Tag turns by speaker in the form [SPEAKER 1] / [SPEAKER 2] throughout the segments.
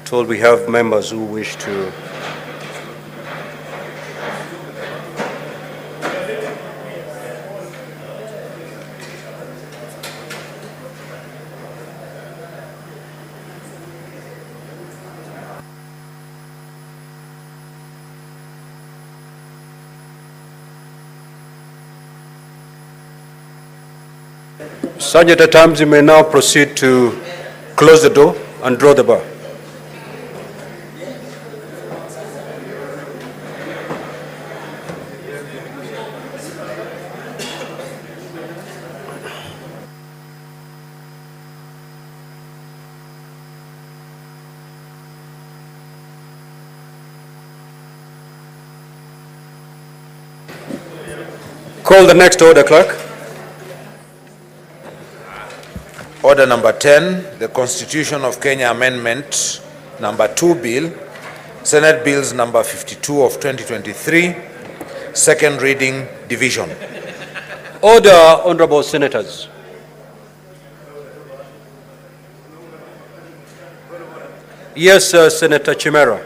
[SPEAKER 1] told we have members who wish to. Sergeant at arms, you may now proceed to close the door and draw the bar. Call the next order, clerk.
[SPEAKER 2] Order number 10, the Constitution of Kenya Amendment number 2 Bill, Senate Bills number 52 of 2023, second reading, division.
[SPEAKER 1] Order, honorable senators. Yes, Senator Chimera.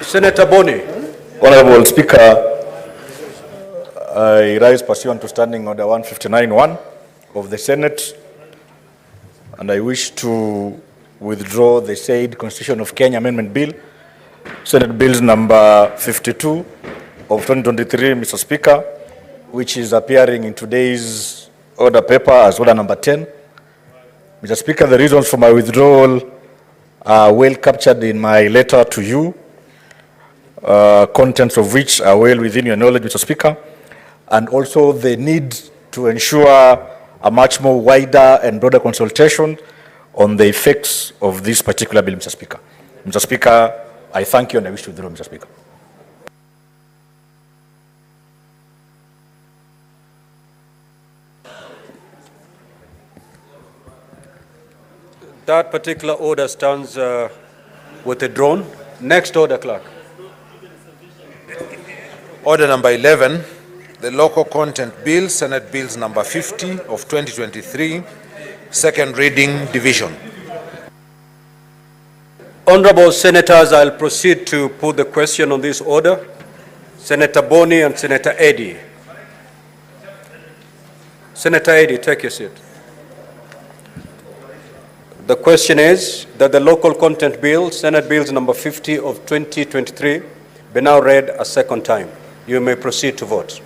[SPEAKER 1] Senator Boni.
[SPEAKER 3] Honorable Speaker, I rise pursuant to Standing Order 159(1) of the Senate, and I wish to withdraw the said Constitution of Kenya Amendment Bill, Senate Bills number 52 of 2023, Mr. Speaker, which is appearing in today's order paper as order number 10. Mr. Speaker, the reasons for my withdrawal are well captured in my letter to you, contents of which are well within your knowledge, Mr. Speaker, and also the need to ensure a much more wider and broader consultation on the effects of this particular bill, Mr. Speaker. Mr. Speaker, I thank you and I wish to withdraw, Mr. Speaker.
[SPEAKER 1] That particular order stands withdrawn. Next order, clerk.
[SPEAKER 2] Order number 11, the Local Content Bill, Senate Bills number 50 of 2023, second reading, division.
[SPEAKER 1] Honorable senators, I'll proceed to put the question on this order. Senator Boni and Senator Eddy. Senator Eddy, take your seat. The question is that the Local Content Bill, Senate Bills number 50 of 2023, be now read a second time. You may proceed to vote.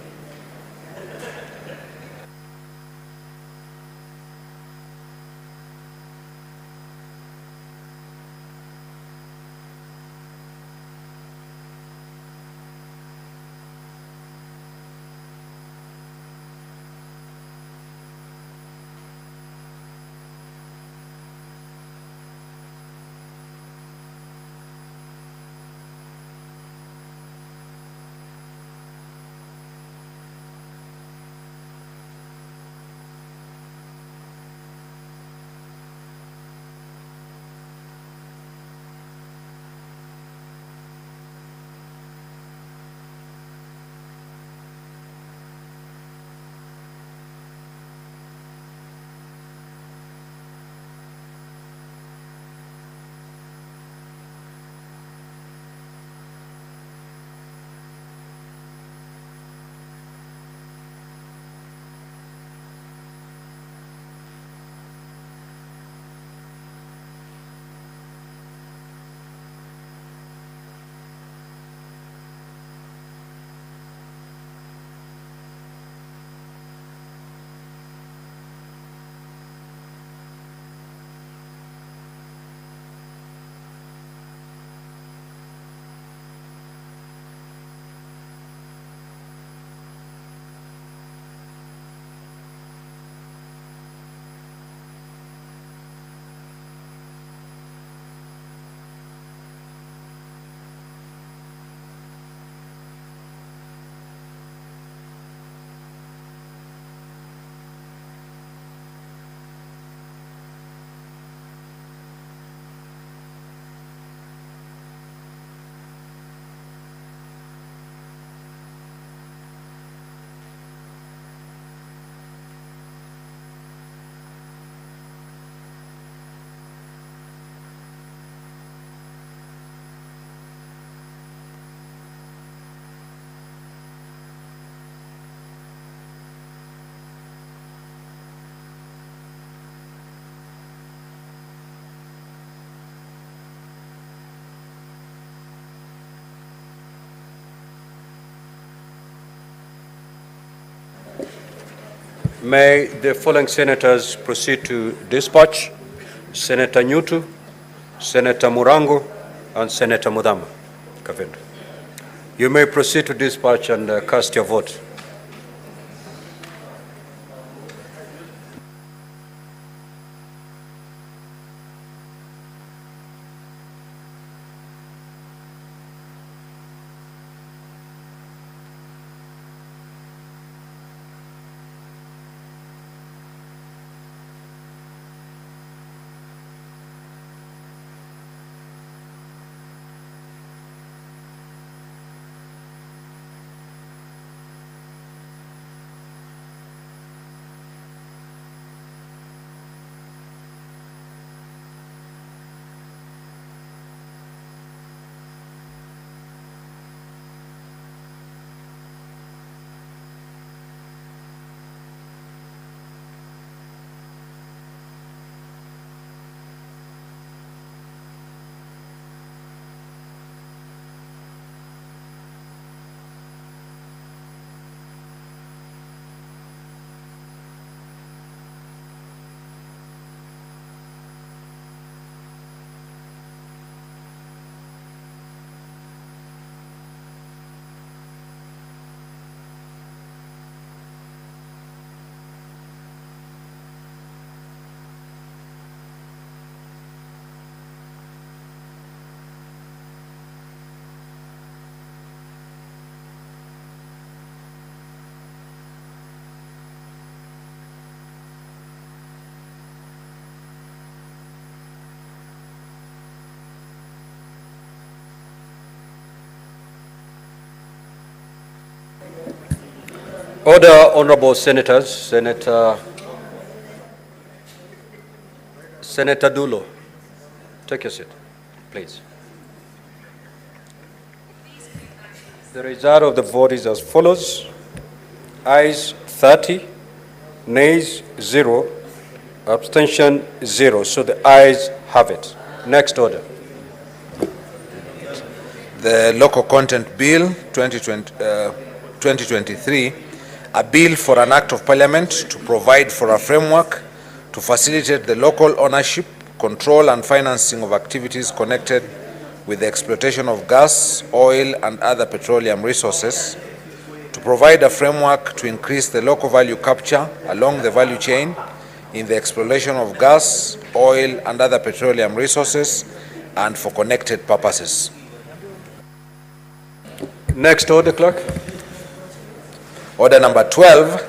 [SPEAKER 1] May the following senators proceed to dispatch: Senator Nyutu, Senator Murango, and Senator Mudama Kavindu. You may proceed to dispatch and cast your vote. Order, honorable senators. Senator Dulo, take your seat, please. The result of the vote is as follows: ayes 30, nays 0, abstention 0. So the ayes have it. Next order.
[SPEAKER 2] The Local Content Bill 2023, a bill for an act of parliament to provide for a framework to facilitate the local ownership, control and financing of activities connected with the exploitation of gas, oil and other petroleum resources, to provide a framework to increase the local value capture along the value chain in the exploration of gas, oil and other petroleum resources and for connected purposes.
[SPEAKER 1] Next order, clerk.
[SPEAKER 2] Order number 12,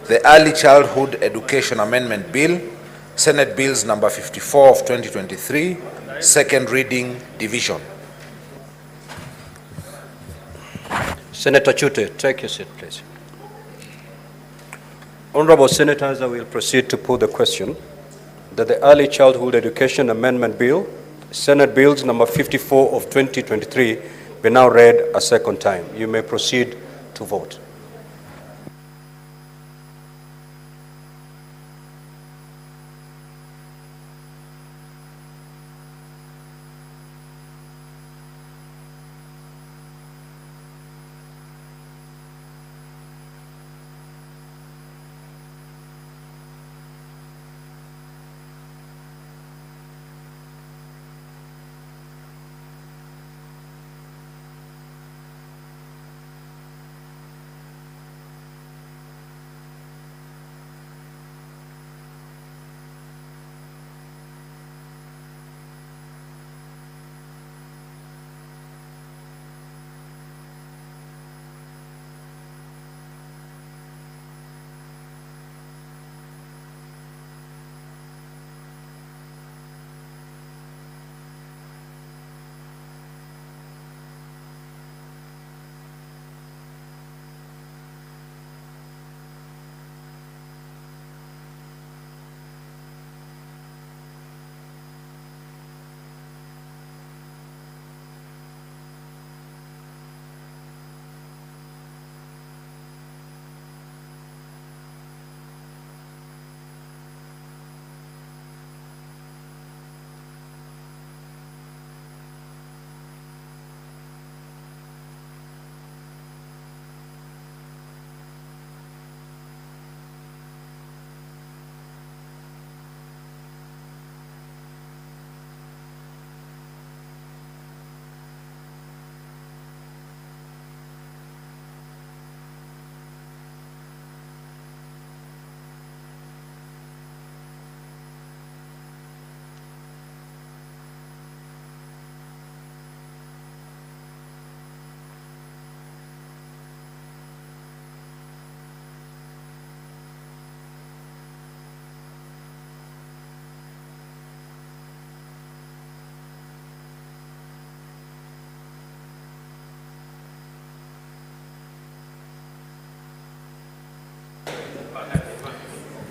[SPEAKER 2] the Early Childhood Education Amendment Bill, Senate Bills number 54 of 2023, second reading, division.
[SPEAKER 1] Senator Chute, take your seat, please. Honorable senators, I will proceed to put the question that the Early Childhood Education Amendment Bill, Senate Bills number 54 of 2023, be now read a second time. You may proceed to vote.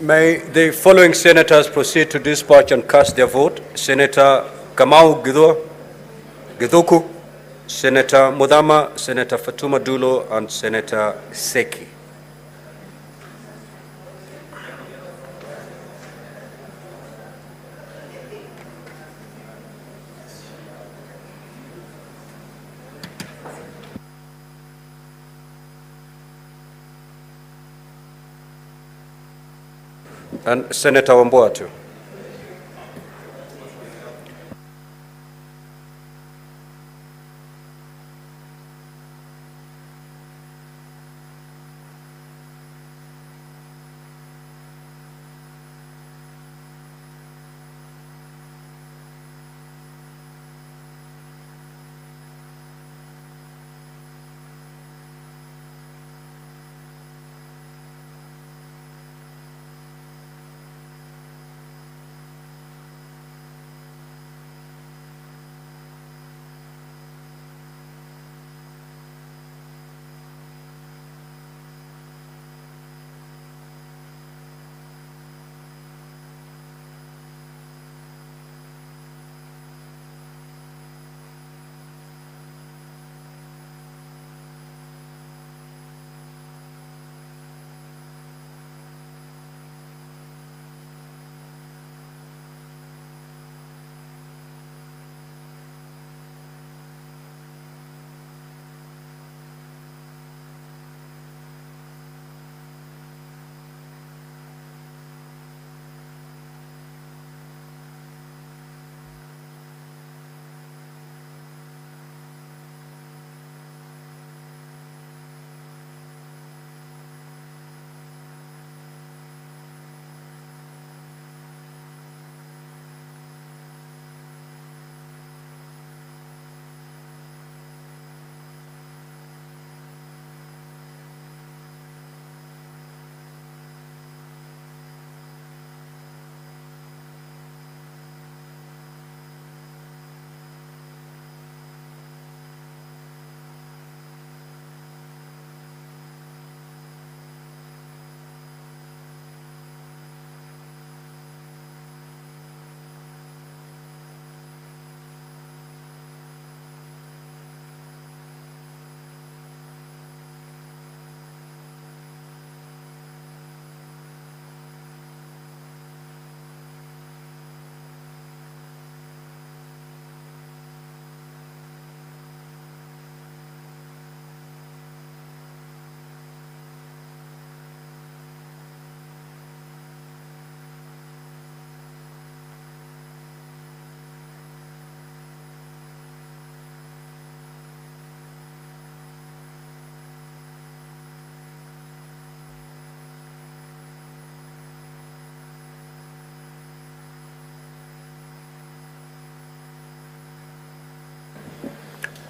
[SPEAKER 1] May the following senators proceed to dispatch and cast their vote. Senator Kamau Githuku, Senator Mudhama, Senator Fatuma Dulo, and Senator Seki. And Senator Wamboa.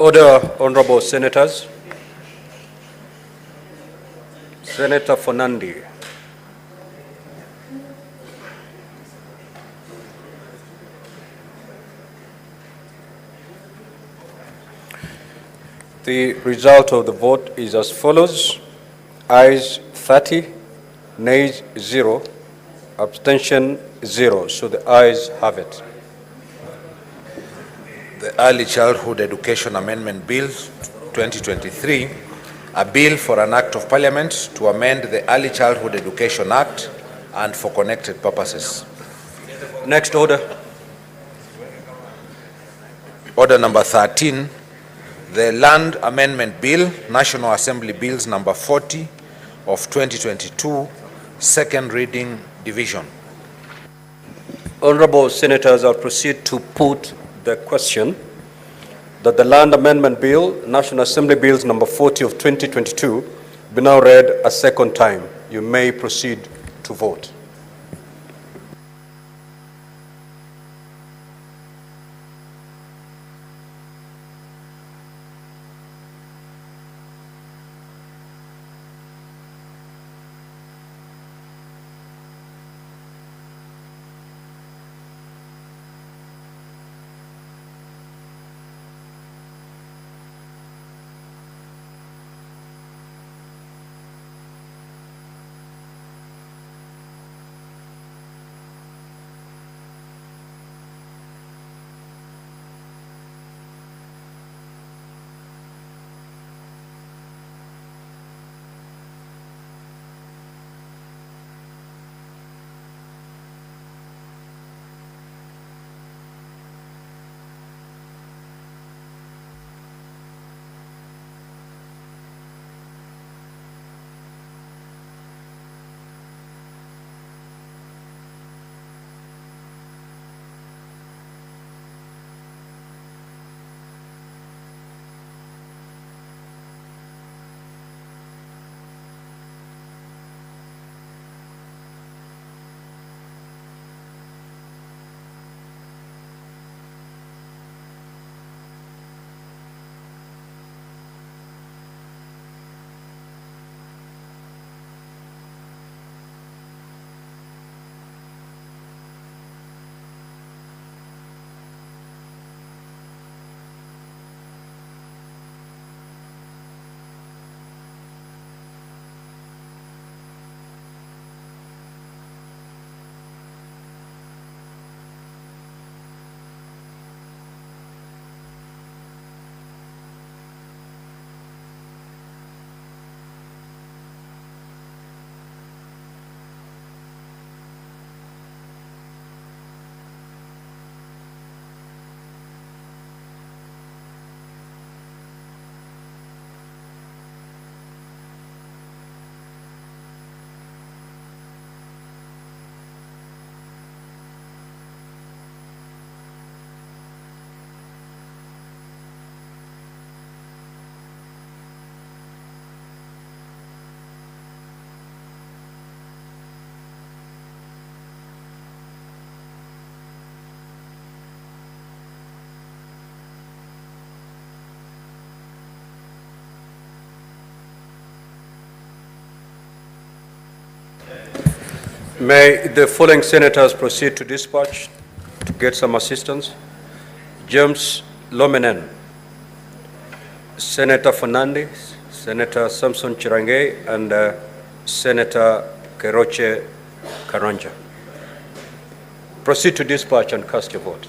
[SPEAKER 1] Order, honorable senators. Senator Fonandi. The result of the vote is as follows. Ayes 30, nays 0, abstention 0. So the ayes have it.
[SPEAKER 2] The Early Childhood Education Amendment Bill 2023, a bill for an act of parliament to amend the Early Childhood Education Act and for connected purposes.
[SPEAKER 1] Next order.
[SPEAKER 2] Order number 13, the Land Amendment Bill, National Assembly Bills number 40 of 2022, second reading division.
[SPEAKER 1] Honorable senators, I'll proceed to put the question that the Land Amendment Bill, National Assembly Bills number 40 of 2022, be now read a second time. You may proceed to vote. May the following senators proceed to dispatch to get some assistance. James Lomenen, Senator Fernandez, Senator Samson Chirange, and Senator Keroche Karanja. Proceed to dispatch and cast your vote.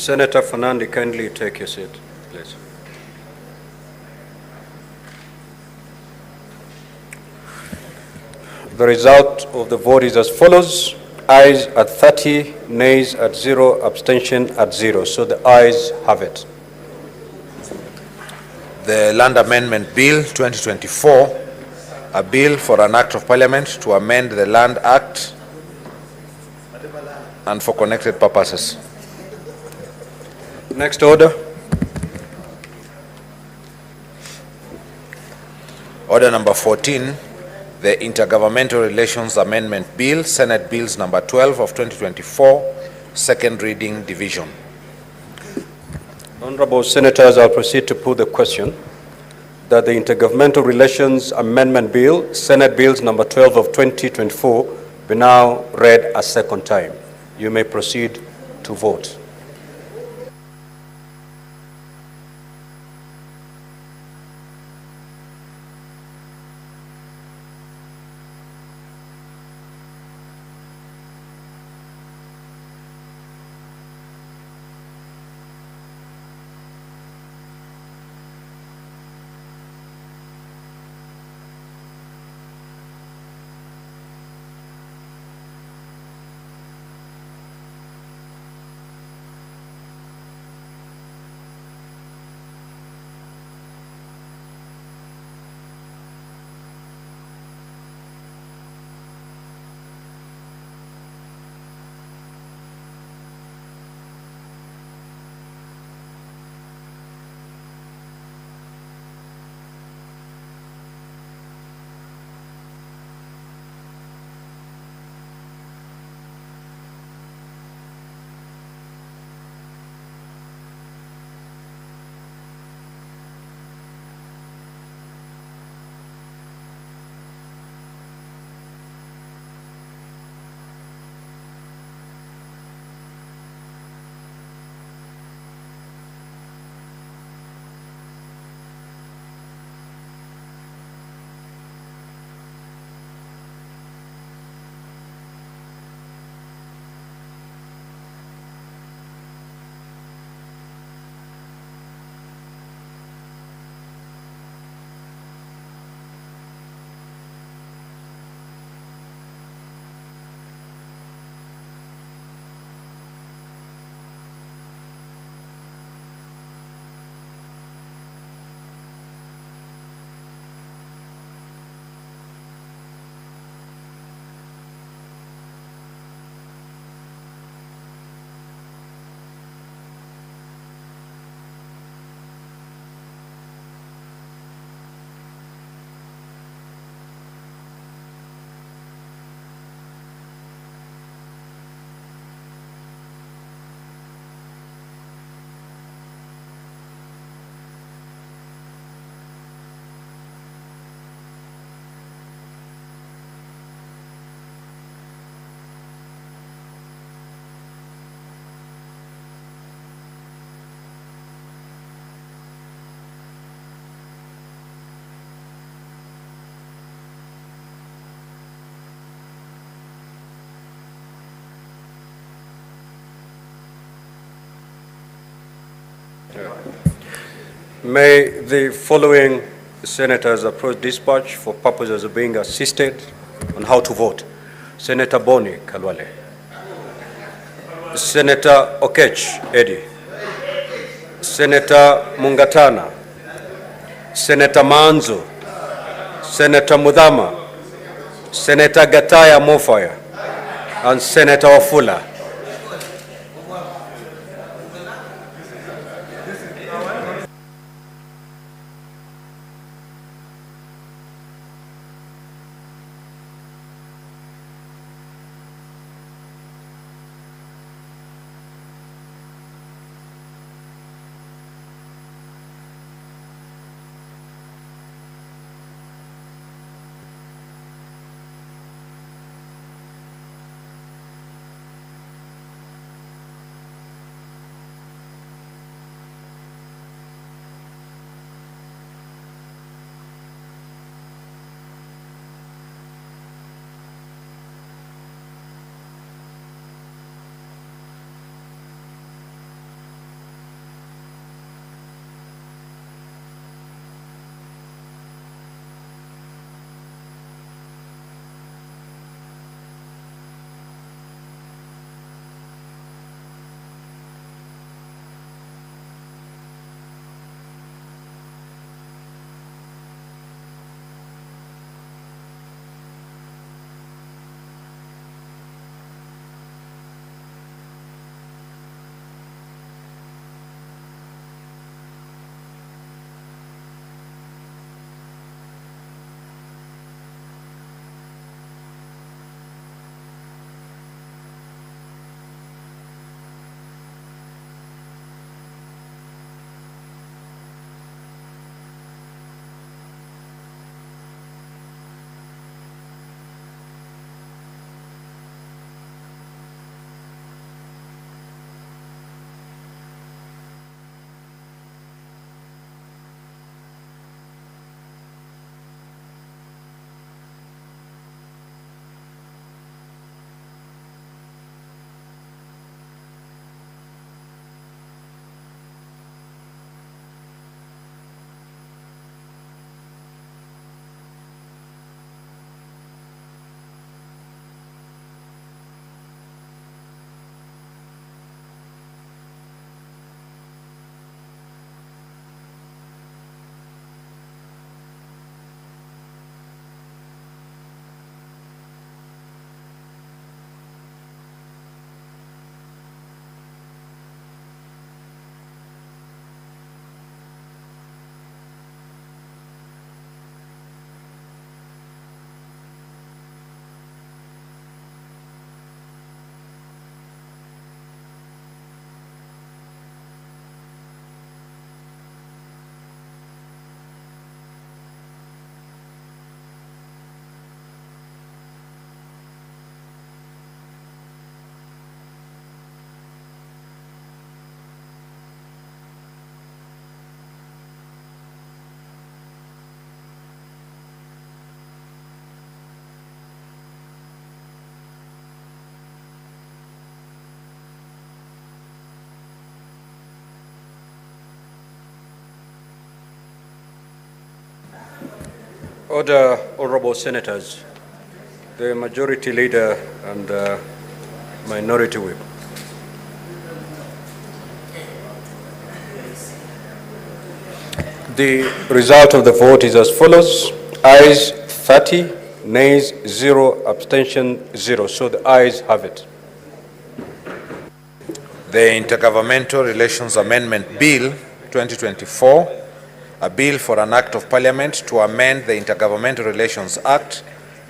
[SPEAKER 1] Senator Fernandez, kindly take your seat, please. The result of the vote is as follows. Ayes at 30, nays at 0, abstention at 0. So the ayes have it.
[SPEAKER 2] The Land Amendment Bill 2024, a bill for an act of parliament to amend the Land Act and for connected purposes.
[SPEAKER 1] Next order.
[SPEAKER 2] Order number 14, the Intergovernmental Relations Amendment Bill, Senate Bills number 12 of 2024, second reading division.
[SPEAKER 1] Honorable Senators, I'll proceed to put the question that the Intergovernmental Relations Amendment Bill, Senate Bills number 12 of 2024, be now read a second time. You may proceed to vote. May the following senators approach dispatch for purposes of being assisted on how to vote. Senator Boni Kalwale. Senator Okech Eddie. Senator Mungatana. Senator Manzo. Senator Mudhama. Senator Gataya Mofaya. And Senator Wafula. Order, honorable senators, the majority leader and minority whip. The result of the vote is as follows. Ayes 30, nays 0, abstention 0. So the ayes have it.
[SPEAKER 2] The Intergovernmental Relations Amendment Bill 2024, a bill for an act of parliament to amend the Intergovernmental Relations Act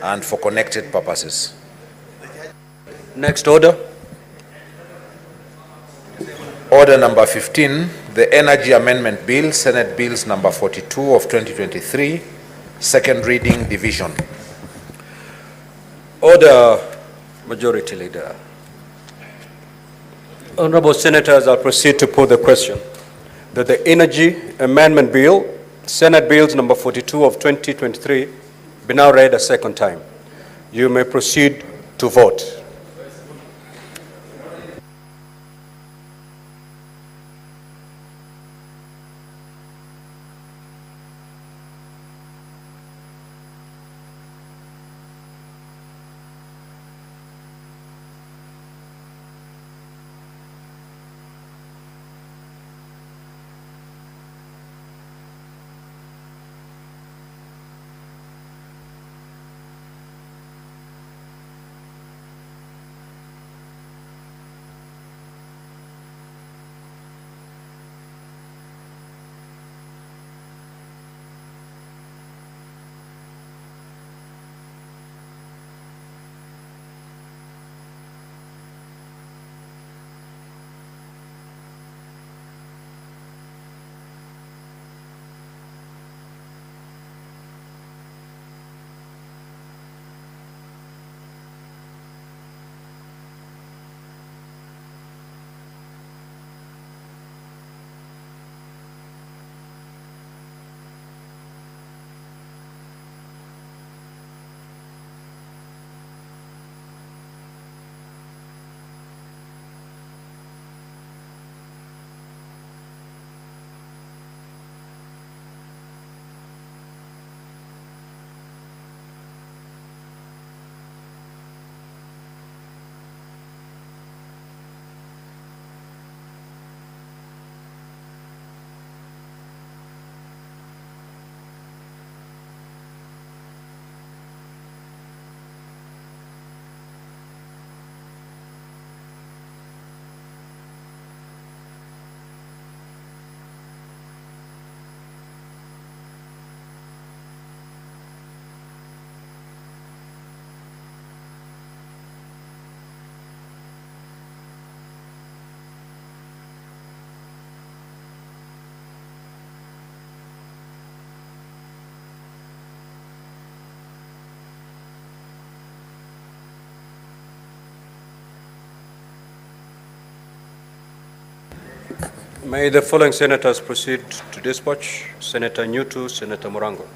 [SPEAKER 2] and for connected purposes.
[SPEAKER 1] Next order.
[SPEAKER 2] Order number 15, the Energy Amendment Bill, Senate Bills number 42 of 2023, second reading, division.
[SPEAKER 1] Order, Majority Leader. Honorable Senators, I'll proceed to put the question that the Energy Amendment Bill, Senate Bills number 42 of 2023, be now read a second time. You may proceed to vote. May the following senators proceed to dispatch. Senator Nyutu, Senator Morango.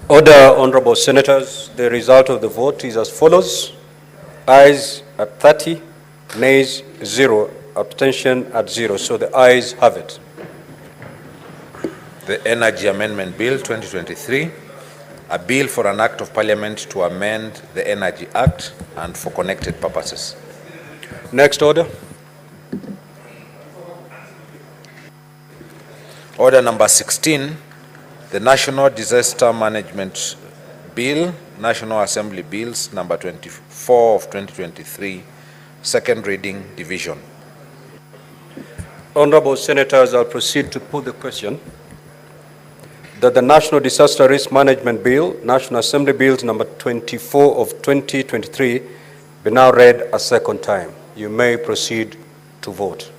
[SPEAKER 1] Order, honorable senators. The result of the vote is as follows. Ayes at 30, nays 0, abstention at 0. So the ayes have it.
[SPEAKER 2] The Energy Amendment Bill 2023, a bill for an act of parliament to amend the Energy Act and for connected purposes.
[SPEAKER 1] Next order.
[SPEAKER 2] Order number 16, the National Disaster Management Bill, National Assembly Bills number 24 of 2023, second reading, division.
[SPEAKER 1] Honorable senators, I'll proceed to put the question that the National Disaster Risk Management Bill, National Assembly Bills number 24 of 2023, be now read a second time. You may proceed to vote.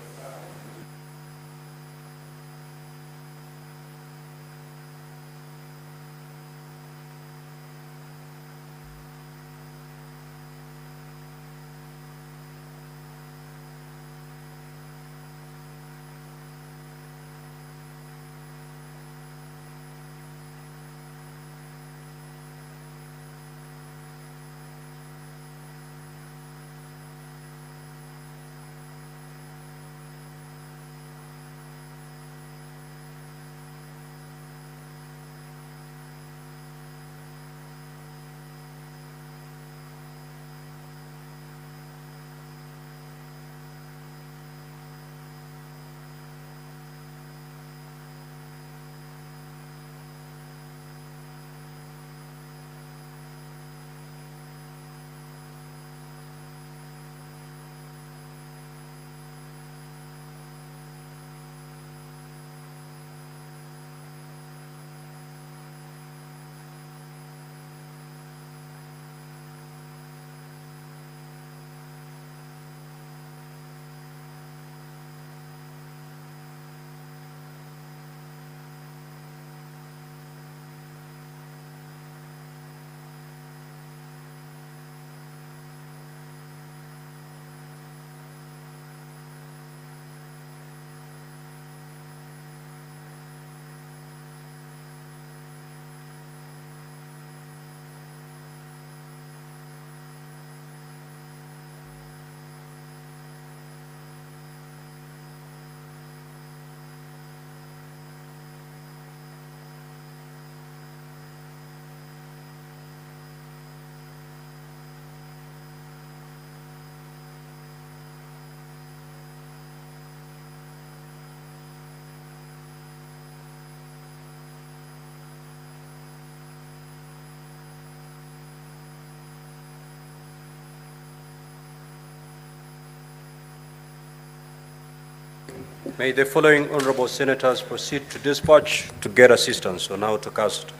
[SPEAKER 1] May the following honorable senators proceed to dispatch to get assistance on how to cast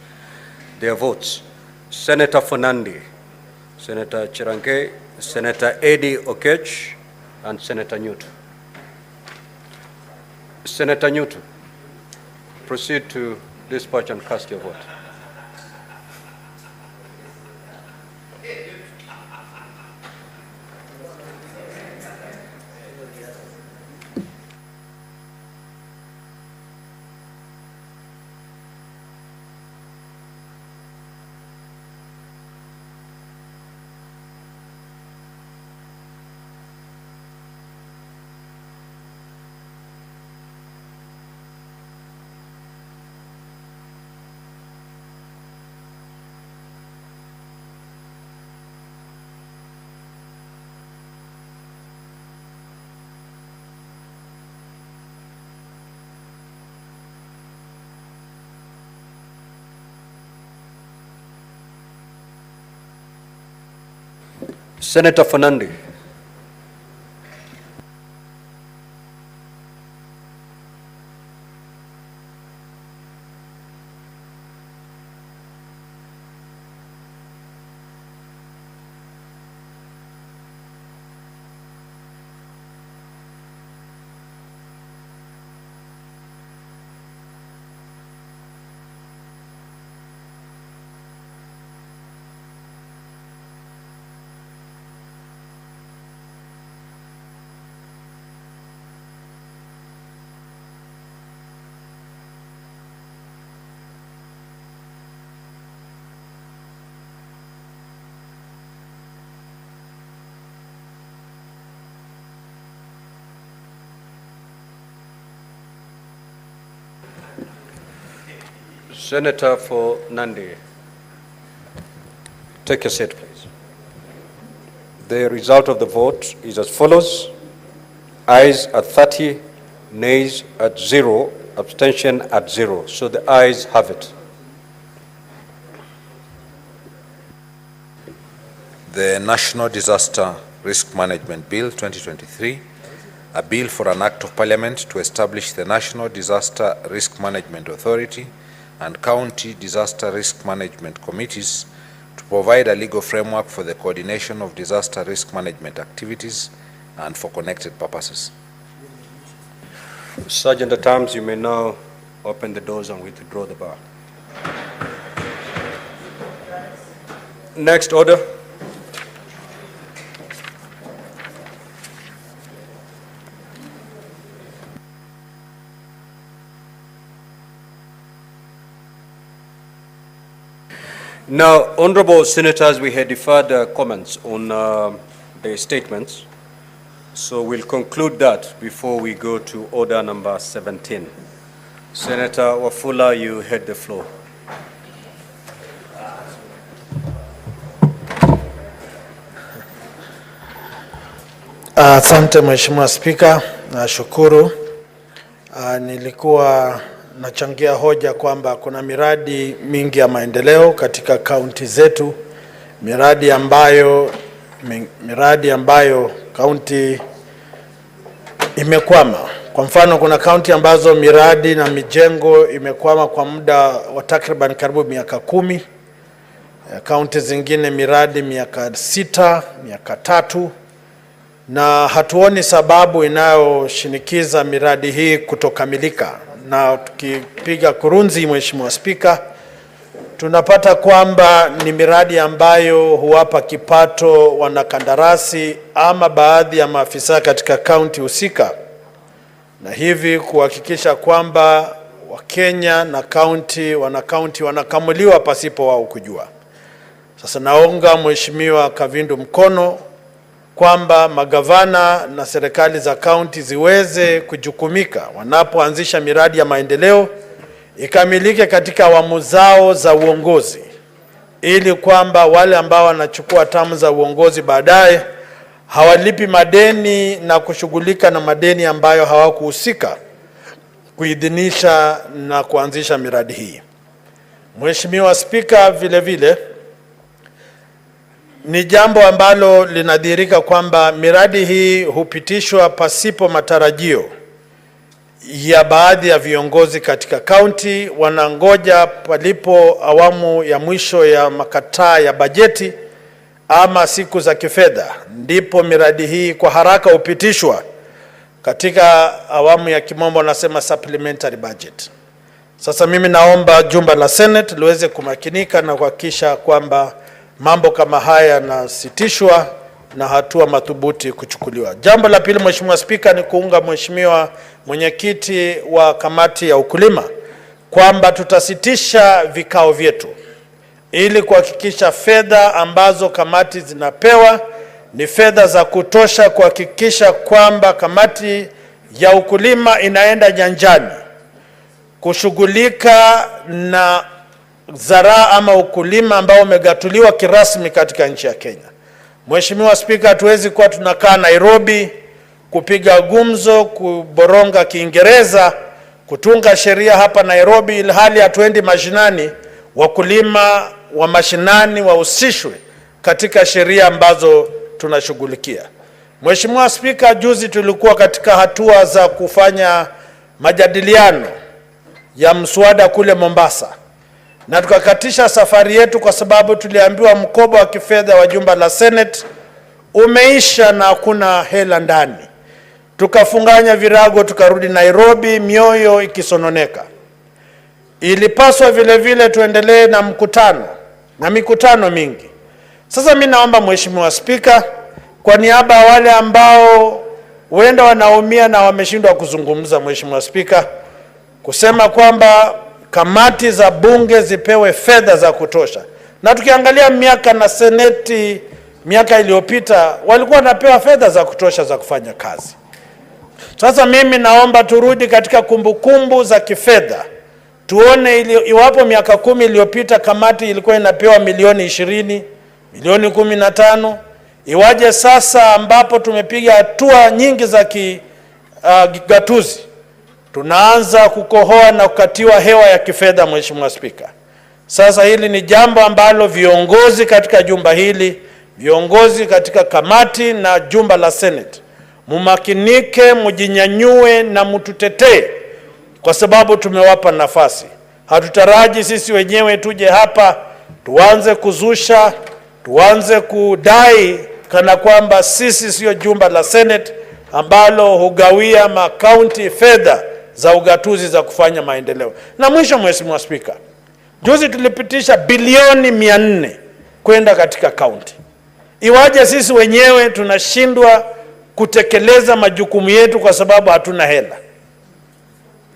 [SPEAKER 1] their votes. Senator Fernandi, Senator Cherange, Senator Eddie Okech, and Senator Newt. Senator Newt, proceed to dispatch and cast your vote. Senator Fernandi. Senator for Nandi, take your seat, please. The result of the vote is as follows. Ayes at 30, nays at 0, abstention at 0. So the ayes have it.
[SPEAKER 2] The National Disaster Risk Management Bill 2023, a bill for an act of parliament to establish the National Disaster Risk Management Authority and county disaster risk management committees to provide a legal framework for the coordination of disaster risk management activities and for connected purposes.
[SPEAKER 1] Sergeant at Arms, you may now open the doors and withdraw the bar. Next order. Now, honorable senators, we had deferred comments on the statements, so we'll conclude that before we go to order number 17. Senator Wafula, you had the floor.
[SPEAKER 4] Asante Mheshimiwa Spika, nashukuru. Nilikuwa nachangia hoja kwamba kuna miradi mingi ya maendeleo katika kaunti zetu, miradi ambayo kaunti imekwama. Kwa mfano, kuna kaunti ambazo miradi na mijengo imekwama kwa muda wa takriban karibu miaka 10. Kaunti zingine miradi miaka 6, miaka 3, na hatuoni sababu inayoshinikiza miradi hii kutokamilika. Na tukipiga kurunzi, Mheshimiwa Spika, tunapata kwamba ni miradi ambayo huwapa kipato wanakandarasi ama baadhi ya maafisa katika kaunti husika, na hivi kuhakikisha kwamba Wakenya na kaunti wanakamuliwa pasipo wao kujua. Sasa naunga Mheshimiwa Kavindu mkono kwamba magavana na serikali za kaunti ziweze kujukumika wanapoanzisha miradi ya maendeleo, ikamilike katika awamu zao za uongozi, ili kwamba wale ambao wanachukua tamu za uongozi baadaye hawalipi madeni na kushughulika na madeni ambayo hawakuhusika kuidhinisha na kuanzisha miradi hii. Mheshimiwa Spika, vile vile ni jambo ambalo linadhihirika kwamba miradi hii hupitishwa pasipo matarajio ya baadhi ya viongozi katika kaunti. Wanangoja palipo awamu ya mwisho ya makataa ya bajeti, ama siku za kifedha, ndipo miradi hii kwa haraka upitishwa katika awamu ya kimombo nasema supplementary budget. Sasa mimi naomba jumba la Senate liweze kumakinika na kuhakikisha kwamba mambo kama haya yanasitishwa na hatua madhubuti kuchukuliwa. Jambo la pili, Mheshimiwa Spika, ni kuunga Mheshimiwa mwenyekiti wa kamati ya ukulima kwamba tutasitisha vikao vyetu ili kuhakikisha fedha ambazo kamati zinapewa ni fedha za kutosha kuhakikisha kwamba kamati ya ukulima inaenda nyanjani kushughulika na zaraa ama ukulima ambao umegatuliwa kirasmi katika nchi ya Kenya. Mheshimiwa Spika, hatuwezi kuwa tunakaa Nairobi kupiga gumzo, kuboronga Kiingereza, kutunga sheria hapa Nairobi ili hali hatuendi mashinani, wakulima wa mashinani wahusishwe katika sheria ambazo tunashughulikia. Mheshimiwa Spika, juzi tulikuwa katika hatua za kufanya majadiliano ya mswada kule Mombasa, na tukakatisha safari yetu kwa sababu tuliambiwa mkoba wa kifedha wa jumba la Senate umeisha na hakuna hela ndani. Tukafunganya virago tukarudi Nairobi, mioyo ikisononeka. Ilipaswa vile vile tuendelee na mkutano na mikutano mingi. Sasa mimi naomba Mheshimiwa Spika, kwa niaba ya wale ambao huenda wanaumia na wameshindwa kuzungumza, Mheshimiwa Spika, kusema kwamba kamati za bunge zipewe fedha za kutosha. Na tukiangalia miaka na seneti miaka iliyopita walikuwa wanapewa fedha za kutosha za kufanya kazi. Sasa mimi naomba turudi katika kumbukumbu za kifedha. Tuone iwapo miaka 10 iliyopita kamati ilikuwa inapewa milioni 20, milioni 15, iwaje sasa ambapo tumepiga hatua nyingi za gatuzi tunaanza kukohoa na kukatiwa hewa ya kifedha. Mheshimiwa Spika, sasa hili ni jambo ambalo viongozi katika jumba hili, viongozi katika kamati na jumba la Senate, mumakinike, mujinyanyue na mtutetee, kwa sababu tumewapa nafasi. Hatutaraji sisi wenyewe tuje hapa tuanze kuzusha, tuanze kudai kana kwamba sisi sio jumba la Senate ambalo hugawia makaunti fedha za ugatuzi za kufanya maendeleo. Na mwisho, Mheshimiwa Spika, juzi tulipitisha bilioni 400 kwenda katika kaunti. Iwaje sisi wenyewe tunashindwa kutekeleza majukumu yetu kwa sababu hatuna hela?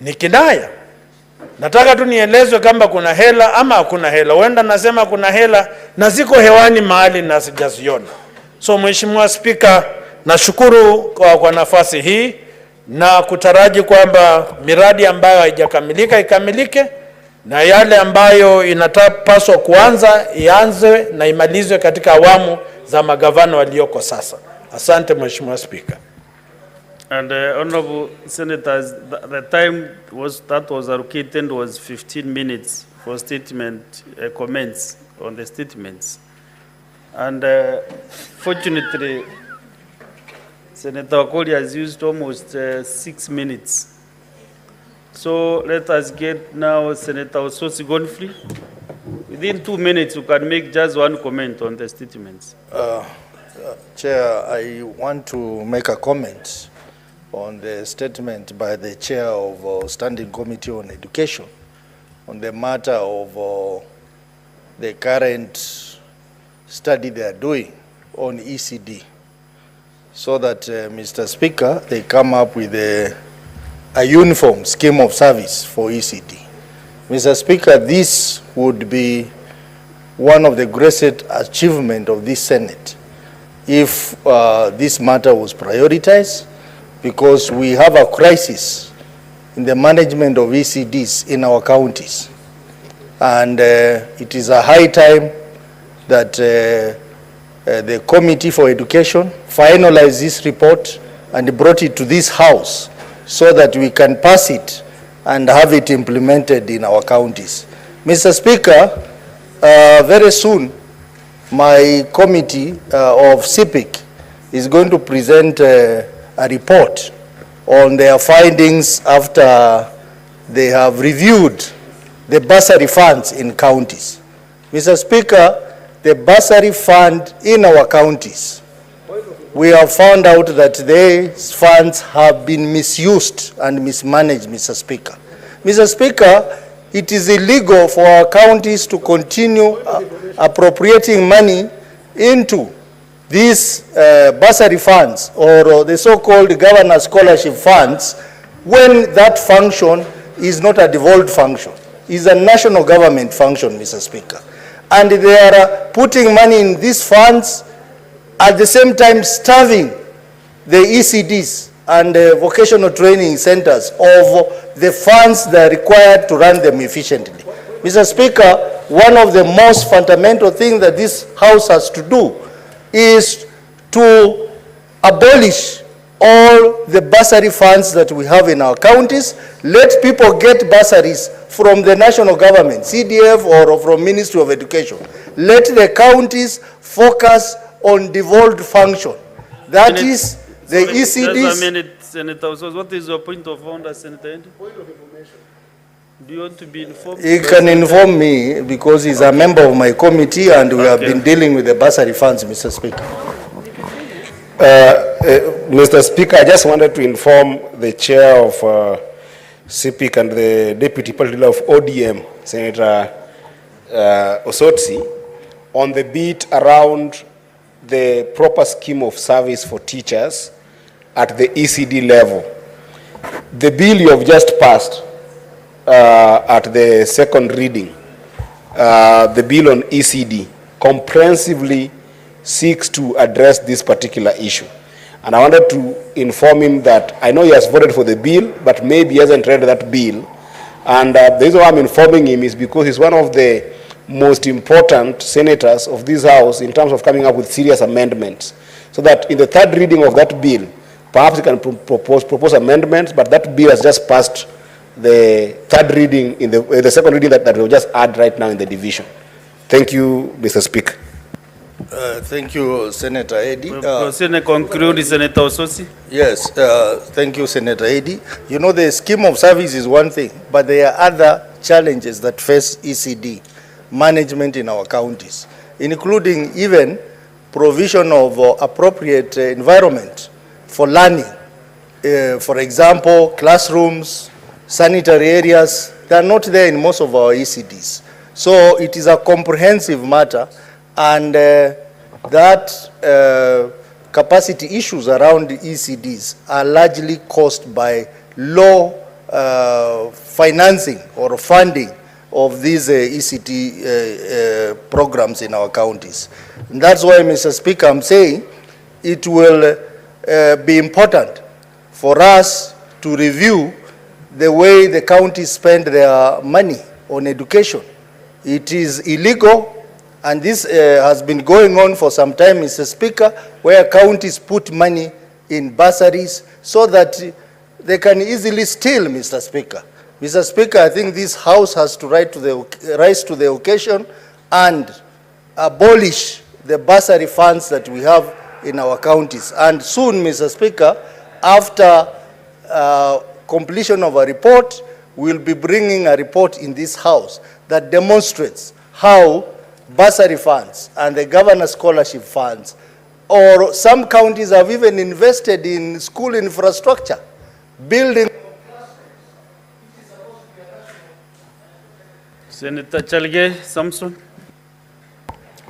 [SPEAKER 4] Ni kinaya. Nataka tu nielezwe kama kuna hela ama hakuna hela. Huenda nasema kuna hela na ziko hewani mahali na sijaziona. So Mheshimiwa Spika, nashukuru kwa nafasi hii na kutaraji kwamba miradi ambayo haijakamilika ikamilike na yale ambayo inapaswa kuanza ianze na imalizwe katika awamu za magavana walioko sasa. Asante Mheshimiwa Spika.
[SPEAKER 5] And honorable senators, the time that was allocated was 15 minutes for statement comments on the statements. And fortunately, Senator Wakoli has used almost 6 minutes. So let us get now Senator Ososi Gonfrey. Within 2 minutes, you can make just one comment on the statements.
[SPEAKER 3] Chair, I want to make a comment on the statement by the chair of Standing Committee on Education on the matter of the current study they are doing on ECD, so that Mr. Speaker, they come up with a uniform scheme of service for ECD. Mr. Speaker, this would be one of the greatest achievements of this Senate if this matter was prioritized, because we have a crisis in the management of ECDs in our counties. And it is a high time that the Committee for Education finalized this report and brought it to this House so that we can pass it and have it implemented in our counties. Mr. Speaker, very soon my committee of CIPIC is going to present a report on their findings after they have reviewed the bursary funds in counties. Mr. Speaker,
[SPEAKER 6] the bursary fund in our counties, we have found out that these funds have been misused and mismanaged, Mr. Speaker. Mr. Speaker, it is illegal for our counties to continue appropriating money into these bursary funds or the so-called governor scholarship funds when that function is not a devolved function. It's a national government function, Mr. Speaker. And they are putting money in these funds, at the same time starving the ECDs and vocational training centers of the funds that are required to run them efficiently. Mr. Speaker, one of the most fundamental things that this House has to do is to abolish all the bursary funds that we have in our counties. Let people get bursaries from the national government, CDF, or from Ministry of Education. Let the counties focus on devolved function. That is the ECDs.
[SPEAKER 5] Just a minute, Senator. So what is your point of order, Senator? Point of information. Do you want to be informed?
[SPEAKER 6] He can inform me because he's a member of my committee and we have been dealing with the bursary funds, Mr. Speaker.
[SPEAKER 7] Mr. Speaker, I just wanted to inform the chair of CPIC and the deputy party leader of ODM, Senator Osotsi, on the beat around the proper scheme of service for teachers at the ECD level. The bill you have just passed at the second reading, the bill on ECD, comprehensively seeks to address this particular issue. And I wanted to inform him that I know he has voted for the bill, but maybe he hasn't read that bill. And the reason why I'm informing him is because he's one of the most important senators of this House in terms of coming up with serious amendments. So that in the third reading of that bill, perhaps he can propose amendments, but that bill has just passed the third reading, in the second reading that we'll just add right now in the division. Thank you, Mr. Speaker.
[SPEAKER 6] Thank you, Senator Eddy.
[SPEAKER 5] Conclude, Senator Osotsi.
[SPEAKER 6] Yes, thank you, Senator Eddy. You know, the scheme of service is one thing, but there are other challenges that face ECD management in our counties, including even provision of appropriate environment for learning. For example, classrooms, sanitary areas, they are not there in most of our ECDs. So it is a comprehensive matter, and that capacity issues around the ECDs are largely caused by low financing or funding of these ECD programs in our counties. And that's why, Mr. Speaker, I'm saying it will be important for us to review the way the counties spend their money on education. It is illegal, and this has been going on for some time, Mr. Speaker, where counties put money in bursaries so that they can easily steal, Mr. Speaker. Mr. Speaker, I think this House has to rise to the occasion and abolish the bursary funds that we have in our counties. And soon, Mr. Speaker, after completion of a report, we'll be bringing a report in this House that demonstrates how bursary funds and the governor scholarship funds, or some counties have even invested in school infrastructure, building.
[SPEAKER 5] Senator Chalge Samson.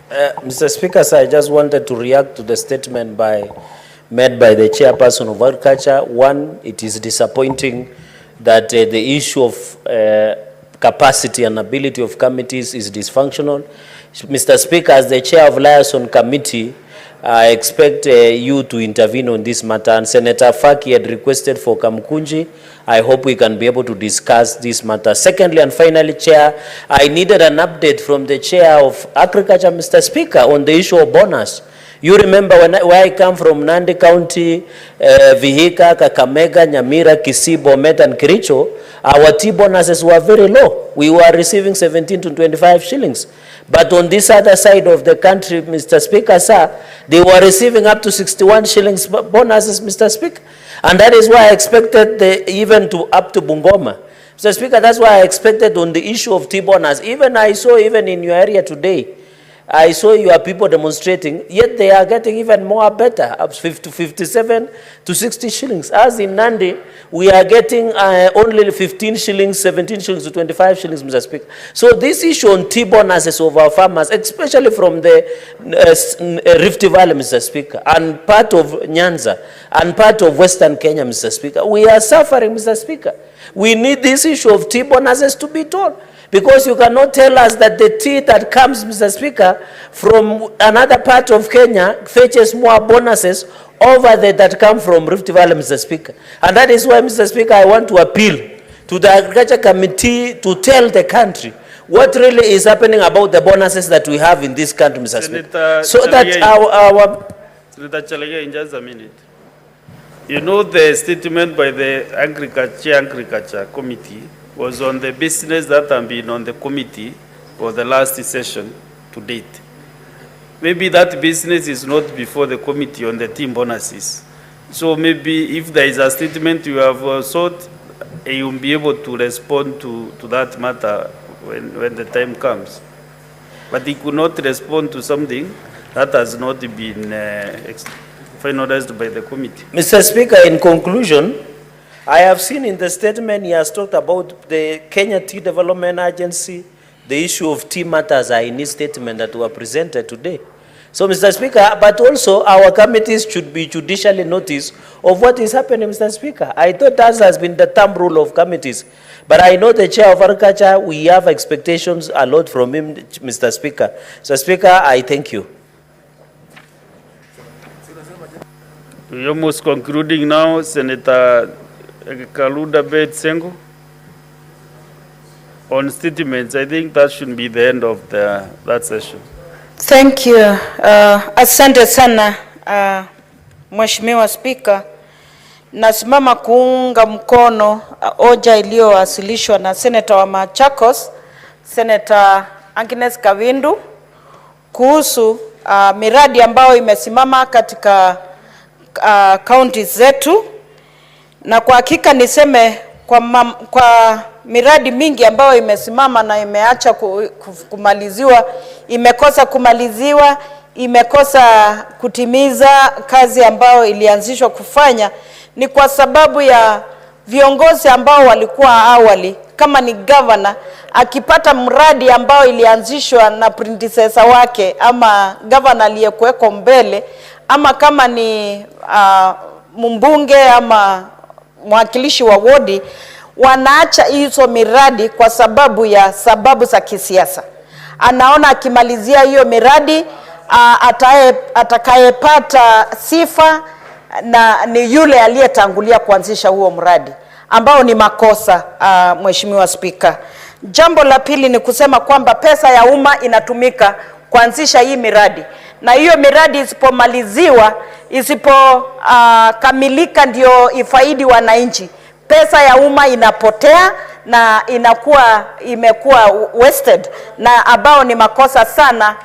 [SPEAKER 8] Mr. Speaker, sir, I just wanted to react to the statement made by the chairperson of Agriculture. One, it is disappointing that the issue of capacity and ability of committees is dysfunctional. Mr. Speaker, as the chair of Liaison Committee, I expect you to intervene on this matter. And Senator Faki had requested for Kamkunji. I hope we can be able to discuss this matter. Secondly and finally, Chair, I needed an update from the Chair of Agriculture, Mr. Speaker, on the issue of bonus. You remember where I come from, Nandi County, Vihiga, Kakamega, Nyamira, Kisii, Bomet, and Kericho, our T bonuses were very low. We were receiving 17 to 25 shillings. But on this other side of the country, Mr. Speaker, sir, they were receiving up to 61 shillings bonuses, Mr. Speaker. And that is why I expected even up to Bungoma. Mr. Speaker, that's why I expected on the issue of T bonus. Even I saw even in your area today, I saw your people demonstrating, yet they are getting even more better, up 57 to 60 shillings. As in Nandi, we are getting only 15 shillings, 17 shillings to 25 shillings, Mr. Speaker. So this issue on T-bonuses of our farmers, especially from the Rift Valley, Mr. Speaker, and part of Nyanza, and part of Western Kenya, Mr. Speaker, we are suffering, Mr. Speaker. We need this issue of T-bonuses to be told. Because you cannot tell us that the tea that comes, Mr. Speaker, from another part of Kenya fetches more bonuses over that come from Rift Valley, Mr. Speaker. And that is why, Mr. Speaker, I want to appeal to the Agriculture Committee to tell the country what really is happening about the bonuses that we have in this country, Mr. Speaker. So that our
[SPEAKER 5] Senator Chalege, in just a minute. You know the statement by the Agriculture Committee was on the business that have been on the committee for the last session to date. Maybe that business is not before the committee on the team bonuses. So maybe if there is a statement you have sought, you will be able to respond to that matter when the time comes. But he could not respond to something that has not been finalized by the committee.
[SPEAKER 8] Mr. Speaker, in conclusion, I have seen in the statement he has talked about the Kenya Tea Development Agency, the issue of tea matters are in his statement that were presented today. So, Mr. Speaker, but also our committees should be judicially noticed of what is happening, Mr. Speaker. I thought that has been the thumb rule of committees. But I know the Chair of Agriculture, we have expectations a lot from him, Mr. Speaker. Mr. Speaker, I thank you.
[SPEAKER 5] We are almost concluding now, Senator Kaluda Bed Sengo. On statements, I think that should be the end of that session.
[SPEAKER 9] Thank you. Asante sana, Mheshimiwa Speaker. Nasimama kuunga mkono hoja iliyowasilishwa na Senator wa Machakos, Senator Agnes Kavindu, kuhusu miradi ambayo imesimama katika county zetu. Na kwa hakika niseme kwa miradi mingi ambayo imesimama na imeacha kumaliziwa, imekosa kumaliziwa, imekosa kutimiza kazi ambayo ilianzishwa kufanya, ni kwa sababu ya viongozi ambao walikuwa awali, kama ni governor akipata mradi ambao ilianzishwa na predecessor wake ama governor aliyekuweko mbele, ama kama ni mbunge ama mwakilishi wa wodi, wanaacha hizo miradi kwa sababu za kisiasa. Anaona akimalizia hiyo miradi atakayepata sifa na ni yule aliyetangulia kuanzisha huo mradi, ambao ni makosa, Mheshimiwa Speaker. Jambo la pili ni kusema kwamba pesa ya umma inatumika kuanzisha hii miradi, na hiyo miradi isipomaliziwa, kamilika ndio ifaidi wananchi, pesa ya umma inapotea na imekuwa wasted, na ambao ni makosa sana,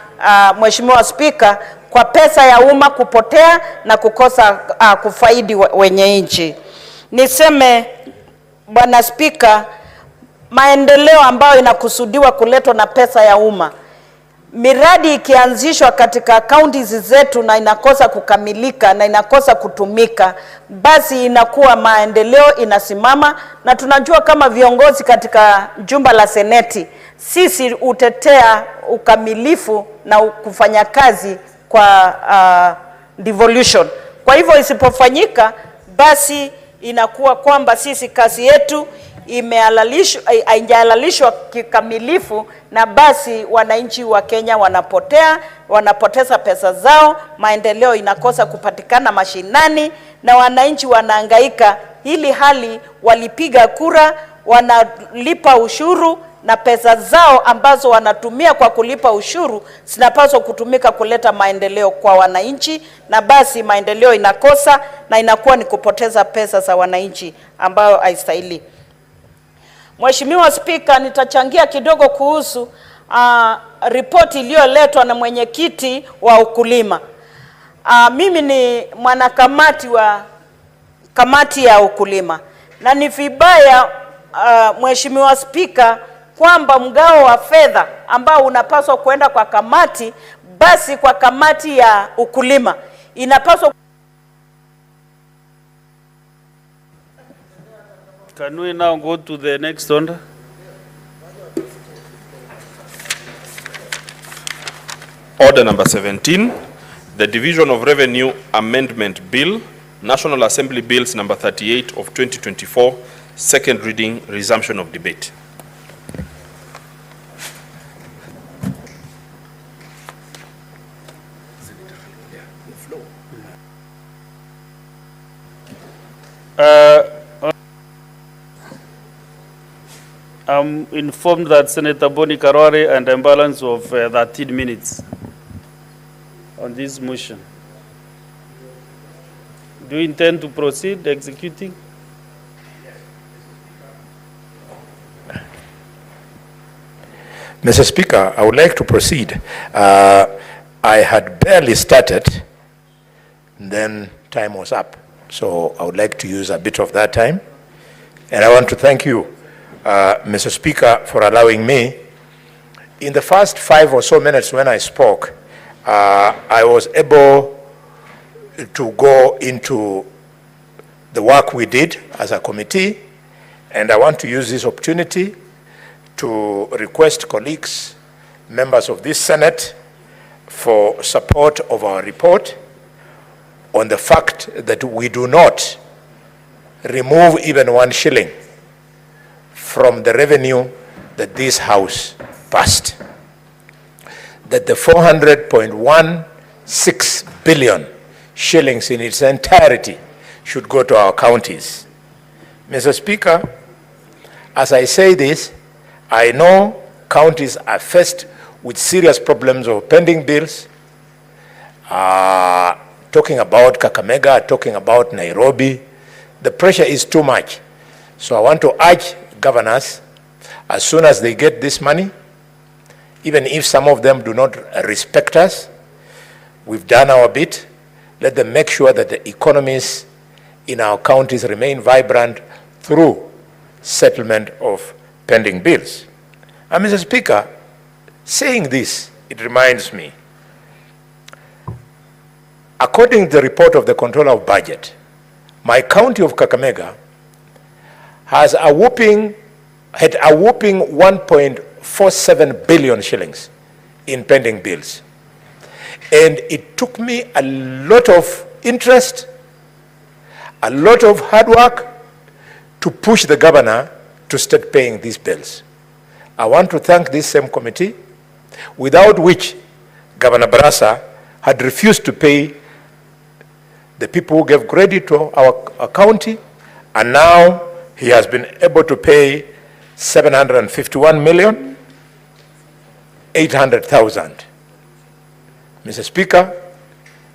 [SPEAKER 9] Mheshimiwa Speaker, kwa pesa ya umma kupotea na kukosa kufaidi wenye nchi. Niseme, Bwana Speaker, maendeleo ambayo inakusudiwa kuletwa na pesa ya umma, miradi ikianzishwa katika counties zetu na inakosa kukamilika na inakosa kutumika, basi inakuwa maendeleo inasimama. Na tunajua kama viongozi katika jumba la seneti, sisi utetea ukamilifu na kufanya kazi kwa devolution. Kwa hivyo isipofanyika, basi inakuwa kwamba sisi kazi yetu haijahalalishwa kikamilifu, na basi wananchi wa Kenya wanapoteza pesa zao, maendeleo inakosa kupatikana mashinani, na wananchi wanahangaika ili hali walipiga kura, wanalipa ushuru, na pesa zao ambazo wanatumia kwa kulipa ushuru zinapaswa kutumika kuleta maendeleo kwa wananchi, na basi maendeleo inakosa na inakuwa ni kupoteza pesa za wananchi ambayo haistahili. Mheshimiwa Speaker, nitachangia kidogo kuhusu ripoti iliyoletwa na mwenyekiti wa ukulima. Mimi ni mwanakamati wa kamati ya ukulima, na ni vibaya, Mheshimiwa Speaker, kwamba mgao wa fedha ambao unapaswa kwenda kwa kamati, basi kwa kamati ya ukulima inapaswa.
[SPEAKER 5] Can we now go to the next order?
[SPEAKER 10] Order number 17, the Division of Revenue Amendment Bill, National Assembly Bills number 38 of 2024, second reading, resumption of debate.
[SPEAKER 5] I'm informed that Senator Boni Karware and a balance of 13 minutes on this motion. Do you intend to proceed executing?
[SPEAKER 11] Mr. Speaker, I would like to proceed. I had barely started, then time was up. So I would like to use a bit of that time. And I want to thank you, Mr. Speaker, for allowing me. In the first 5 or so minutes when I spoke, I was able to go into the work we did as a committee, and I want to use this opportunity to request colleagues, members of this Senate, for support of our report on the fact that we do not remove even 1 shilling from the revenue that this House passed. That the 400.16 billion shillings in its entirety should go to our counties. Mr. Speaker, as I say this, I know counties are faced with serious problems of pending bills, talking about Kakamega, talking about Nairobi. The pressure is too much. So I want to urge governors, as soon as they get this money, even if some of them do not respect us, we've done our bit. Let them make sure that the economies in our counties remain vibrant through settlement of pending bills. And Mr. Speaker, saying this, it reminds me, according to the report of the Controller of Budget, my county of Kakamega had a whopping 1.47 billion shillings in pending bills. And it took me a lot of interest, a lot of hard work to push the governor to start paying these bills. I want to thank this same committee, without which Governor Barasa had refused to pay the people who gave credit to our county, and now he has been able to pay 751,800,000. Mr. Speaker,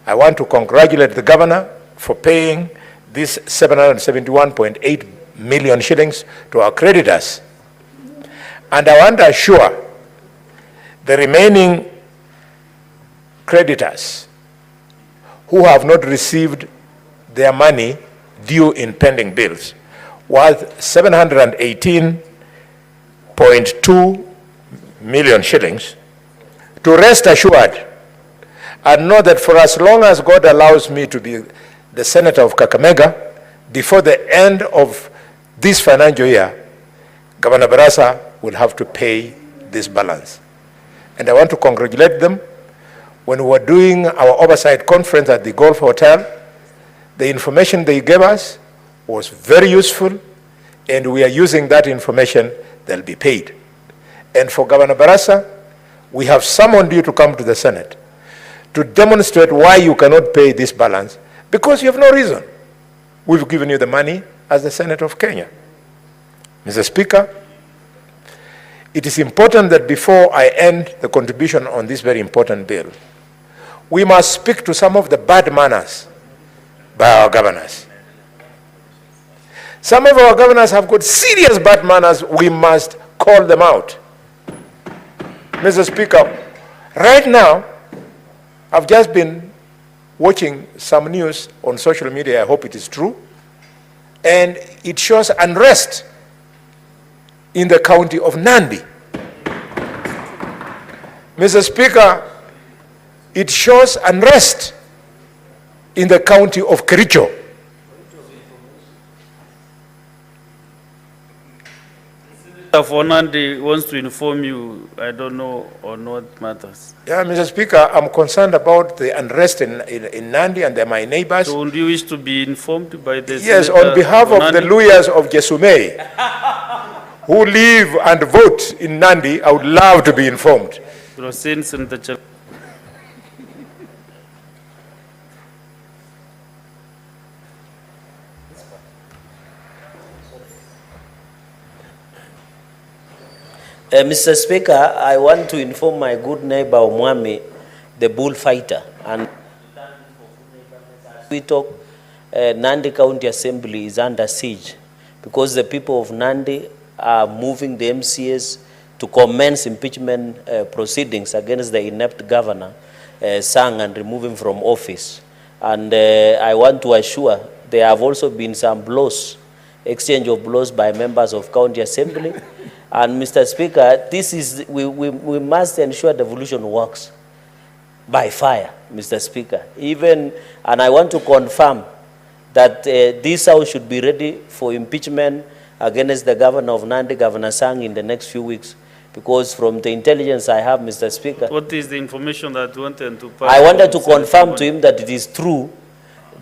[SPEAKER 11] I want to congratulate the governor for paying this 771.8 million shillings to our creditors. And I want to assure the remaining creditors who have not received their money due in pending bills worth 718.2 million shillings to rest assured and know that for as long as God allows me to be the senator of Kakamega, before the end of this financial year, Governor Barasa will have to pay this balance. And I want to congratulate them. When we were doing our oversight conference at the Golf Hotel, the information they gave us was very useful, and we are using that information. They'll be paid. And for Governor Barasa, we have summoned you to come to the Senate to demonstrate why you cannot pay this balance, because you have no reason. We've given you the money as the Senate of Kenya. Mr. Speaker, it is important that before I end the contribution on this very important bill, we must speak to some of the bad manners by our governors. Some of our governors have got serious bad manners. We must call them out. Mr. Speaker, right now, I've just been watching some news on social media. I hope it is true. And it shows unrest in the county of Nandi. Mr. Speaker, it shows unrest in the county of Kericho.
[SPEAKER 5] For Nandi wants to inform you, I don't know on what matters.
[SPEAKER 11] Yeah, Mr. Speaker, I'm concerned about the unrest in Nandi, and they're my neighbors.
[SPEAKER 5] So do you wish to be informed by the
[SPEAKER 11] Yes,
[SPEAKER 5] Senator
[SPEAKER 11] on behalf of the
[SPEAKER 5] Nandi?
[SPEAKER 11] lawyers of Jesumei, who live and vote in Nandi, I would love to be informed.
[SPEAKER 5] Proceed, Senator Chel-
[SPEAKER 8] Mr. Speaker, I want to inform my good neighbor Omwami, the bullfighter, and we talk, Nandi County Assembly is under siege because the people of Nandi are moving the MCAs to commence impeachment proceedings against the inept governor, Sang, and remove him from office. And I want to assure there have also been some blows, exchange of blows by members of County Assembly. And Mr. Speaker, this is, we must ensure devolution works by fire, Mr. Speaker. Even, and I want to confirm that this House should be ready for impeachment against the governor of Nandi, Governor Sang, in the next few weeks. Because from the intelligence I have, Mr. Speaker.
[SPEAKER 5] What is the information that you wanted to pass?
[SPEAKER 8] I wanted to confirm to him that it is true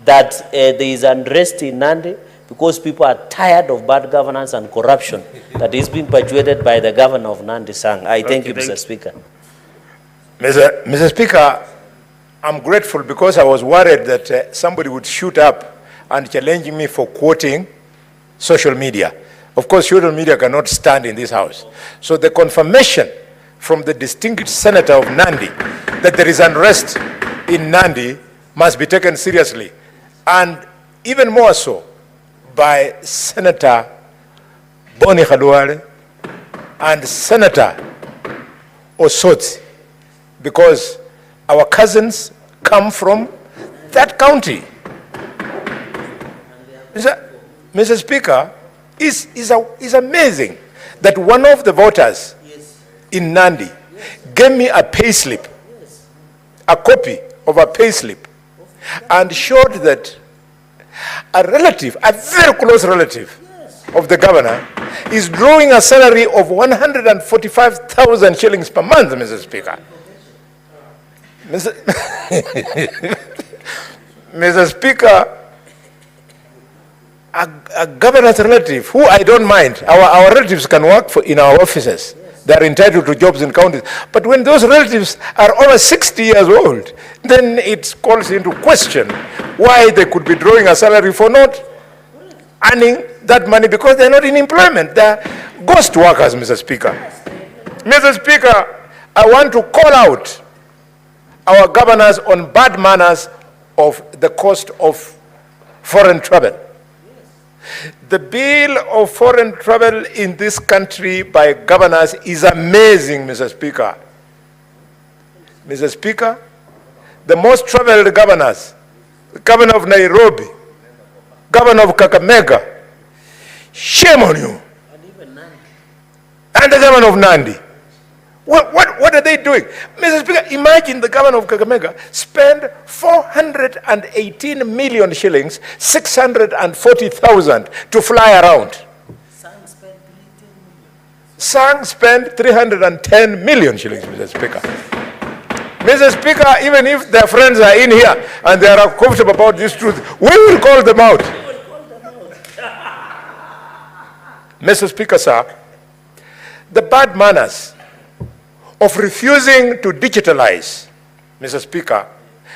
[SPEAKER 8] that there is unrest in Nandi, because people are tired of bad governance and corruption that is being perpetuated by the governor of Nandi, Sang. I thank you, Mr. Speaker.
[SPEAKER 11] Mr. Speaker, I'm grateful because I was worried that somebody would shoot up and challenge me for quoting social media. Of course, social media cannot stand in this House. So the confirmation from the distinguished senator of Nandi that there is unrest in Nandi must be taken seriously, and even more so by Senator Boni Khalwale and Senator Osotsi, because our cousins come from that county. Mr. Speaker, it's amazing that one of the voters in Nandi gave me a payslip, a copy of a payslip, and showed that a relative, a very close relative of the governor, is drawing a salary of 145,000 shillings per month, Mr. Speaker. Mr. Speaker, a governor's relative, who I don't mind, our relatives can work in our offices. They are entitled to jobs in counties. But when those relatives are over 60 years old, then it calls into question why they could be drawing a salary for not earning that money, because they're not in employment. They're ghost workers, Mr. Speaker. Mr. Speaker, I want to call out our governors on bad manners of the cost of foreign travel. The bill of foreign travel in this country by governors is amazing, Mr. Speaker. Mr. Speaker, the most traveled governors, the governor of Nairobi, governor of Kakamega, shame on you. And the governor of Nandi. What are they doing? Mr. Speaker, imagine the governor of Kakamega spend 418 million shillings, 640,000 to fly around. Sang spent 310 million shillings, Mr. Speaker. Mr. Speaker, even if their friends are in here and they are comfortable about this truth, we will call them out. Mr. Speaker, sir, the bad manners of refusing to digitalize, Mr. Speaker,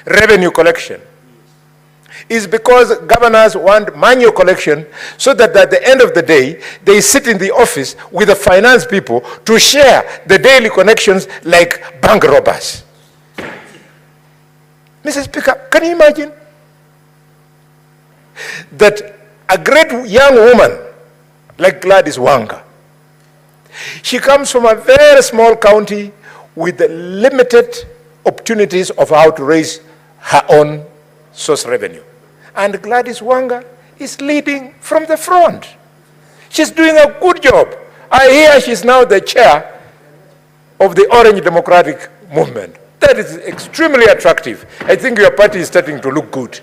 [SPEAKER 11] revenue collection is because governors want manual collection so that at the end of the day, they sit in the office with the finance people to share the daily connections like bank robbers. Mr. Speaker, can you imagine that a great young woman like Gladys Wanga, she comes from a very small county with limited opportunities of how to raise her own source revenue. And Gladys Wanga is leading from the front. She's doing a good job I hear she's now the chair of the Orange Democratic Movement. That is extremely attractive. I think your party is starting to look good.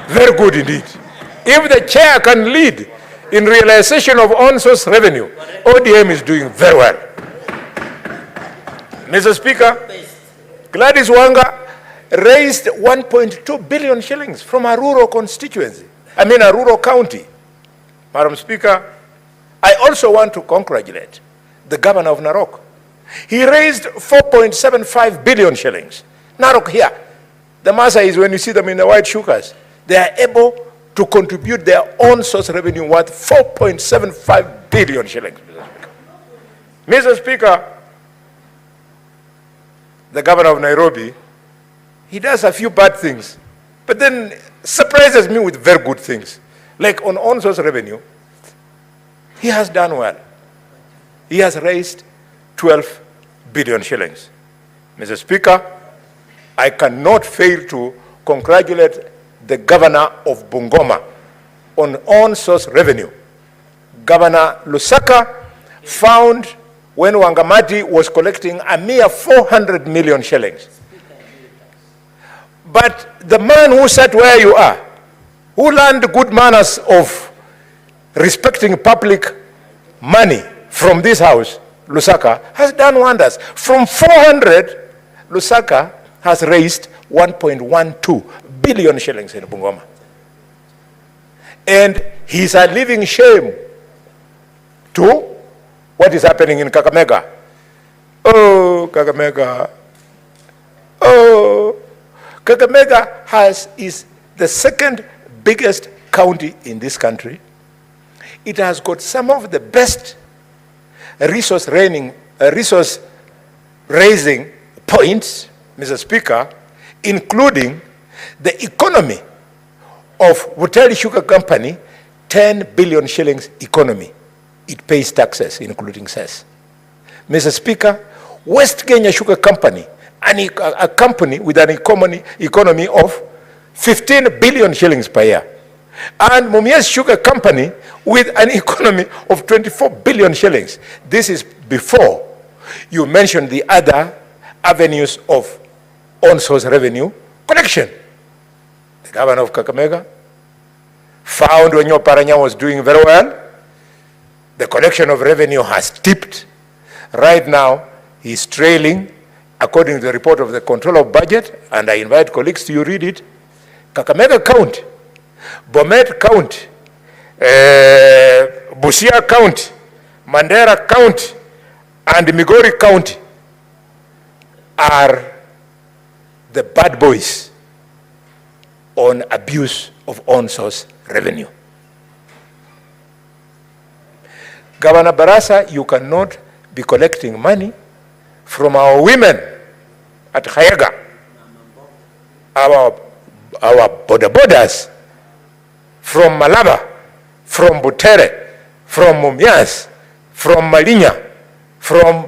[SPEAKER 11] Very good indeed. If the chair can lead in realization of on-source revenue, ODM is doing very well. Mr. Speaker, Gladys Wanga raised 1.2 billion shillings from a rural constituency, a rural county. Madam Speaker, I also want to congratulate the governor of Narok. He raised 4.75 billion shillings. Narok here. The Maasai is when you see them in the white shukas, they are able to contribute their own source revenue worth 4.75 billion shillings. Mr. Speaker, the governor of Nairobi, he does a few bad things, but then surprises me with very good things. Like on own source revenue, he has done well. He has raised 12 billion shillings. Mr. Speaker, I cannot fail to congratulate the governor of Bungoma on on-source revenue. Governor Lusaka found when Wangamati was collecting a mere 400 million shillings. But the man who sat where you are, who learned good manners of respecting public money from this house, Lusaka, has done wonders. From 400, Lusaka has raised 1.12 billion shillings in Bungoma. And he's a living shame to what is happening in Kakamega. Oh, Kakamega. Oh, Kakamega is the second biggest county in this country. It has got some of the best resource raising points, Mr. Speaker, including the economy of Withdrawal Sugar Company, 10 billion shillings economy. It pays taxes, including cess. Mr. Speaker, West Kenya Sugar Company, a company with an economy of 15 billion shillings per year. And Mumias Sugar Company with an economy of 24 billion shillings. This is before you mention the other avenues of on-source revenue collection. The governor of Kakamega found when your Paranya was doing very well. The collection of revenue has tipped. Right now, he's trailing, according to the report of the Controller of Budget, and I invite colleagues to read it. Kakamega County, Bomet County, Busia County, Mandera County, and Migori County are the bad boys on abuse of on-source revenue. Governor Barasa, you cannot be collecting money from our women at Khayaga, our borders, from Malaba, from Butere, from Mumias, from Malinya, from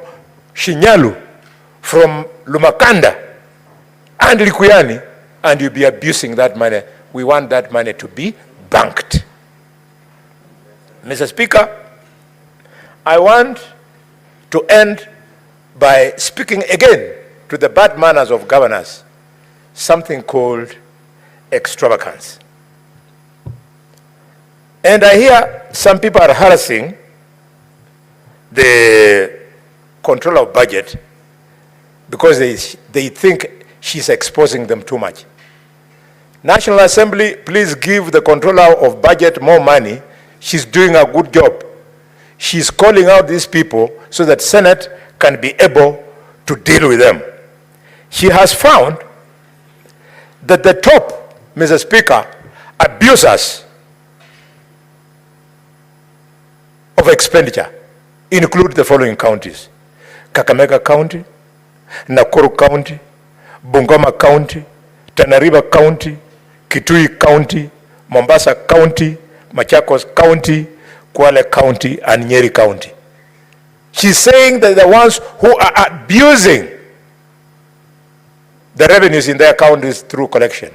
[SPEAKER 11] Shinyalu, from Lumakanda, and Likuyani, and you'll be abusing that money. We want that money to be banked. Mr. Speaker, I want to end by speaking again to the bad manners of governors, something called extravagance. And I hear some people are harassing the Controller of Budget because they think she's exposing them too much. National Assembly, please give the Controller of Budget more money. She's doing a good job. She's calling out these people so that Senate can be able to deal with them. She has found that the top, Mr. Speaker, abusers of expenditure include the following counties: Kakamega County, Nakuru County, Bungoma County, Tana River County, Kitui County, Mombasa County, Machakos County, Kwale County, and Nyeri County. She's saying that the ones who are abusing the revenues in their counties through collection.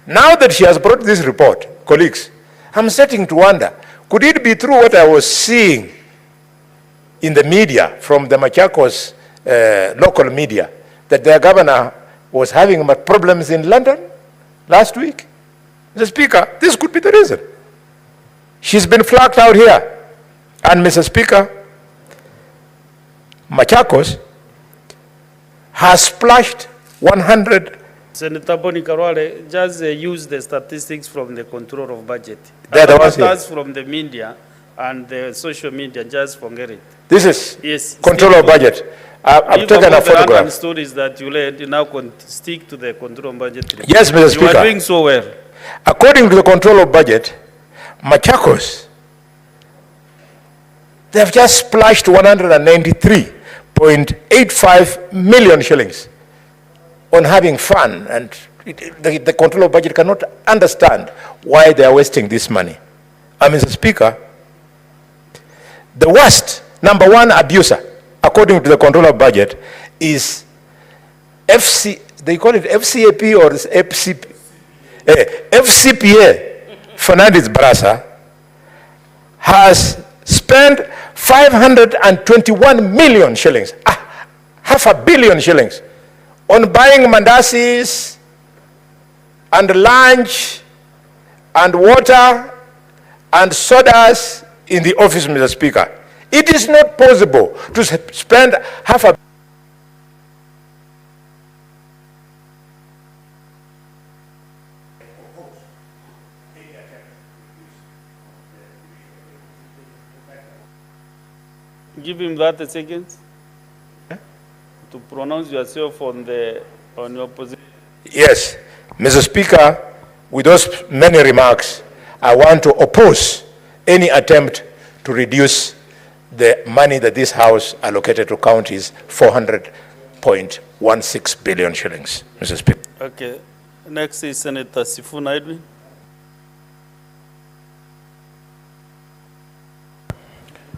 [SPEAKER 11] Now that she has brought this report, colleagues, I'm starting to wonder, could it be true what I was seeing in the media, from the Machakos local media, that their governor was having problems in London last week. Mr. Speaker, this could be the reason. She's been flagged out here. And Mr. Speaker, Machakos has splashed 100.
[SPEAKER 5] Senator Boni Karwale, just use the statistics from the control of budget.
[SPEAKER 11] That's
[SPEAKER 5] from the media and the social media, just forget it.
[SPEAKER 11] This is
[SPEAKER 5] yes,
[SPEAKER 11] control of budget. I've taken a photograph.
[SPEAKER 5] The stories that you led, you now stick to the control of budget.
[SPEAKER 11] Yes, Mr. Speaker.
[SPEAKER 5] You are doing so well.
[SPEAKER 11] According to the control of budget, Machakos, they have just splashed 193.85 million shillings on having fun, and the control of budget cannot understand why they are wasting this money. Mr. Speaker, the worst, number one abuser, according to the control of budget, is they call it FCAP or FCPA, Fernandez Barasa, has spent 521 million shillings, $500 million shillings, on buying mandasis and lunch and water and sodas in the office, Mr. Speaker. It is not possible to spend $500 million.
[SPEAKER 5] Give him that a second. To pronounce yourself on your position.
[SPEAKER 11] Yes, Mr. Speaker, with those many remarks, I want to oppose any attempt to reduce the money that this House allocated to counties, 400.16 billion shillings, Mr. Speaker.
[SPEAKER 5] Okay. Next is Senator Sifuna Edwin.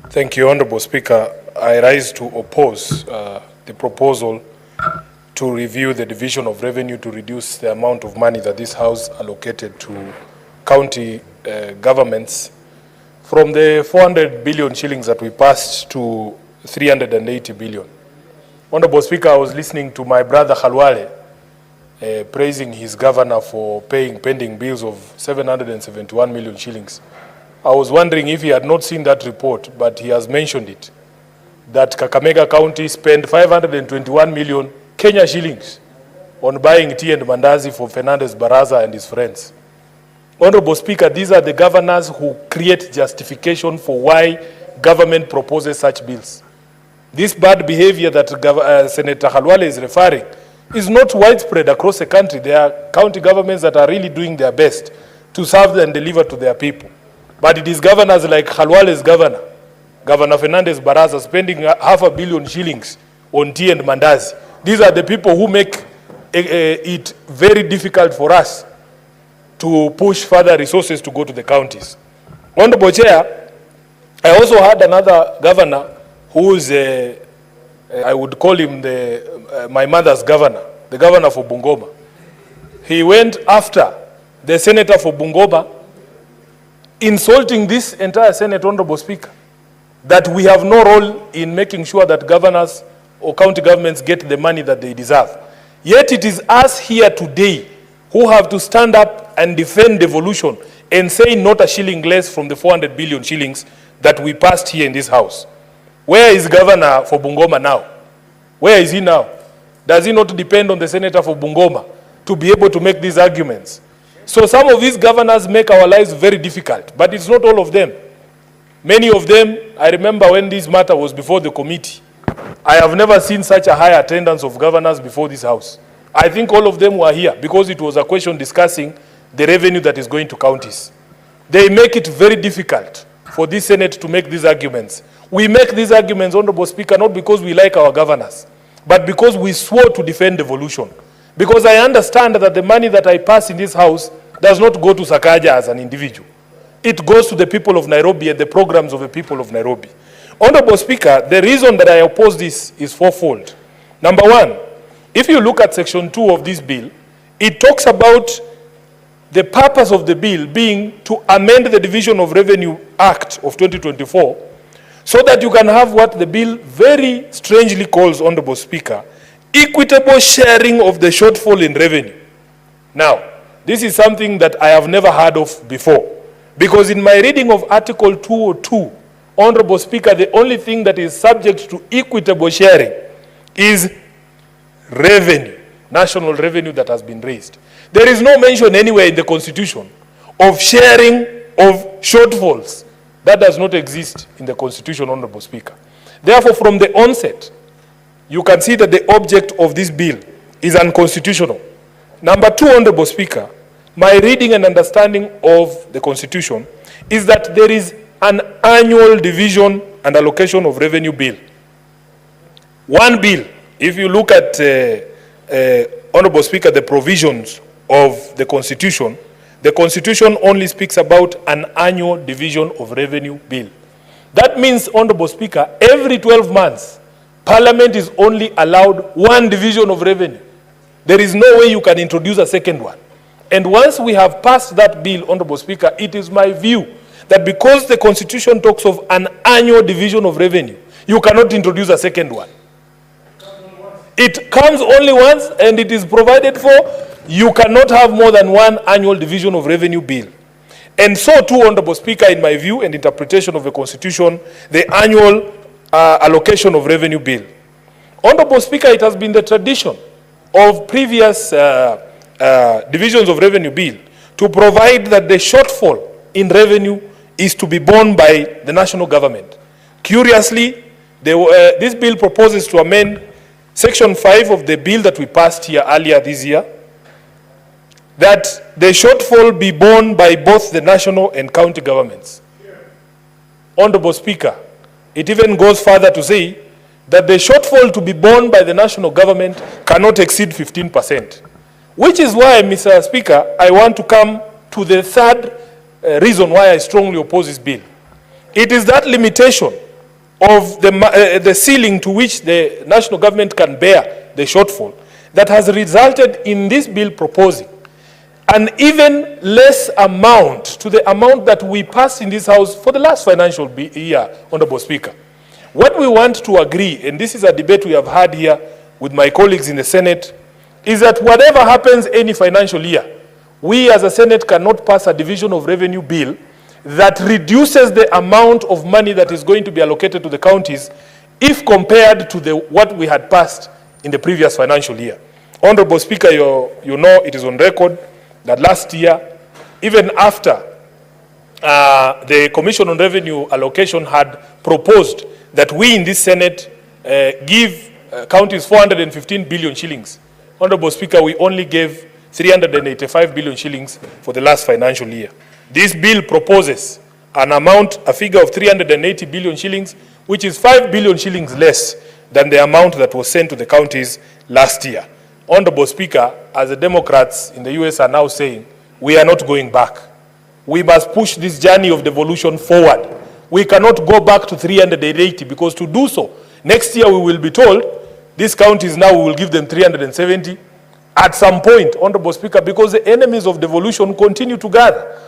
[SPEAKER 12] Thank you, Honorable Speaker. I rise to oppose the proposal to review the division of revenue to reduce the amount of money that this House allocated to county governments from the 400 billion shillings that we passed to 380 billion. Honorable Speaker, I was listening to my brother Khalwale praising his governor for paying pending bills of 771 million shillings. I was wondering if he had not seen that report, but he has mentioned it, that Kakamega County spent 521 million Kenya shillings on buying tea and mandazi for Fernandez Baraza and his friends. Honorable Speaker, these are the governors who create justification for why government proposes such bills. This bad behavior that Senator Khalwale is referring is not widespread across the country. There are county governments that are really doing their best to serve and deliver to their people. But it is governors like Khalwale's governor, Governor Fernandez Baraza, spending $500 million shillings on tea and mandazi. These are the people who make it very difficult for us to push further resources to go to the counties. Honorable Chair, I also had another governor who is, I would call him my mother's governor, the governor for Bungoma. He went after the senator for Bungoma, insulting this entire Senate, Honorable Speaker, that we have no role in making sure that governors or county governments get the money that they deserve. Yet it is us here today who have to stand up and defend devolution and say not a shilling less from the 400 billion shillings that we passed here in this House. Where is Governor for Bungoma now? Where is he now? Does he not depend on the Senator for Bungoma to be able to make these arguments? So some of these governors make our lives very difficult, but it's not all of them. Many of them, I remember when this matter was before the committee, I have never seen such a high attendance of governors before this House. I think all of them were here because it was a question discussing the revenue that is going to counties. They make it very difficult for this Senate to make these arguments. We make these arguments, Honorable Speaker, not because we like our governors, but because we swore to defend devolution. Because I understand that the money that I pass in this House does not go to Sakaja as an individual. It goes to the people of Nairobi and the programs of the people of Nairobi. Honorable Speaker, the reason that I oppose this is fourfold. Number one, if you look at Section 2 of this bill, it talks about the purpose of the bill being to amend the Division of Revenue Act of 2024 so that you can have what the bill very strangely calls, Honorable Speaker, equitable sharing of the shortfall in revenue. Now, this is something that I have never heard of before, because in my reading of Article 202, Honorable Speaker, the only thing that is subject to equitable sharing is revenue, national revenue that has been raised. There is no mention anywhere in the Constitution of sharing of shortfalls. That does not exist in the Constitution, Honorable Speaker. Therefore, from the onset, you can see that the object of this bill is unconstitutional. Number two, Honorable Speaker, my reading and understanding of the Constitution is that there is an annual division and allocation of revenue bill. One bill, if you look at, Honorable Speaker, the provisions of the Constitution only speaks about an annual division of revenue bill. That means, Honorable Speaker, every 12 months, Parliament is only allowed one division of revenue. There is no way you can introduce a second one. And once we have passed that bill, Honorable Speaker, it is my view that because the Constitution talks of an annual division of revenue, you cannot introduce a second one. It comes only once and it is provided for. You cannot have more than one annual division of revenue bill. And so too, Honorable Speaker, in my view and interpretation of the Constitution, the annual allocation of revenue bill. Honorable Speaker, it has been the tradition of previous divisions of revenue bill to provide that the shortfall in revenue is to be borne by the national government. Curiously, this bill proposes to amend Section 5 of the bill that we passed here earlier this year, that the shortfall be borne by both the national and county governments. Honorable Speaker, it even goes further to say that the shortfall to be borne by the national government cannot exceed 15%. Which is why, Mr. Speaker, I want to come to the third reason why I strongly oppose this bill. It is that limitation of the ceiling to which the national government can bear the shortfall that has resulted in this bill proposing an even less amount to the amount that we passed in this House for the last financial year, Honorable Speaker. What we want to agree, and this is a debate we have had here with my colleagues in the Senate, is that whatever happens any financial year, we as a Senate cannot pass a division of revenue bill that reduces the amount of money that is going to be allocated to the counties if compared to what we had passed in the previous financial year. Honorable Speaker, you know it is on record that last year, even after the Commission on Revenue Allocation had proposed that we in this Senate give counties 415 billion shillings. Honorable Speaker, we only gave 385 billion shillings for the last financial year. This bill proposes a figure of 380 billion shillings, which is 5 billion shillings less than the amount that was sent to the counties last year. Honorable Speaker, as the Democrats in the US are now saying, we are not going back. We must push this journey of devolution forward. We cannot go back to 380 because to do so, next year we will be told, these counties now we will give them 370. At some point, Honorable Speaker, because the enemies of devolution continue to gather.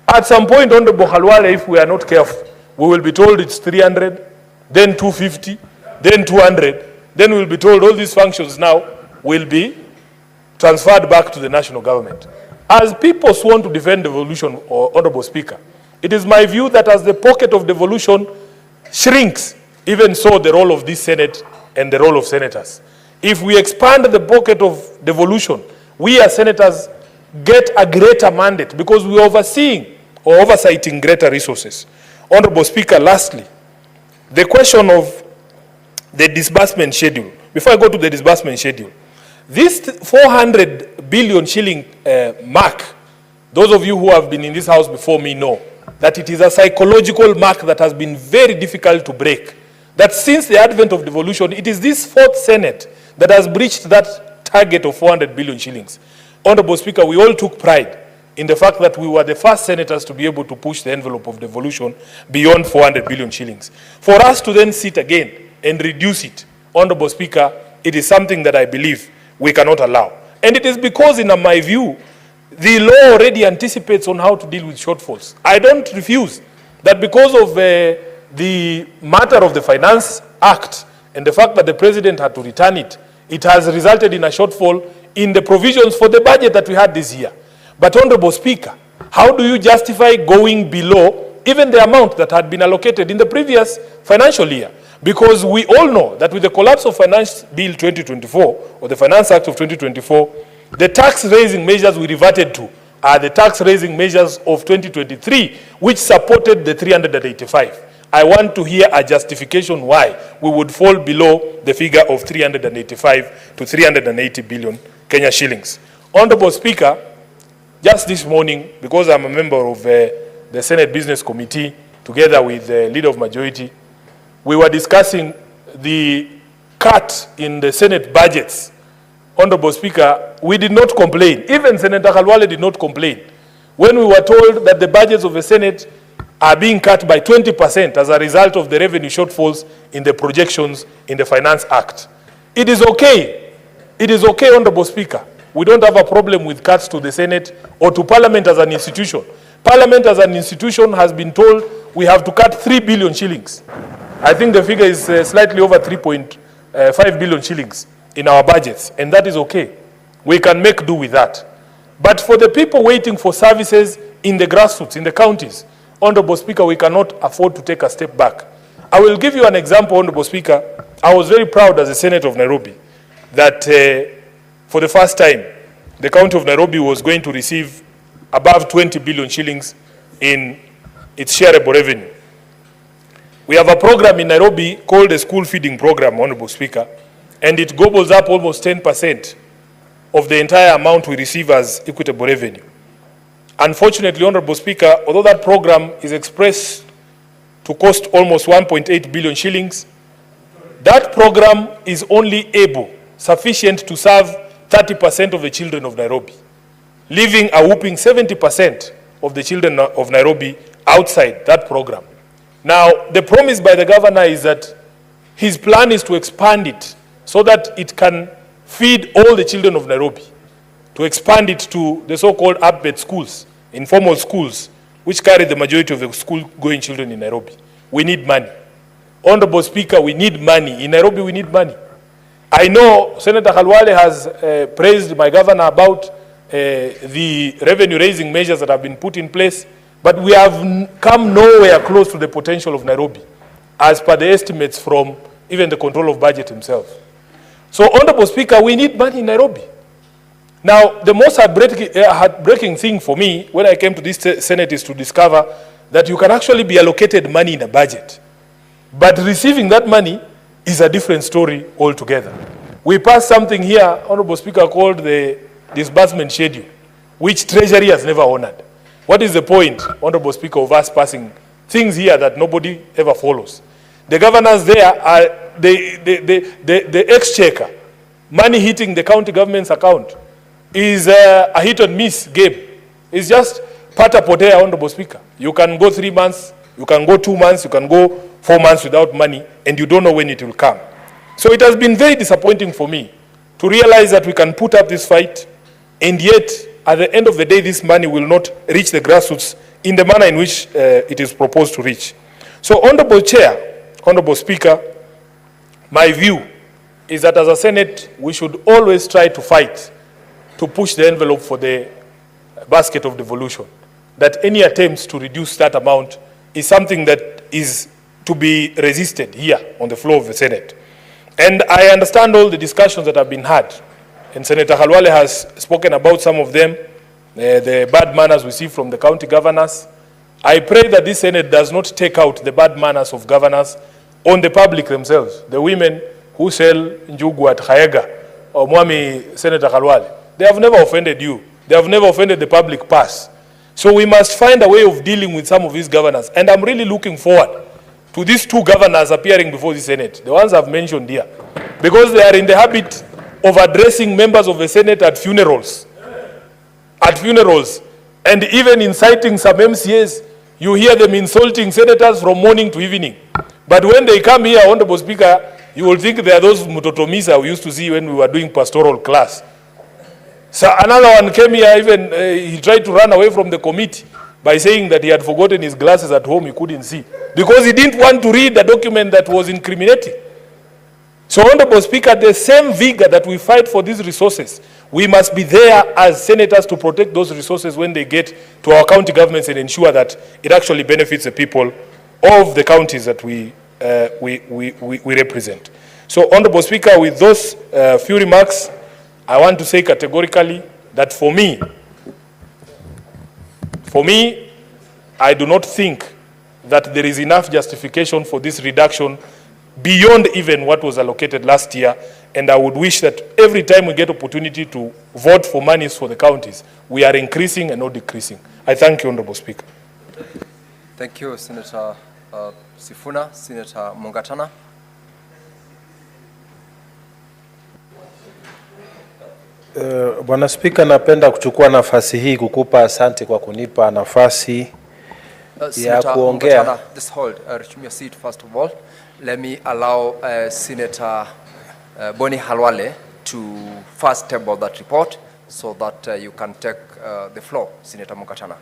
[SPEAKER 12] At some point, Honorable Halwale, if we are not careful, we will be told it's 300, then 250, then 200, then we'll be told all these functions now will be transferred back to the national government. As people sworn to defend devolution, Honorable Speaker, it is my view that as the pocket of devolution shrinks, even so the role of this Senate and the role of senators. If we expand the pocket of devolution, we as senators get a greater mandate because we are overseeing or oversighting greater resources. Honorable Speaker, lastly, the question of the disbursement schedule. Before I go to the disbursement schedule, this 400 billion shilling mark, those of you who have been in this House before me know that it is a psychological mark that has been very difficult to break. That since the advent of devolution, it is this fourth Senate that has breached that target of 400 billion shillings. Honorable Speaker, we all took pride in the fact that we were the first senators to be able to push the envelope of devolution beyond 400 billion shillings. For us to then sit again and reduce it, Honorable Speaker, it is something that I believe we cannot allow. And it is because, in my view, the law already anticipates on how to deal with shortfalls. I don't refuse that because of the matter of the Finance Act and the fact that the president had to return it, it has resulted in a shortfall in the provisions for the budget that we had this year. But Honorable Speaker, how do you justify going below even the amount that had been allocated in the previous financial year? Because we all know that with the collapse of Finance Bill 2024, or the Finance Act of 2024, the tax-raising measures we reverted to are the tax-raising measures of 2023, which supported the 385. I want to hear a justification why we would fall below the figure of 385 to 380 billion Kenya shillings. Honorable Speaker, just this morning, because I'm a member of the Senate Business Committee, together with the Leader of Majority, we were discussing the cut in the Senate budgets. Honorable Speaker, we did not complain. Even Senator Khalwale did not complain. When we were told that the budgets of the Senate are being cut by 20% as a result of the revenue shortfalls in the projections in the Finance Act. It is okay. It is okay, Honorable Speaker. We don't have a problem with cuts to the Senate or to Parliament as an institution. Parliament as an institution has been told we have to cut 3 billion shillings. I think the figure is slightly over 3.5 billion shillings in our budgets, and that is okay. We can make do with that. But for the people waiting for services in the grassroots, in the counties, Honorable Speaker, we cannot afford to take a step back. I will give you an example, Honorable Speaker. I was very proud as a Senator of Nairobi that for the first time, the County of Nairobi was going to receive above 20 billion shillings in its shareable revenue. We have a program in Nairobi called the School Feeding Program, Honorable Speaker, and it gobbles up almost 10% of the entire amount we receive as equitable revenue. Unfortunately, Honorable Speaker, although that program is expressed to cost almost 1.8 billion shillings, that program is only sufficient to serve 30% of the children of Nairobi, leaving a whopping 70% of the children of Nairobi outside that program. Now, the promise by the governor is that his plan is to expand it so that it can feed all the children of Nairobi, to expand it to the so-called up-bed schools, informal schools, which carry the majority of the school-going children in Nairobi. We need money. Honorable Speaker, we need money. In Nairobi, we need money. I know Senator Khalwale has praised my governor about the revenue-raising measures that have been put in place, but we have come nowhere close to the potential of Nairobi, as per the estimates from even the control of budget himself. So, Honorable Speaker, we need money in Nairobi. Now, the most heartbreaking thing for me when I came to this Senate is to discover that you can actually be allocated money in a budget, but receiving that money is a different story altogether. We passed something here, Honorable Speaker, called the disbursement schedule, which Treasury has never honored. What is the point, Honorable Speaker, of us passing things here that nobody ever follows? The governors there are the exchequer, money hitting the county government's account is a hit and miss game. It's just pata potea, Honorable Speaker. You can go 3 months, you can go 2 months, you can go 4 months without money, and you don't know when it will come. So it has been very disappointing for me to realize that we can put up this fight, and yet, at the end of the day, this money will not reach the grassroots in the manner in which it is proposed to reach. So, Honorable Chair, Honorable Speaker, my view is that as a Senate, we should always try to fight to push the envelope for the basket of devolution. That any attempts to reduce that amount is something that is to be resisted here on the floor of the Senate. And I understand all the discussions that have been had, and Senator Khalwale has spoken about some of them, the bad manners we see from the county governors. I pray that this Senate does not take out the bad manners of governors on the public themselves, the women who sell njugu at Khaega, or Mwami Senator Khalwale. They have never offended you. They have never offended the public purse. So we must find a way of dealing with some of these governors. And I'm really looking forward to these 2 governors appearing before the Senate, the ones I've mentioned here, because they are in the habit of addressing members of the Senate at funerals. At funerals. And even inciting some MCAs, you hear them insulting senators from morning to evening. But when they come here, Honorable Speaker, you will think they are those mutotomisa we used to see when we were doing pastoral class. So another one came here, even he tried to run away from the committee by saying that he had forgotten his glasses at home, he couldn't see, because he didn't want to read the document that was incriminating. So, Honorable Speaker, the same vigor that we fight for these resources, we must be there as senators to protect those resources when they get to our county governments and ensure that it actually benefits the people of the counties that we represent. So, Honorable Speaker, with those few remarks, I want to say categorically that for me, I do not think that there is enough justification for this reduction beyond even what was allocated last year, and I would wish that every time we get opportunity to vote for monies for the counties, we are increasing and not decreasing. I thank you, Honorable Speaker.
[SPEAKER 13] Thank you, Senator Sifuna. Senator Mungatana.
[SPEAKER 14] Bwana Spika, napenda kuchukua nafasi hii kukupa asante kwa kunipa nafasi ya kuongea.
[SPEAKER 13] Just hold, resume your seat first of all. Let me allow Senator Boni Halwale to first table that report so that you can take the floor. Senator Mungatana.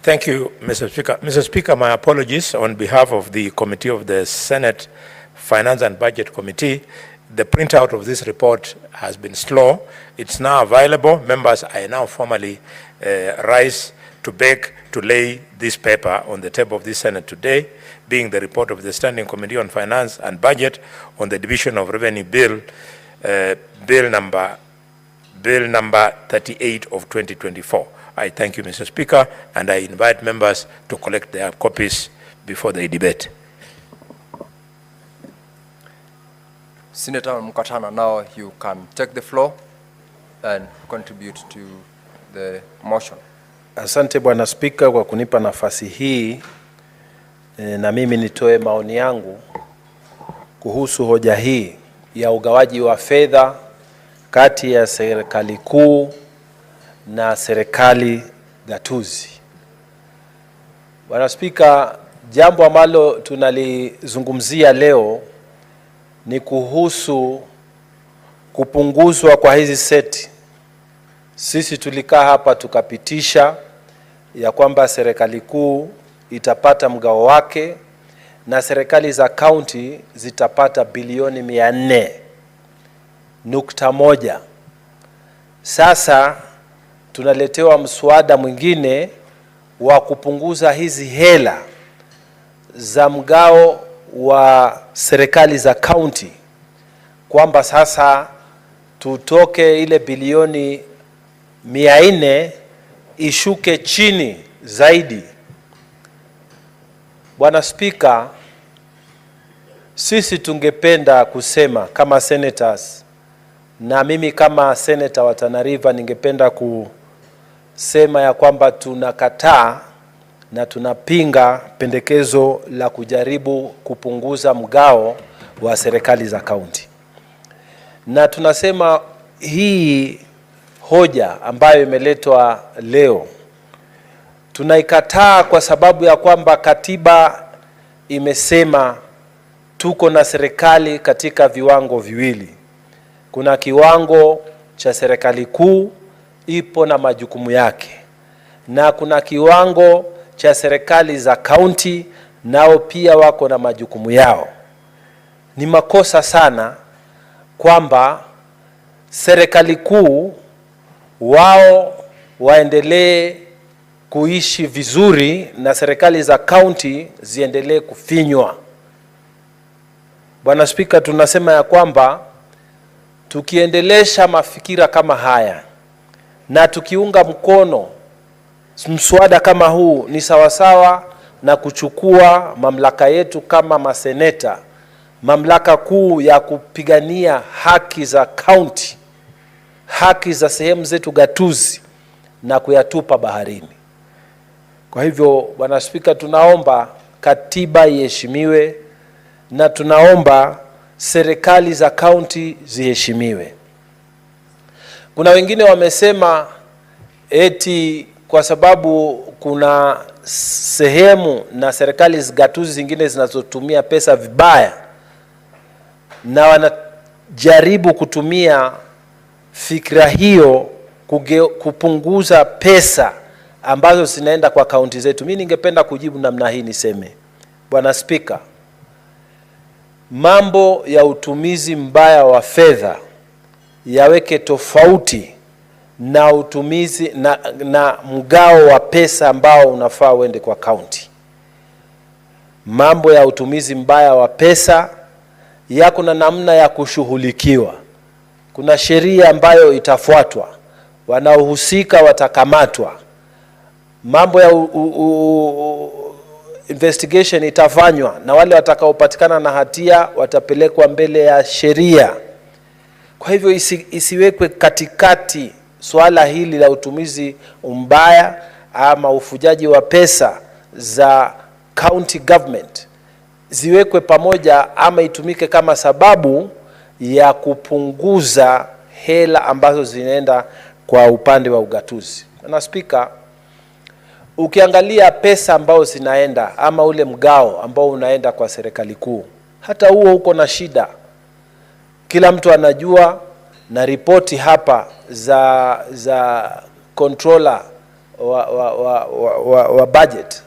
[SPEAKER 11] Thank you, Mr. Speaker. Mr. Speaker, my apologies on behalf of the Committee of the Senate Finance and Budget Committee. The printout of this report has been slow. It's now available. Members, I now formally rise to beg to lay this paper on the table of this Senate today, being the report of the Standing Committee on Finance and Budget on the Division of Revenue Bill, Bill number 38 of 2024. I thank you, Mr. Speaker, and I invite members to collect their copies before the debate.
[SPEAKER 13] Senator Mungatana, now you can take the floor and contribute to the motion.
[SPEAKER 14] Asante Bwana Spika kwa kunipa nafasi hii na mimi nitoe maoni yangu kuhusu hoja hii ya ugawaji wa fedha kati ya serikali kuu na serikali gatuzi. Bwana Spika, jambo ambalo tunalizungumzia leo ni kuhusu kupunguzwa kwa hizi seti. Sisi tulikaa hapa tukapitisha ya kwamba serikali kuu itapata mgao wake na serikali za county zitapata bilioni 400.1. Sasa tunaletewa mswada mwingine wa kupunguza hizi hela za mgao wa serikali za county, kwamba sasa tutoke ile bilioni 400 ishuke chini zaidi. Bwana Spika, sisi tungependa kusema kama senators, na mimi kama senator wa Tana River ningependa kusema ya kwamba tunakataa na tunapinga pendekezo la kujaribu kupunguza mgao wa serikali za county. Na tunasema hii hoja ambayo imeletwa leo tunaikataa kwa sababu ya kwamba katiba imesema tuko na serikali katika viwango viwili. Kuna kiwango cha serikali kuu ipo na majukumu yake, na kuna kiwango cha serikali za county nao pia wako na majukumu yao. Ni makosa sana kwamba serikali kuu wao waendelee kuishi vizuri na serikali za county ziendelee kufinywa. Bwana Spika, tunasema ya kwamba tukiendelesha mafikira kama haya na tukiunga mkono mswada kama huu, ni sawasawa na kuchukua mamlaka yetu kama maseneta, mamlaka kuu ya kupigania haki za county, haki za sehemu zetu gatuzi, na kuyatupa baharini. Kwa hivyo Bwana Spika, tunaomba katiba iheshimiwe na tunaomba serikali za county ziheshimiwe. Kuna wengine wamesema eti kwa sababu kuna sehemu na serikali gatuzi zingine zinazotumia pesa vibaya, na wanajaribu kutumia fikra hiyo kupunguza pesa ambazo zinaenda kwa kaunti zetu. Mimi ningependa kujibu namna hii, niseme Bwana Spika, mambo ya utumizi mbaya wa fedha yaweke tofauti na utumizi na mgao wa pesa ambao unafaa uende kwa kaunti. Mambo ya utumizi mbaya wa pesa yako na namna ya kushughulikiwa. Kuna sheria ambayo itafuatwa, wanaohusika watakamatwa, mambo ya investigation itafanywa, na wale watakaopatikana na hatia watapelekwa mbele ya sheria. Kwa hivyo isiwekwe katikati swala hili la utumizi mbaya ama ufujaji wa pesa za county government, ziwekwe pamoja ama itumike kama sababu ya kupunguza hela ambazo zinaenda kwa upande wa ugatuzi. Na Spika, ukiangalia pesa ambao zinaenda ama ule mgao ambao unaenda kwa serikali kuu, hata huo uko na shida. Kila mtu anajua, na ripoti hapa za controller wa budget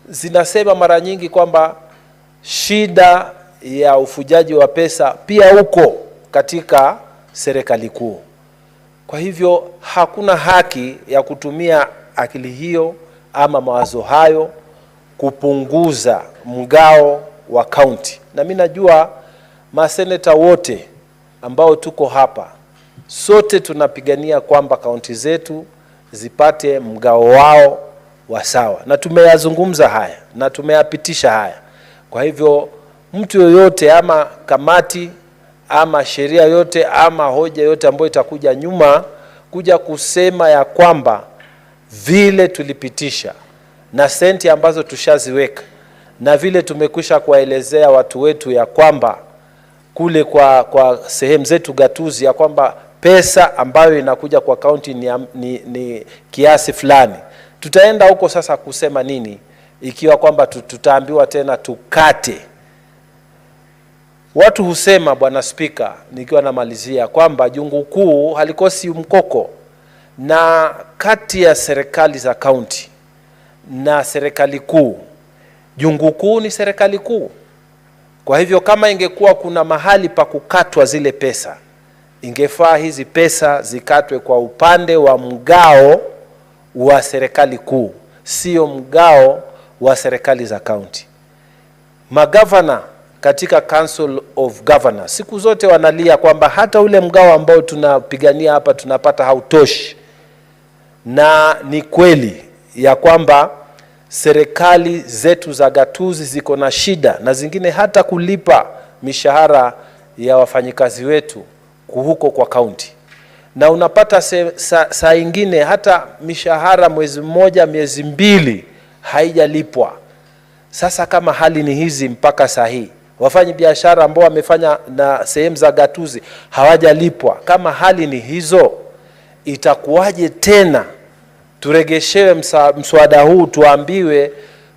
[SPEAKER 14] zinasema mara nyingi kwamba shida ya ufujaji wa pesa pia uko katika serikali kuu. Kwa hivyo hakuna haki ya kutumia akili hiyo ama mawazo hayo kupunguza mgao wa county. Na mimi najua maseneta wote ambao tuko hapa, sote tunapigania kwamba kaunti zetu zipate mgao wao wa sawa, na tumeyazungumza haya na tumeyapitisha haya. Kwa hivyo mtu yoyote ama kamati ama sheria yote ama hoja yote ambayo itakuja nyuma kuja kusema ya kwamba vile tulipitisha na senti ambazo tushaziweka na vile tumekwisha kuwaelezea watu wetu ya kwamba kule kwa sehemu zetu gatuzi ya kwamba pesa ambayo inakuja kwa county ni kiasi fulani, tutaenda huko sasa kusema nini ikiwa kwamba tutaambiwa tena tukate? Watu husema, Bwana Spika, nikiwa namalizia, kwamba jungu kuu halikosi mkoko, na kati ya serikali za county na serikali kuu, jungu kuu ni serikali kuu. Kwa hivyo kama ingekuwa kuna mahali pa kukatwa zile pesa, ingefaa hizi pesa zikatwe kwa upande wa mgao wa serikali kuu, sio mgao wa serikali za county. Magavana katika Council of Governors siku zote wanalia kwamba hata ule mgao ambao tunapigania hapa tunapata hautoshi. Na ni kweli ya kwamba serikali zetu za gatuzi ziko na shida, na zingine hata kulipa mishahara ya wafanyikazi wetu huko kwa county. Na unapata saa ingine hata mishahara mwezi mmoja, miezi mbili haijalipwa. Sasa kama hali ni hizi mpaka saa hii, wafanyi biashara ambao wamefanya na sehemu za gatuzi hawajalipwa, kama hali ni hizo, itakuwaje tena turegeshewe mswada huu tuambiwe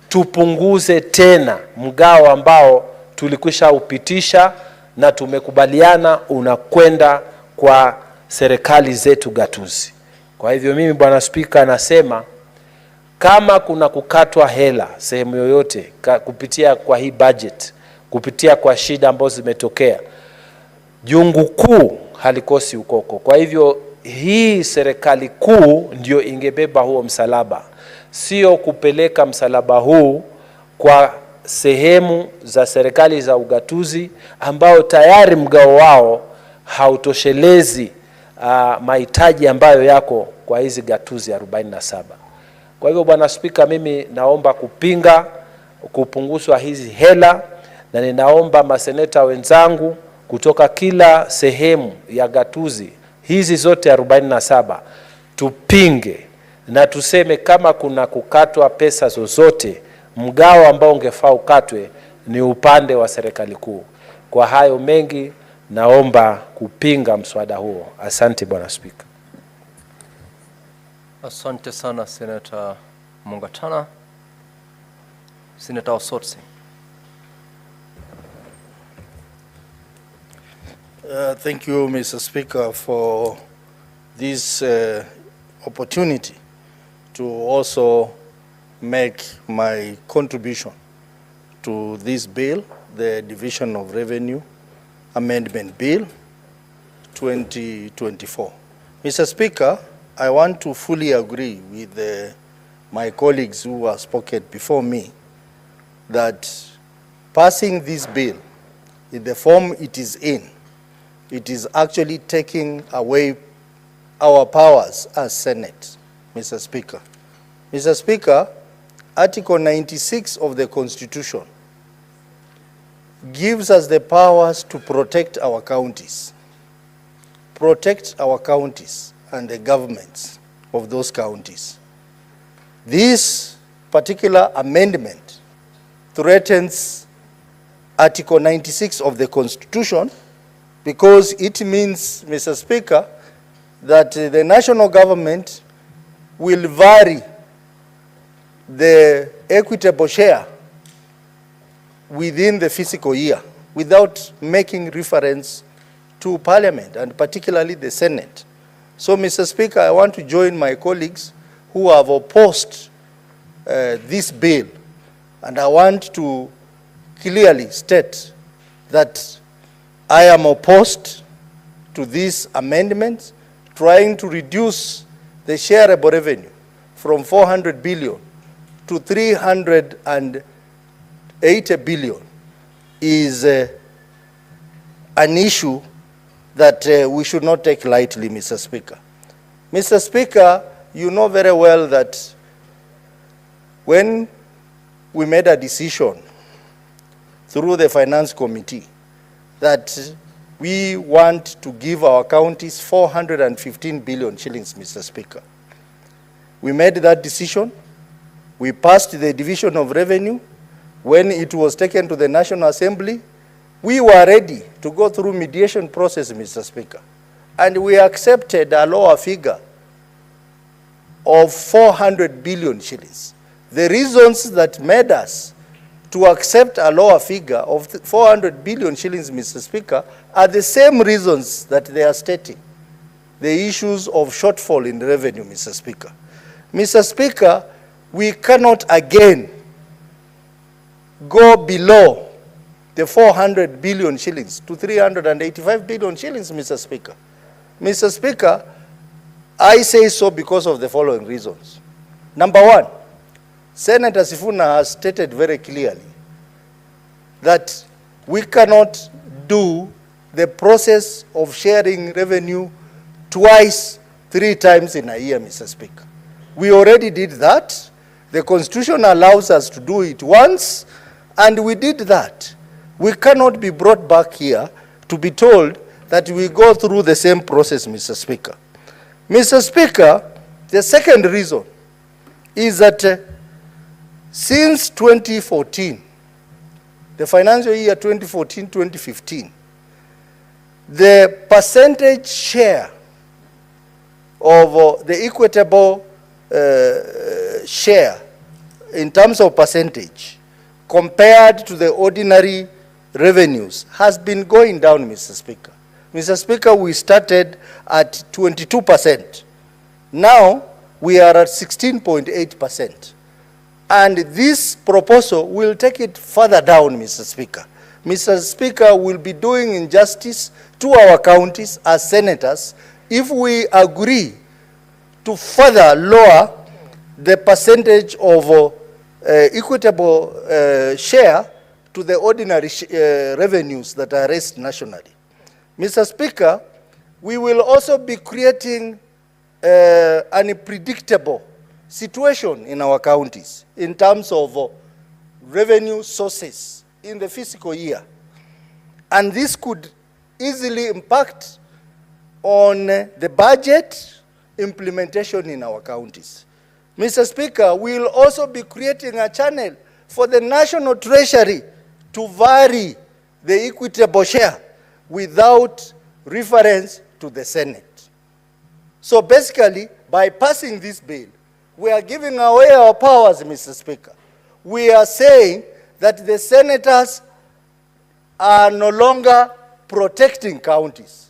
[SPEAKER 14] tupunguze tena mgao ambao tulikwisha upitisha na tumekubaliana unakwenda kwa serikali zetu gatuzi? Kwa hivyo mimi, Bwana Spika, nasema kama kuna kukatwa hela sehemu yoyote kupitia kwa hii budget, kupitia kwa shida ambazo zimetokea, jungu kuu halikosi ukoko. Kwa hivyo hii serikali kuu ndio ingebeba huo msalaba, sio kupeleka msalaba huu kwa sehemu za serikali za ugatuzi ambao tayari mgao wao hautoshelezi mahitaji ambayo yako kwa hizi gatuzi 47. Kwa hivyo, Bwana Spika, mimi naomba kupinga kupunguzwa hizi hela, na ninaomba maseneta wenzangu kutoka kila sehemu ya gatuzi hizi zote 47 tupinge na tuseme kama kuna kukatwa pesa zozote, mgao ambao ungefaa ukatwe ni upande wa serikali kuu. Kwa hayo mengi, naomba kupinga mswada huo. Asante Bwana Spika.
[SPEAKER 13] Asante sana Senator Mungatana. Senator Osotsi.
[SPEAKER 6] Thank you, Mr. Speaker, for this opportunity to also make my contribution to this bill, the Division of Revenue Amendment Bill 2024. Mr. Speaker, I want to fully agree with my colleagues who have spoken before me that passing this bill in the form it is in, it is actually taking away our powers as Senate, Mr. Speaker. Mr. Speaker, Article 96 of the Constitution gives us the powers to protect our counties and the governments of those counties. This particular amendment threatens Article 96 of the Constitution because it means, Mr. Speaker, that the national government will vary the equitable share within the fiscal year without making reference to Parliament and particularly the Senate. So, Mr. Speaker, I want to join my colleagues who have opposed this bill, and I want to clearly state that I am opposed to this amendment trying to reduce the shareable revenue from 400 billion to 380 billion is an issue that we should not take lightly, Mr. Speaker. Mr. Speaker, you know very well that when we made a decision through the Finance Committee that we want to give our counties 415 billion shillings, Mr. Speaker. We made that decision. We passed the Division of Revenue. When it was taken to the National Assembly, we were ready to go through mediation process, Mr. Speaker. And we accepted a lower figure of 400 billion shillings. The reasons that made us to accept a lower figure of 400 billion shillings, Mr. Speaker, are the same reasons that they are stating. The issues of shortfall in revenue, Mr. Speaker. Mr. Speaker, we cannot again go below the 400 billion shillings to 385 billion shillings, Mr. Speaker. Mr. Speaker, I say so because of the following reasons. Number one, Senator Sifuna has stated very clearly that we cannot do the process of sharing revenue twice, 3 times in a year, Mr. Speaker. We already did that. The Constitution allows us to do it once, and we did that. We cannot be brought back here to be told that we go through the same process, Mr. Speaker. Mr. Speaker, the second reason is that since 2014, the financial year 2014-2015, the percentage share of the equitable share in terms of percentage compared to the ordinary revenues has been going down, Mr. Speaker. Mr. Speaker, we started at 22%. Now we are at 16.8%. And this proposal will take it further down, Mr. Speaker. Mr. Speaker, will be doing injustice to our counties as senators if we agree to further lower the percentage of equitable share to the ordinary revenues that are raised nationally. Mr. Speaker, we will also be creating an unpredictable situation in our counties in terms of revenue sources in the fiscal year. And this could easily impact on the budget implementation in our counties. Mr. Speaker, we will also be creating a channel for the National Treasury to vary the equitable share without reference to the Senate. So basically, by passing this bill, we are giving away our powers, Mr. Speaker. We are saying that the senators are no longer protecting counties.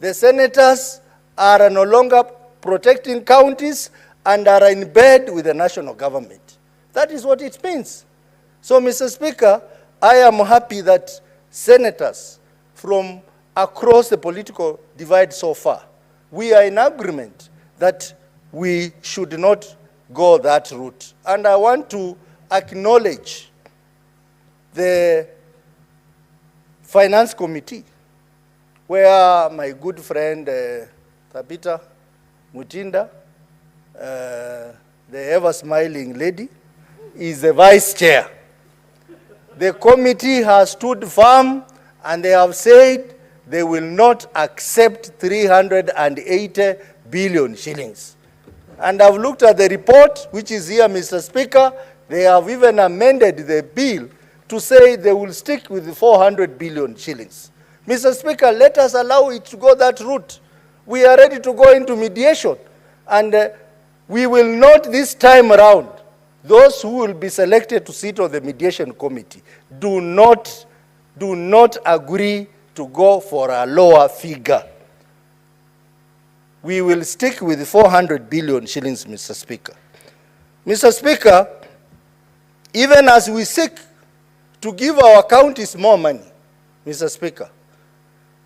[SPEAKER 6] The senators are no longer protecting counties, and are in bed with the national government. That is what it means. So, Mr. Speaker, I am happy that senators from across the political divide so far, we are in agreement that we should not go that route. And I want to acknowledge the Finance Committee, where my good friend Tabitha Mutinda, the ever-smiling lady, is the vice chair. The committee has stood firm and they have said they will not accept 380 billion shillings. And I've looked at the report, which is here, Mr. Speaker. They have even amended the bill to say they will stick with the 400 billion shillings. Mr. Speaker, let us allow it to go that route. We are ready to go into mediation. And we will not this time around, those who will be selected to sit on the mediation committee, do not agree to go for a lower figure. We will stick with 400 billion shillings, Mr. Speaker. Mr. Speaker, even as we seek to give our counties more money, Mr. Speaker,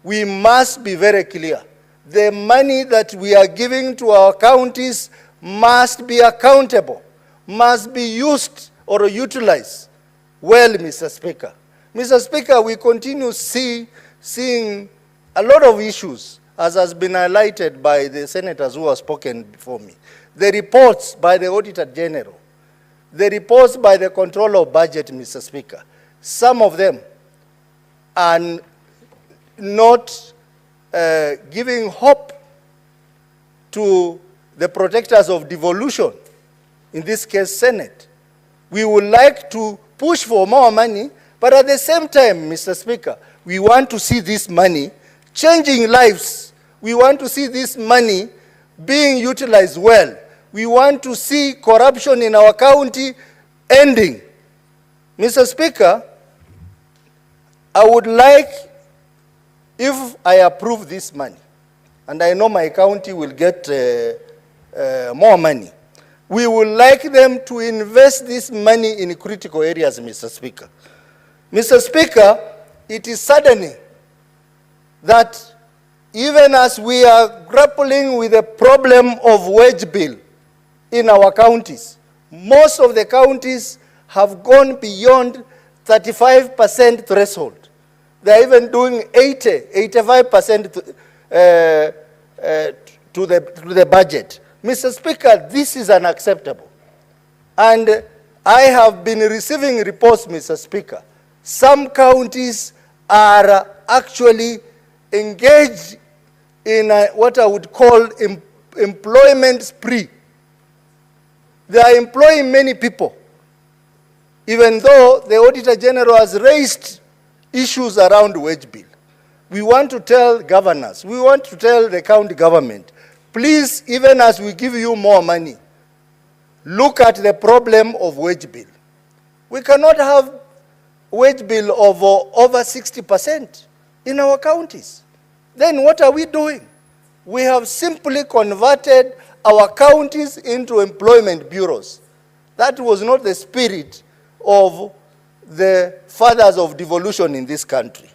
[SPEAKER 6] we must be very clear. The money that we are giving to our counties must be accountable, must be used or utilized well, Mr. Speaker. Mr. Speaker, we continue seeing a lot of issues, as has been highlighted by the senators who have spoken before me. The reports by the Auditor General, the reports by the Controller of Budget, Mr. Speaker, some of them are not giving hope to the protectors of devolution, in this case, Senate. We would like to push for more money, but at the same time, Mr. Speaker, we want to see this money changing lives. We want to see this money being utilized well. We want to see corruption in our county ending. Mr. Speaker, I would like, if I approve this money, and I know my county will get more money, we would like them to invest this money in critical areas, Mr. Speaker. Mr. Speaker, it is saddening that even as we are grappling with the problem of wage bill in our counties, most of the counties have gone beyond 35% threshold. They are even doing 85% to the budget. Mr. Speaker, this is unacceptable. And I have been receiving reports, Mr. Speaker. Some counties are actually engaged in what I would call employment spree. They are employing many people, even though the Auditor General has raised issues around wage bill. We want to tell governors, we want to tell the county government, please, even as we give you more money, look at the problem of wage bill. We cannot have wage bill of over 60% in our counties. Then what are we doing? We have simply converted our counties into employment bureaus. That was not the spirit of the fathers of devolution in this country.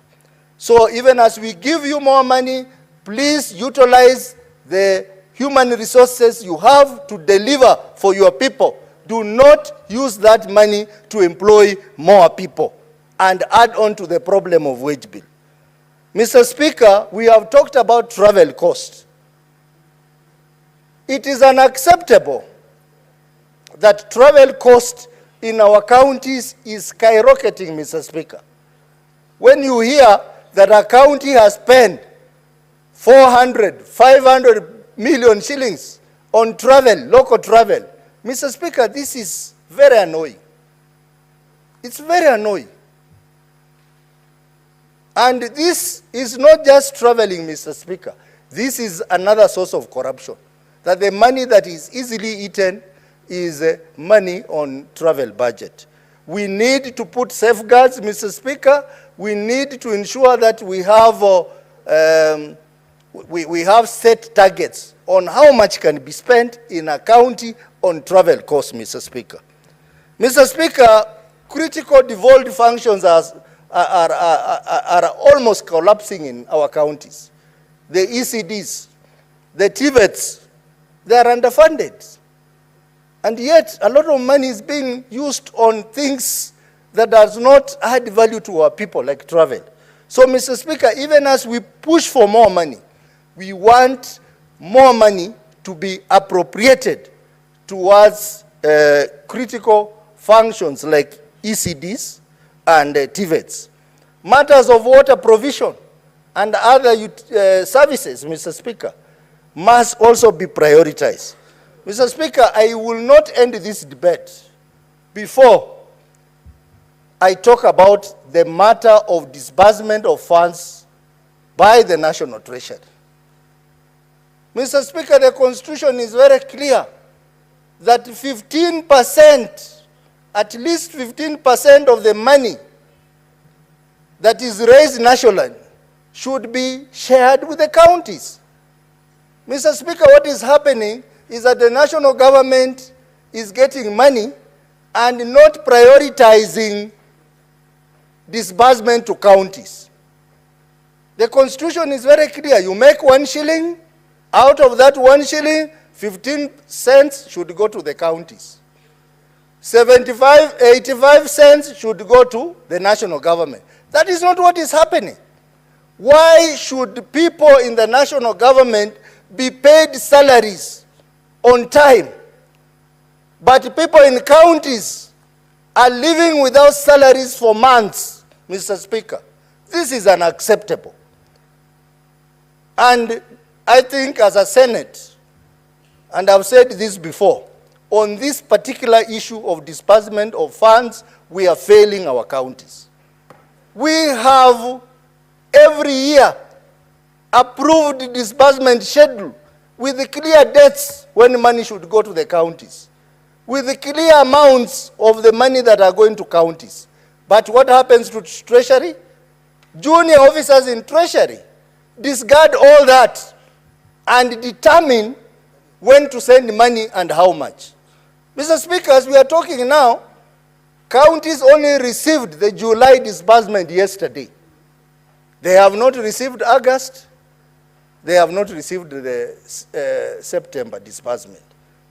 [SPEAKER 6] So even as we give you more money, please utilize the human resources you have to deliver for your people. Do not use that money to employ more people and add on to the problem of wage bill. Mr. Speaker, we have talked about travel costs. It is unacceptable that travel cost in our counties is skyrocketing, Mr. Speaker. When you hear that a county has spent 400, 500 million shillings on travel, local travel, Mr. Speaker, this is very annoying. It's very annoying. And this is not just traveling, Mr. Speaker. This is another source of corruption. That the money that is easily eaten is money on travel budget. We need to put safeguards, Mr. Speaker. We need to ensure that we have we have set targets on how much can be spent in a county on travel costs, Mr. Speaker. Mr. Speaker, critical devolved functions are almost collapsing in our counties. The ECDs, the TVETs, they are underfunded. And yet, a lot of money is being used on things that does not add value to our people, like travel. So, Mr. Speaker, even as we push for more money, we want more money to be appropriated towards critical functions like ECDs and TVETs. Matters of water provision and other services, Mr. Speaker, must also be prioritized. Mr. Speaker, I will not end this debate before I talk about the matter of disbursement of funds by the National Treasury. Mr. Speaker, the Constitution is very clear that 15%, at least 15% of the money that is raised nationally should be shared with the counties. Mr. Speaker, what is happening is that the national government is getting money and not prioritizing disbursement to counties. The Constitution is very clear. You make 1 shilling, out of that 1 shilling, 15 cents should go to the counties. 85 cents should go to the national government. That is not what is happening. Why should people in the national government be paid salaries on time, but people in counties are living without salaries for months, Mr. Speaker? This is unacceptable. And I think as a Senate, and I've said this before, on this particular issue of disbursement of funds, we are failing our counties. We have every year approved disbursement schedule with the clear dates when money should go to the counties, with the clear amounts of the money that are going to counties. But what happens to Treasury? Junior officers in Treasury discard all that and determine when to send money and how much. Mr. Speaker, as we are talking now, counties only received the July disbursement yesterday. They have not received August. They have not received the September disbursement.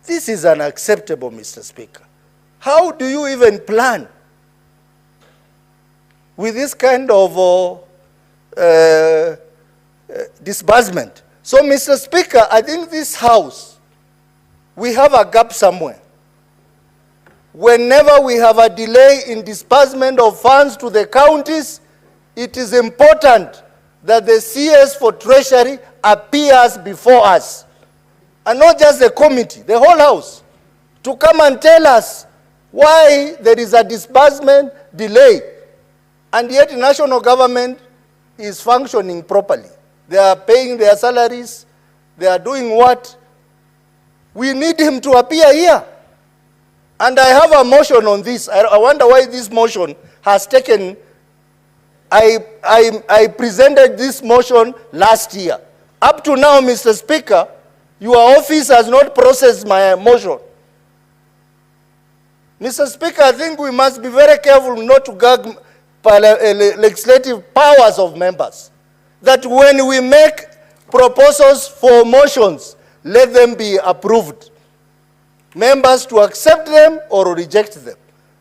[SPEAKER 6] This is unacceptable, Mr. Speaker. How do you even plan with this kind of disbursement? So, Mr. Speaker, I think this House, we have a gap somewhere. Whenever we have a delay in disbursement of funds to the counties, it is important that the CS for Treasury appears before us, and not just the committee, the whole House, to come and tell us why there is a disbursement delay, and yet the national government is functioning properly. They are paying their salaries, they are doing what? We need him to appear here. And I have a motion on this. I wonder why this motion has taken. I presented this motion last year. Up to now, Mr. Speaker, your office has not processed my motion. Mr. Speaker, I think we must be very careful not to gag legislative powers of members. That when we make proposals for motions, let them be approved. Members to accept them or reject them.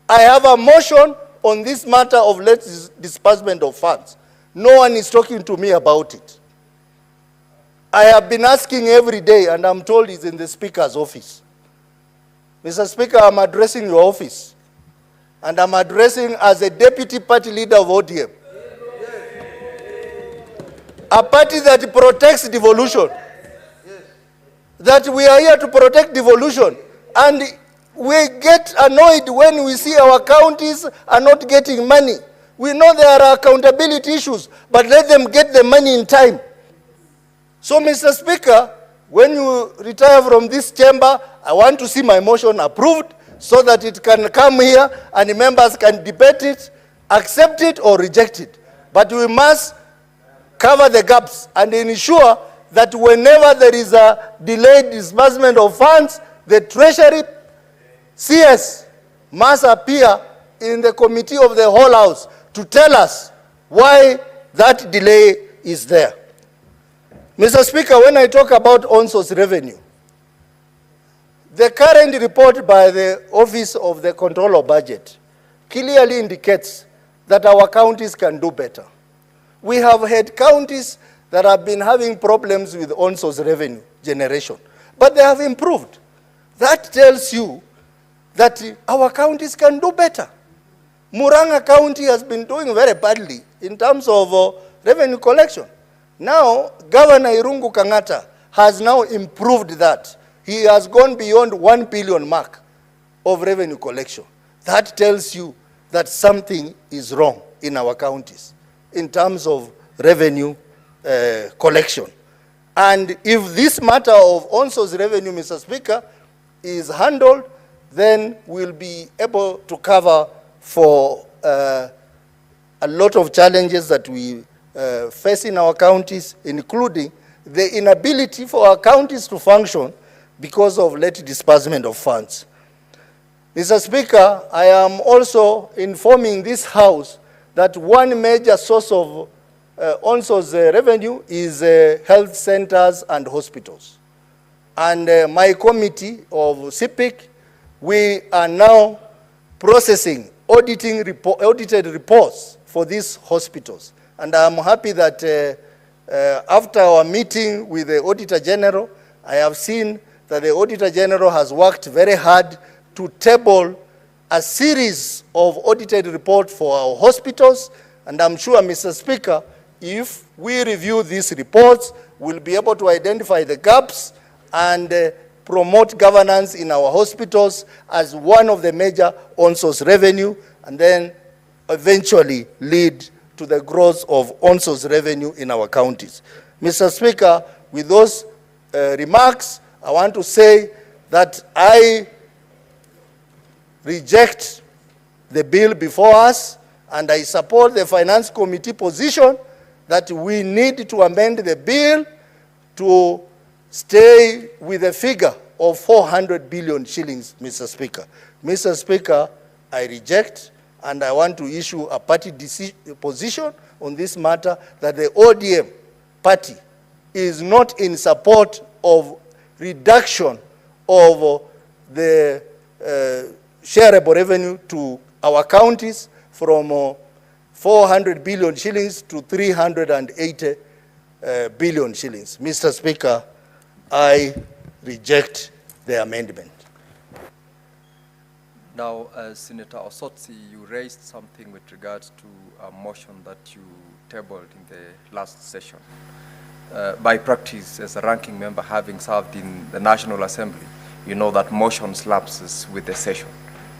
[SPEAKER 6] I have a motion on this matter of late disbursement of funds. No one is talking to me about it. I have been asking every day, and I'm told it's in the Speaker's office. Mr. Speaker, I'm addressing your office, and I'm addressing as a deputy party leader of ODM. A party that protects devolution. That we are here to protect devolution. And we get annoyed when we see our counties are not getting money. We know there are accountability issues, but let them get the money in time. So, Mr. Speaker, when you retire from this chamber, I want to see my motion approved so that it can come here and the members can debate it, accept it or reject it. But we must cover the gaps and ensure that whenever there is a delayed disbursement of funds, the Treasury CS must appear in the committee of the whole house to tell us why that delay is there. Mr. Speaker, when I talk about on-source revenue, the current report by the Office of the Controller of Budget clearly indicates that our counties can do better. We have had counties that have been having problems with on-source revenue generation, but they have improved. That tells you that our counties can do better. Murang'a County has been doing very badly in terms of revenue collection. Now, Governor Irungu Kang'ata has now improved that. He has gone beyond 1 billion mark of revenue collection. That tells you that something is wrong in our counties in terms of revenue collection. And if this matter of on-source revenue, Mr. Speaker, is handled, then we'll be able to cover for a lot of challenges that we face in our counties, including the inability for our counties to function because of late disbursement of funds. Mr. Speaker, I am also informing this House that one major source of on-source revenue is health centers and hospitals. And my committee of CPIC, we are now processing audited reports for these hospitals. And I'm happy that after our meeting with the Auditor General, I have seen that the Auditor General has worked very hard to table a series of audited reports for our hospitals. And I'm sure, Mr. Speaker, if we review these reports, we'll be able to identify the gaps and promote governance in our hospitals as one of the major on-source revenue, and then eventually lead to the growth of on-source revenue in our counties. Mr. Speaker, with those remarks, I want to say that I reject the bill before us, and I support the Finance Committee position that we need to amend the bill to stay with a figure of 400 billion shillings, Mr. Speaker. Mr. Speaker, I reject, and I want to issue a party position on this matter that the ODM party is not in support of reduction of the shareable revenue to our counties from 400 billion shillings to 380 billion shillings. Mr. Speaker, I reject the amendment.
[SPEAKER 13] Now, Senator Osotsi, you raised something with regards to a motion that you tabled in the last session. By practice, as a ranking member having served in the National Assembly, you know that motions lapses with the session.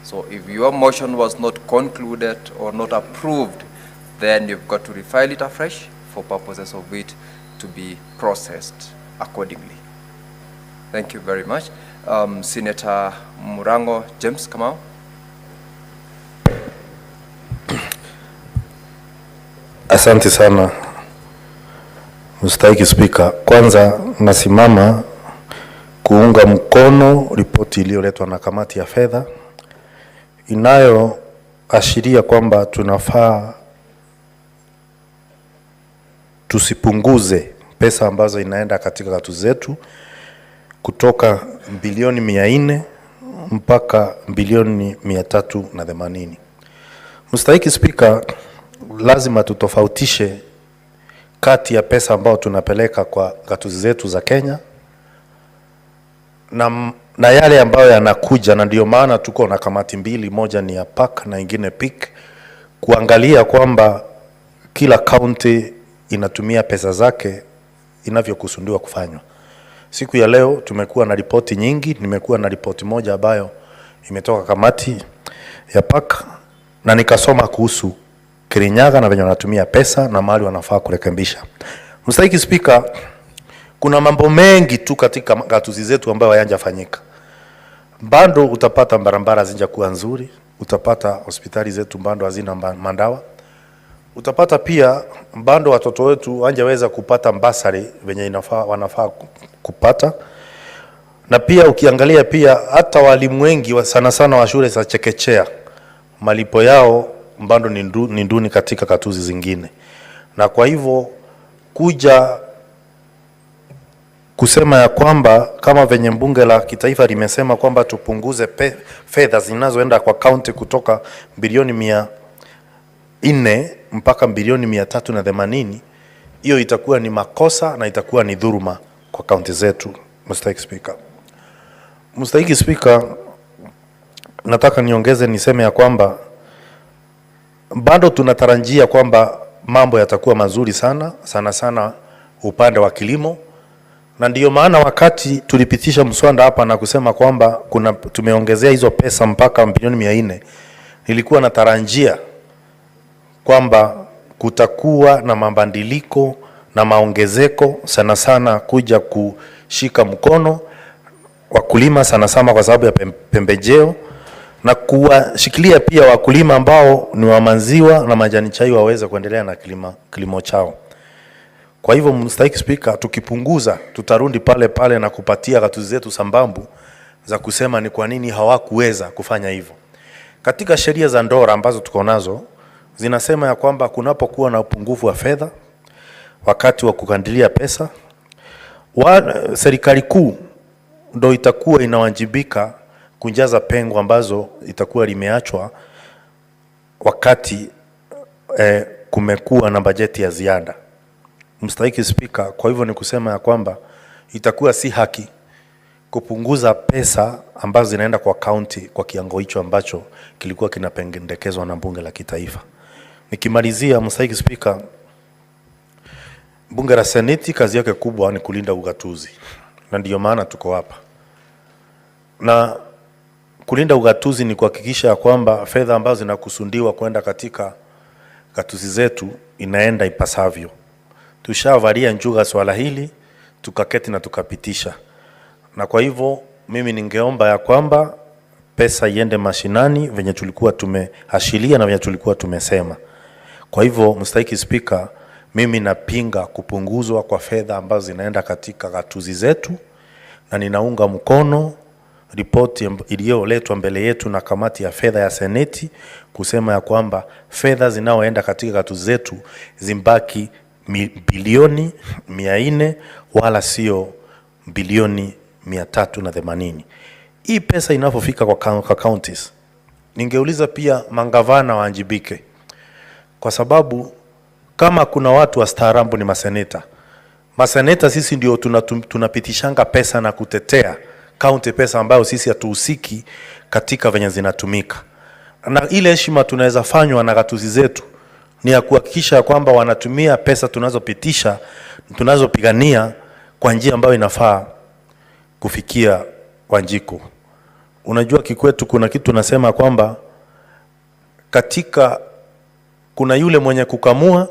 [SPEAKER 13] So if your motion was not concluded or not approved, then you've got to refile it afresh for purposes of it to be processed accordingly. Thank you very much. Senator Murango James Kamau.
[SPEAKER 15] Asante sana Mstahiki Spika. Kwanza nasimama kuunga mkono ripoti iliyoletwa na kamati ya fedha inayoashiria kwamba tunafaa tusipunguze pesa ambazo inaenda katika gatuzi zetu kutoka bilioni 400 mpaka bilioni 380. Mstahiki Spika, lazima tutofautishe kati ya pesa ambao tunapeleka kwa gatuzi zetu za Kenya na yale ambayo yanakuja, na ndio maana tuko na kamati mbili, moja ni ya PAC na ingine PIK, kuangalia kwamba kila county inatumia pesa zake inavyokusudiwa kufanywa. Siku ya leo tumekuwa na ripoti nyingi, nimekuwa na ripoti moja ambayo imetoka kamati ya PAC na nikasoma kuhusu Kirinyaga na venye wanatumia pesa na mahali wanafaa kurekebisha. Mstahiki Spika, kuna mambo mengi tu katika gatuzi zetu ambayo hayajafanyika. Bado utapata barabara zinja kuwa nzuri, utapata hospitali zetu bado hazina mandawa, utapata pia bado watoto wetu hawajaweza kupata basari venye wanafaa kupata. Na pia ukiangalia pia hata walimu wengi sana sana wa shule za chekechea malipo yao bado ni duni katika katuzi zingine. Na kwa hivyo kuja kusema ya kwamba kama venye bunge la kitaifa limesema kwamba tupunguze fedha zinazoenda kwa county kutoka bilioni 400 mpaka bilioni 380, hiyo itakuwa ni makosa na itakuwa ni dhuluma kwa county zetu. Mstahiki Speaker, nataka niongeze niseme ya kwamba bado tunatarajia kwamba mambo yatakuwa mazuri sana upande wa kilimo. Na ndiyo maana wakati tulipitisha mswada hapa na kusema kwamba tumeongezea hizo pesa mpaka bilioni 400, nilikuwa natarajia kwamba kutakuwa na mabadiliko na maongezeko sana kuja kushika mkono wakulima sana kwa sababu ya pembejeo, na kuwashikilia pia wakulima ambao ni wa maziwa na majani chai waweze kuendelea na kilimo chao. Kwa hivyo Mstahiki Speaker, tukipunguza tutarudi pale na kupatia gatuzi zetu sambambu za kusema ni kwa nini hawakuweza kufanya hivyo. Katika sheria za ndora ambazo tuko nazo zinasema ya kwamba kunapokuwa na upungufu wa fedha wakati wa kukandilia pesa, serikali kuu ndio itakuwa inawajibika kujaza pengo ambazo itakuwa limeachwa wakati kumekuwa na bajeti ya ziada. Mstahiki Speaker, kwa hivyo ni kusema ya kwamba itakuwa si haki kupunguza pesa ambazo zinaenda kwa county kwa kiwango hicho ambacho kilikuwa kinapendekezwa na bunge la kitaifa. Nikimalizia Mstahiki Speaker, bunge la Seneti kazi yake kubwa ni kulinda ugatuzi. Na ndiyo maana tuko hapa. Na kulinda ugatuzi ni kuhakikisha ya kwamba fedha ambazo zinakusundiwa kwenda katika gatuzi zetu inaenda ipasavyo. Tushavalia njuga swala hili, tukaketi na tukapitisha. Na kwa hivyo mimi ningeomba ya kwamba pesa iende mashinani venye tulikuwa tumehashilia na venye tulikuwa tumesema. Kwa hivyo Mstahiki Speaker, mimi napinga kupunguzwa kwa fedha ambazo zinaenda katika gatuzi zetu, na ninaunga mkono ripoti iliyoletwa mbele yetu na kamati ya fedha ya Seneti kusema ya kwamba fedha zinaoenda katika gatuzi zetu zimbaki bilioni 400 wala sio bilioni 380. Hii pesa inapofika kwa counties, ningeuliza pia mangavana waanjibike, kwa sababu kama kuna watu wastaarabu ni maseneta. Maseneta sisi ndio tunapitishanga pesa na kutetea county pesa ambayo sisi hatuhusiki katika venye zinatumika. Na ile heshima tunaweza fanywa na gatuzi zetu ni ya kuhakikisha kwamba wanatumia pesa tunazopitisha, tunazopigania kwa njia ambayo inafaa kufikia Wanjiku. Unajua kikwetu kuna kitu tunasema kwamba katika kuna yule mwenye kukamua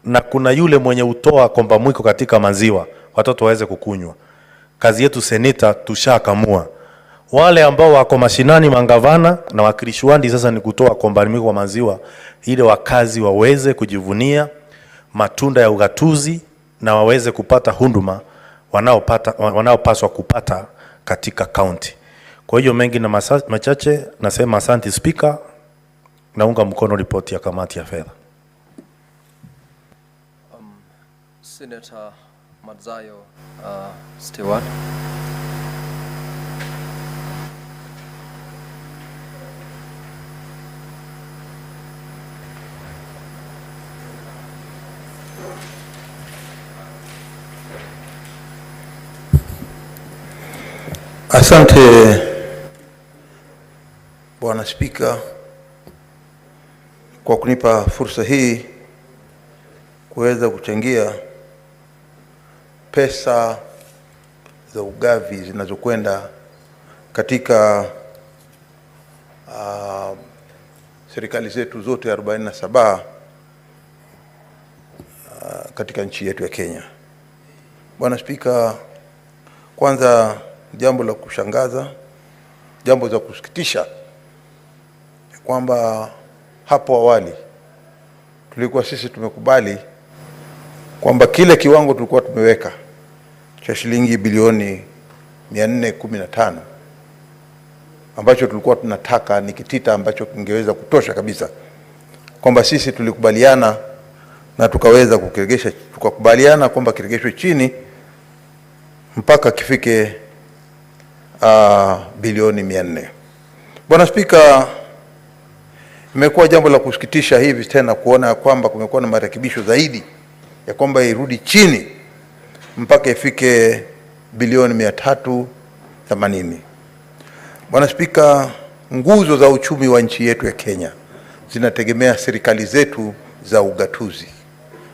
[SPEAKER 15] na kuna yule mwenye utoa komba mwiko katika maziwa watoto waweze kukunywa. Kazi yetu seneta tushakamua. Wale ambao wako mashinani mangavana na wakilishi wandi sasa ni kutoa komba mwiko wa maziwa ili wakazi waweze kujivunia matunda ya ugatuzi na waweze kupata huduma wanaopaswa kupata katika county. Kwa hiyo mengi na machache nasema asante Speaker, naunga mkono ripoti ya kamati ya fedha.
[SPEAKER 13] Senator Madzayo Stewart.
[SPEAKER 16] Asante Bwana Spika kwa kunipa fursa hii kuweza kuchangia pesa za ugavi zinazokwenda katika serikali zetu zote 47 katika nchi yetu ya Kenya. Bwana Spika, kwanza jambo la kushangaza, jambo za kusikitisha kwamba hapo awali tulikuwa sisi tumekubali kwamba kile kiwango tulikuwa tumeweka cha shilingi bilioni 415 ambacho tulikuwa tunataka ni kitita ambacho kingeweza kutosha kabisa, kwamba sisi tulikubaliana na tukaweza kukiregesha, tukakubaliana kwamba kiregeshwe chini mpaka kifike bilioni 400. Bwana Spika, imekuwa jambo la kusikitisha hivi tena kuona kwamba kumekuwa na marekebisho zaidi ya kwamba irudi chini mpaka ifike bilioni 380. Bwana Spika, nguzo za uchumi wa nchi yetu ya Kenya zinategemea serikali zetu za ugatuzi,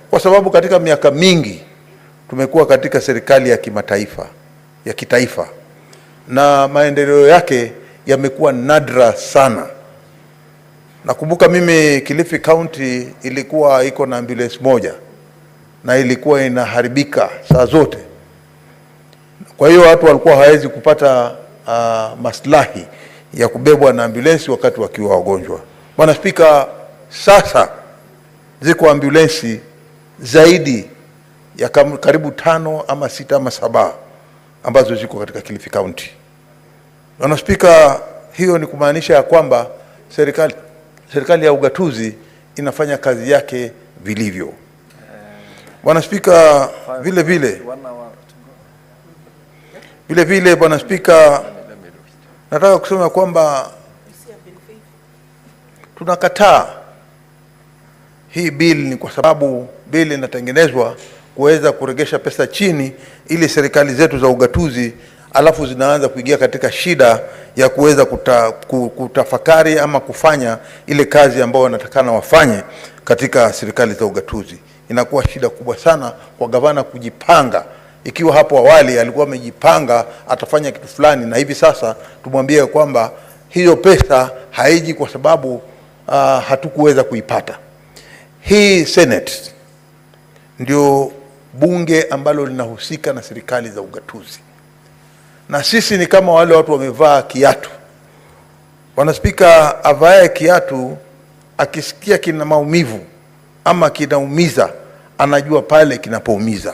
[SPEAKER 16] kwa sababu katika miaka mingi tumekuwa katika serikali ya kimataifa, ya kitaifa, na maendeleo yake yamekuwa nadra sana. Nakumbuka mimi Kilifi County ilikuwa iko na ambulance moja na ilikuwa inaharibika saa zote. Kwa hiyo watu walikuwa hawezi kupata maslahi ya kubebwa na ambulance wakati wakiwa wagonjwa. Bwana Spika, sasa ziko ambulance zaidi ya karibu 5 ama 6 ama 7 ambazo ziko katika Kilifi County. Bwana Spika, hiyo ni kumaanisha ya kwamba serikali ya ugatuzi inafanya kazi yake vilivyo. Bwana Spika, vile vile Bwana Spika, nataka kusema kwamba tunakataa hii bill ni kwa sababu bill inatengenezwa kuweza kuregesha pesa chini ili serikali zetu za ugatuzi alafu zinaanza kuingia katika shida ya kuweza kutafakari ama kufanya ile kazi ambayo wanatakana wafanye katika serikali za ugatuzi. Inakuwa shida kubwa sana kwa gavana kujipanga, ikiwa hapo awali alikuwa amejipanga atafanya kitu fulani, na hivi sasa tumwambie kwamba hiyo pesa haiji kwa sababu hatukuweza kuipata. Hii Senate ndio bunge ambalo linahusika na serikali za ugatuzi, na sisi ni kama wale watu wamevaa kiatu. Bwana Spika, avae kiatu akisikia kina maumivu ama kinaumiza, anajua pale kinapoumiza.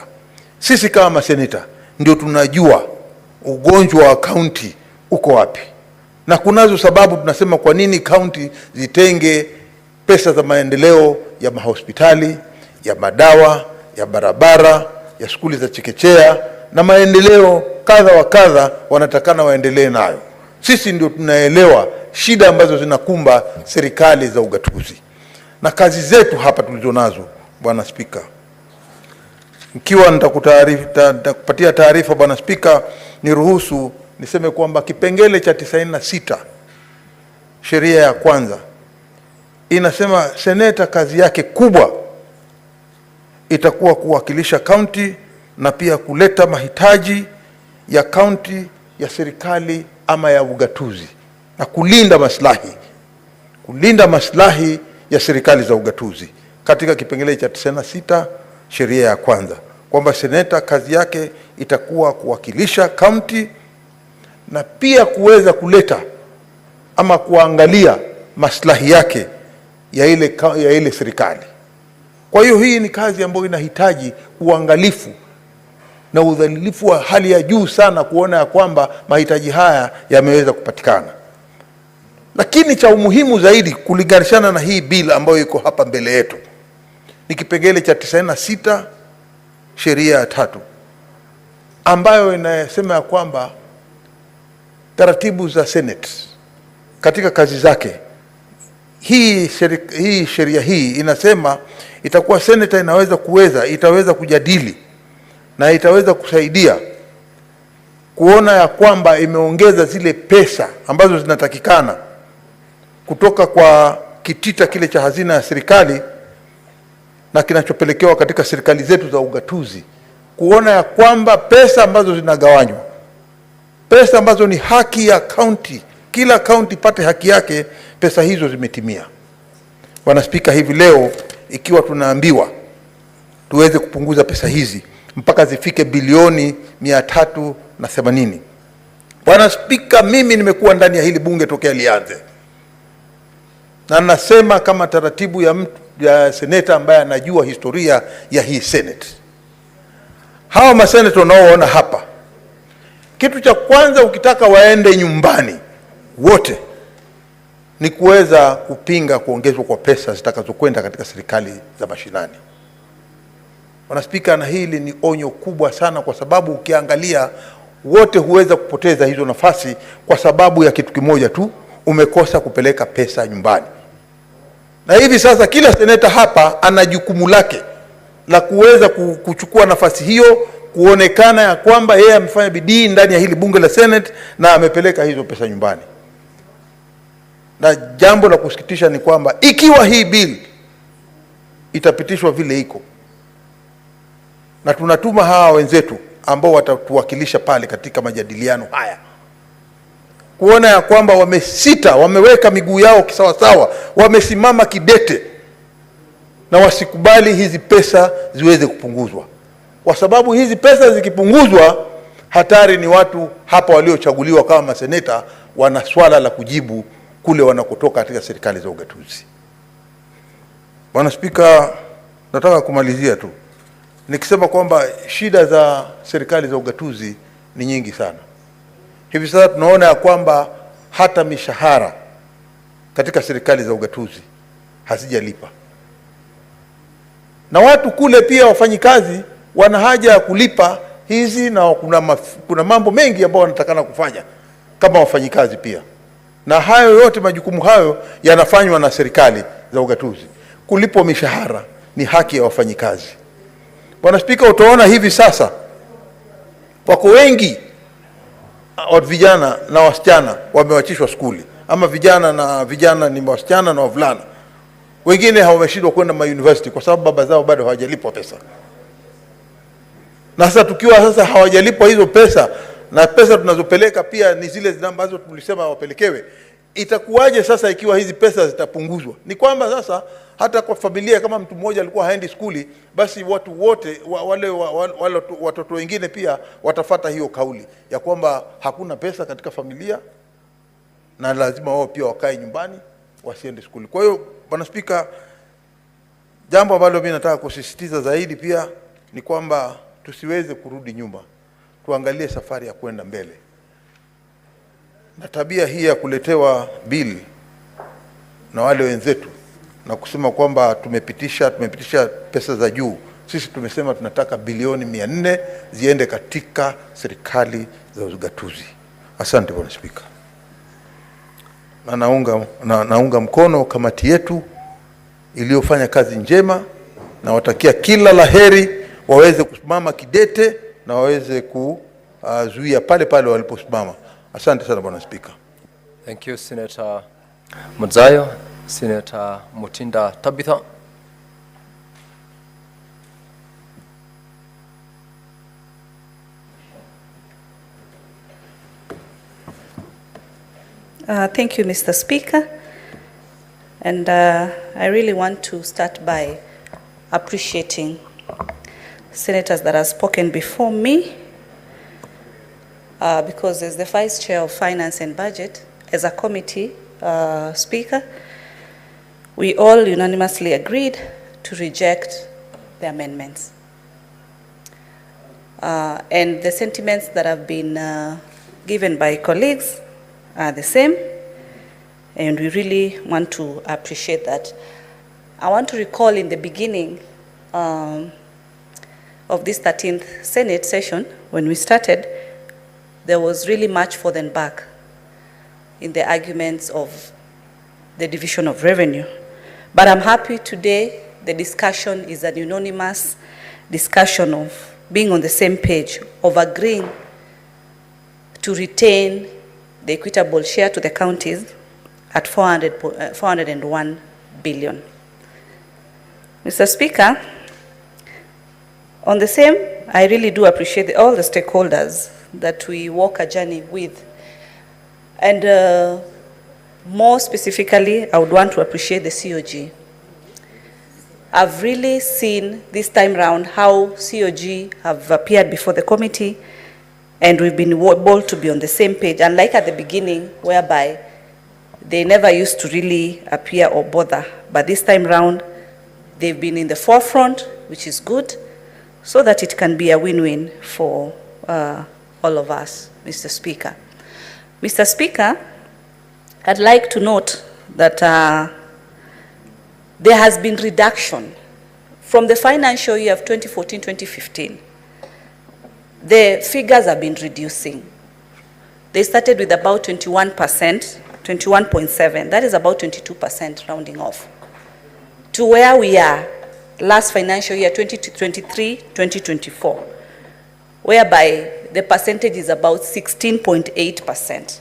[SPEAKER 16] Sisi kama maseneta ndio tunajua ugonjwa wa county uko wapi, na kunazo sababu tunasema kwa nini county zitenge pesa za maendeleo ya mahospitali, ya madawa, ya barabara, ya shule za chekechea na maendeleo kadha wa kadha wanatakana waendelee nayo. Sisi ndio tunaelewa shida ambazo zinakumba serikali za ugatuzi na kazi zetu hapa tulizonazo. Bwana Spika, ikiwa nitakupatia taarifa Bwana Spika, niruhusu niseme kwamba kipengele cha 96 sheria ya kwanza inasema seneta kazi yake kubwa itakuwa kuwakilisha county na pia kuleta mahitaji ya county, ya serikali ama ya ugatuzi, na kulinda maslahi ya serikali za ugatuzi. Katika kipengele cha 96 sheria ya kwanza kwamba seneta kazi yake itakuwa kuwakilisha county na pia kuweza kuleta ama kuangalia maslahi yake ya ile serikali. Kwa hiyo hii ni kazi ambayo inahitaji uangalifu na udhalilifu wa hali ya juu sana kuona ya kwamba mahitaji haya yameweza kupatikana. Lakini cha umuhimu zaidi kulinganishana na hii bill ambayo iko hapa mbele yetu ni kipengele cha 96 sheria ya 3 ambayo inasema ya kwamba taratibu za Senate katika kazi zake. Hii sheria hii inasema itakuwa senator itaweza kujadili na itaweza kusaidia kuona ya kwamba imeongeza zile pesa ambazo zinatakikana kutoka kwa kitita kile cha hazina ya serikali na kinachopelekewa katika serikali zetu za ugatuzi, kuona ya kwamba pesa ambazo zinagawanywa, pesa ambazo ni haki ya county, kila county pate haki yake, pesa hizo zimetimia. Bwana Spika, hivi leo ikiwa tunaambiwa tuweze kupunguza pesa hizi mpaka zifike bilioni 380. Bwana Spika, mimi nimekuwa ndani ya hili bunge tokea lianze, na nasema kama taratibu seneta ambaye anajua historia ya hii Senate. Hawa maseneta unaoona hapa, kitu cha kwanza ukitaka waende nyumbani wote ni kuweza kupinga kuongezwa kwa pesa zitakazokwenda katika serikali za mashinani. Bwana Spika, na hili ni onyo kubwa sana, kwa sababu ukiangalia wote huweza kupoteza hizo nafasi kwa sababu ya kitu kimoja tu, umekosa kupeleka pesa nyumbani. Na hivi sasa kila seneta hapa ana jukumu lake la kuweza kuchukua nafasi hiyo, kuonekana ya kwamba yeye amefanya bidii ndani ya hili bunge la Senate na amepeleka hizo pesa nyumbani. Na jambo la kusikitisha ni kwamba ikiwa hii bill itapitishwa vile iko, na tunatuma hawa wenzetu ambao watatuwakilisha pale katika majadiliano haya, kuona ya kwamba wamesita, wameweka miguu yao kisawasawa, wamesimama kidete na wasikubali hizi pesa ziweze kupunguzwa. Kwa sababu hizi pesa zikipunguzwa, hatari ni watu hapa waliochaguliwa kama maseneta wana swala la kujibu kule wanakotoka katika serikali za ugatuzi. Bwana Spika, nataka kumalizia tu nikisema kwamba shida za serikali za ugatuzi ni nyingi sana. Hivi sasa tunaona ya kwamba hata mishahara katika serikali za ugatuzi hazijalipa. Na watu kule pia wafanyikazi wana haja ya kulipa hizi, na kuna mambo mengi ambayo wanatakana kufanya kama wafanyikazi pia. Na hayo yote, majukumu hayo yanafanywa na serikali za ugatuzi. Kulipwa mishahara ni haki ya wafanyikazi. Bwana Spika, utaona hivi sasa wako wengi vijana na wasichana wamewachishwa skuli, ama vijana ni wasichana na wavulana. Wengine hawameshindwa kwenda university kwa sababu baba zao bado hawajalipwa pesa. Na sasa tukiwa sasa hawajalipwa hizo pesa, na pesa tunazopeleka pia ni zile ambazo tulisema wapelekewe, itakuwaje sasa ikiwa hizi pesa zitapunguzwa? Ni kwamba sasa hata kwa familia, kama mtu mmoja alikuwa haendi skuli, basi watu wote wale watoto wengine pia watafata hiyo kauli ya kwamba hakuna pesa katika familia na lazima wao pia wakae nyumbani, wasiende skuli. Kwa hiyo Bwana Spika, jambo ambalo mimi nataka kusisitiza zaidi pia ni kwamba tusiweze kurudi nyuma, tuangalie safari ya kwenda mbele. Na tabia hii ya kuletewa bill na wale wenzetu na kusema kwamba tumepitisha pesa za juu, sisi tumesema tunataka bilioni 400 ziende katika serikali za ugatuzi. Asante Bwana Spika. Na naunga mkono kamati yetu iliyofanya kazi njema, na watakia kila laheri, waweze kusimama kidete na waweze kuzuia pale pale waliposimama. Asante sana Bwana Spika.
[SPEAKER 13] Thank you, Senator Mutzayo. Senator Mutinda Tabitha.
[SPEAKER 17] Thank you, Mr. Speaker. And I really want to start by appreciating senators that have spoken before me, because as the Vice Chair of Finance and Budget, as a committee speaker, we all unanimously agreed to reject the amendments. And the sentiments that have been given by colleagues are the same, and we really want to appreciate that. I want to recall in the beginning of this 13th Senate session, when we started, there was really much forth and back in the arguments of the division of revenue. But I'm happy today the discussion is an unanimous discussion of being on the same page, of agreeing to retain the equitable share to the counties at 401 billion. Mr. Speaker, on the same, I really do appreciate all the stakeholders that we walk a journey with. And more specifically, I would want to appreciate the COG. I've really seen this time round how COG have appeared before the committee, and we've been able to be on the same page, unlike at the beginning, whereby they never used to really appear or bother. But this time round, They've been in the forefront, which is good, so that it can be a win-win for all of us, Mr. Speaker. Mr. Speaker, I'd like to note that there has been reduction from the financial year of 2014-2015. The figures have been reducing. They started with about 21%, 21.7, that is about 22% rounding off, to where we are last financial year, 2023-2024, whereby the percentage is about 16.8%.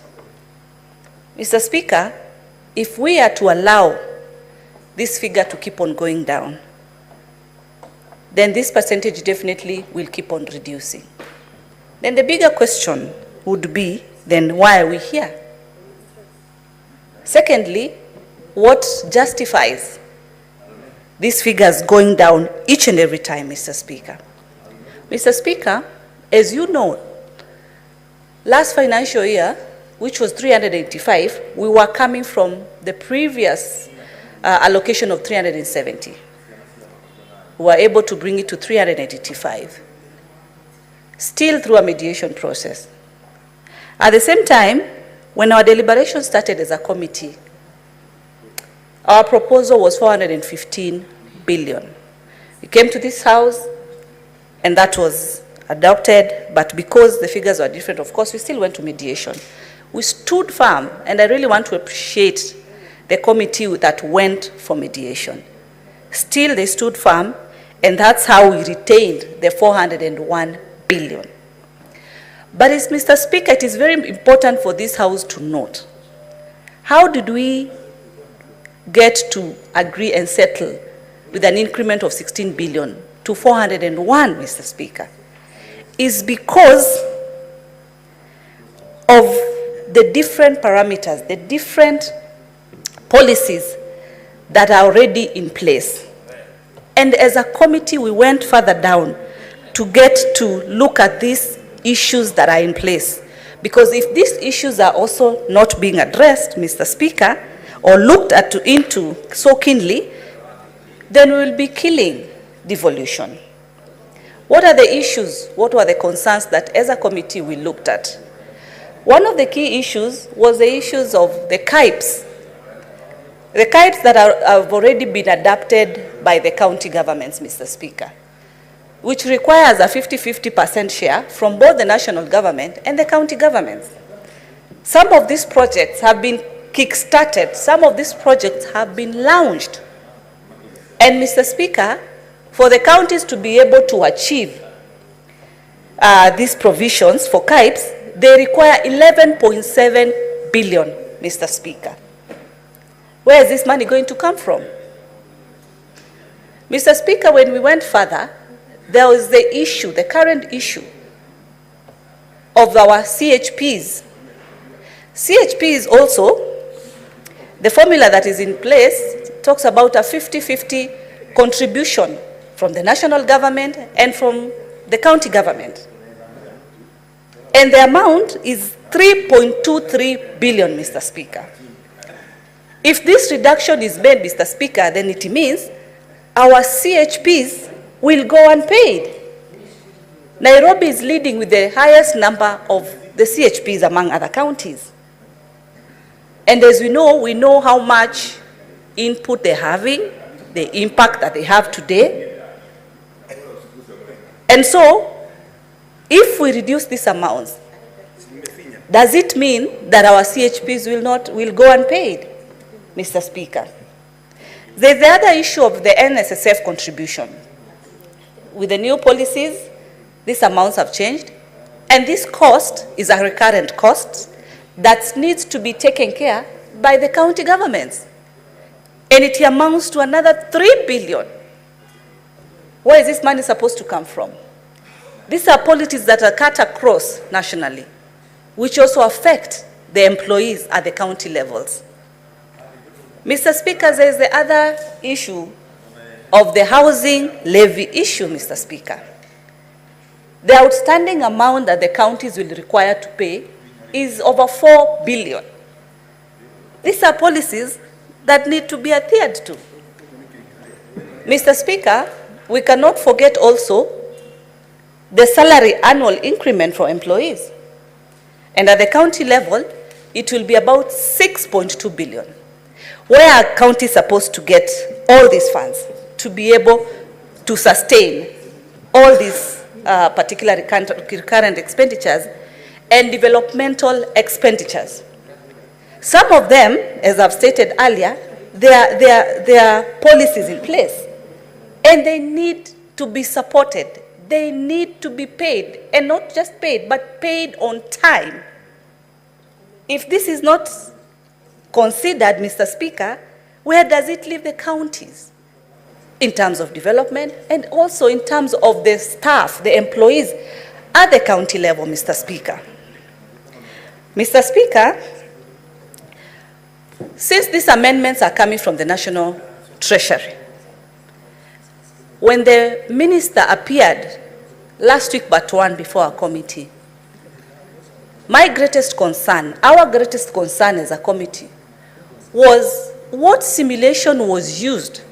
[SPEAKER 17] Mr. Speaker, if we are to allow this figure to keep on going down, then this percentage definitely will keep on reducing. Then the bigger question would be, then why are we here? Secondly, what justifies these figures going down each and every time, Mr. Speaker? Mr. Speaker, as you know, last financial year, which was 385, we were coming from the previous allocation of 370. We were able to bring it to 385, still through a mediation process. At the same time, when our deliberation started as a committee, our proposal was 415 billion. We came to this House, and that was adopted, but because the figures were different, of course, we still went to mediation. We stood firm, and I really want to appreciate the committee that went for mediation. Still, they stood firm, and that's how we retained the 401 billion. But Mr. Speaker, it is very important for this House to note, how did we get to agree and settle with an increment of 16 billion to 401, Mr. Speaker? Is because of the different parameters, the different policies that are already in place. And as a committee, we went further down to get to look at these issues that are in place. Because if these issues are also not being addressed, Mr. Speaker, or looked into so keenly, then we will be killing devolution. What are the issues? What were the concerns that as a committee we looked at? One of the key issues was the issues of the KIPES. The KIPES that have already been adopted by the county governments, Mr. Speaker, which requires a 50-50% share from both the national government and the county governments. Some of these projects have been kick-started. Some of these projects have been launched. And Mr. Speaker, for the counties to be able to achieve these provisions for KIPES, they require 11.7 billion, Mr. Speaker. Where is this money going to come from? Mr. Speaker, when we went further, there was the issue, the current issue of our CHPs. CHPs also, the formula that is in place talks about a 50-50 contribution from the national government and from the county government. And the amount is 3.23 billion, Mr. Speaker. If this reduction is made, Mr. Speaker, then it means our CHPs will go unpaid. Nairobi is leading with the highest number of the CHPs among other counties. And as we know how much input they're having, the impact that they have today. And so, if we reduce these amounts, does it mean that our CHPs will go unpaid, Mr. Speaker? There's the other issue of the NSSF contribution. With the new policies, these amounts have changed, and this cost is a recurrent cost that needs to be taken care by the county governments. And it amounts to another 3 billion. Where is this money supposed to come from? These are policies that are cut across nationally, which also affect the employees at the county levels. Mr. Speaker, there is the other issue of the housing levy issue, Mr. Speaker. The outstanding amount that the counties will require to pay is over 4 billion. These are policies that need to be adhered to. Mr. Speaker, we cannot forget also the salary annual increment for employees. And at the county level, it will be about 6.2 billion. Where are counties supposed to get all these funds to be able to sustain all these particular recurrent expenditures and developmental expenditures? Some of them, as I've stated earlier, there are policies in place, and they need to be supported. They need to be paid, and not just paid, but paid on time. If this is not considered, Mr. Speaker, where does it leave the counties in terms of development and also in terms of the staff, the employees at the county level, Mr. Speaker? Mr. Speaker, since these amendments are coming from the National Treasury, when the minister appeared last week but one before our committee, my greatest concern, our greatest concern as a committee, was what simulation was used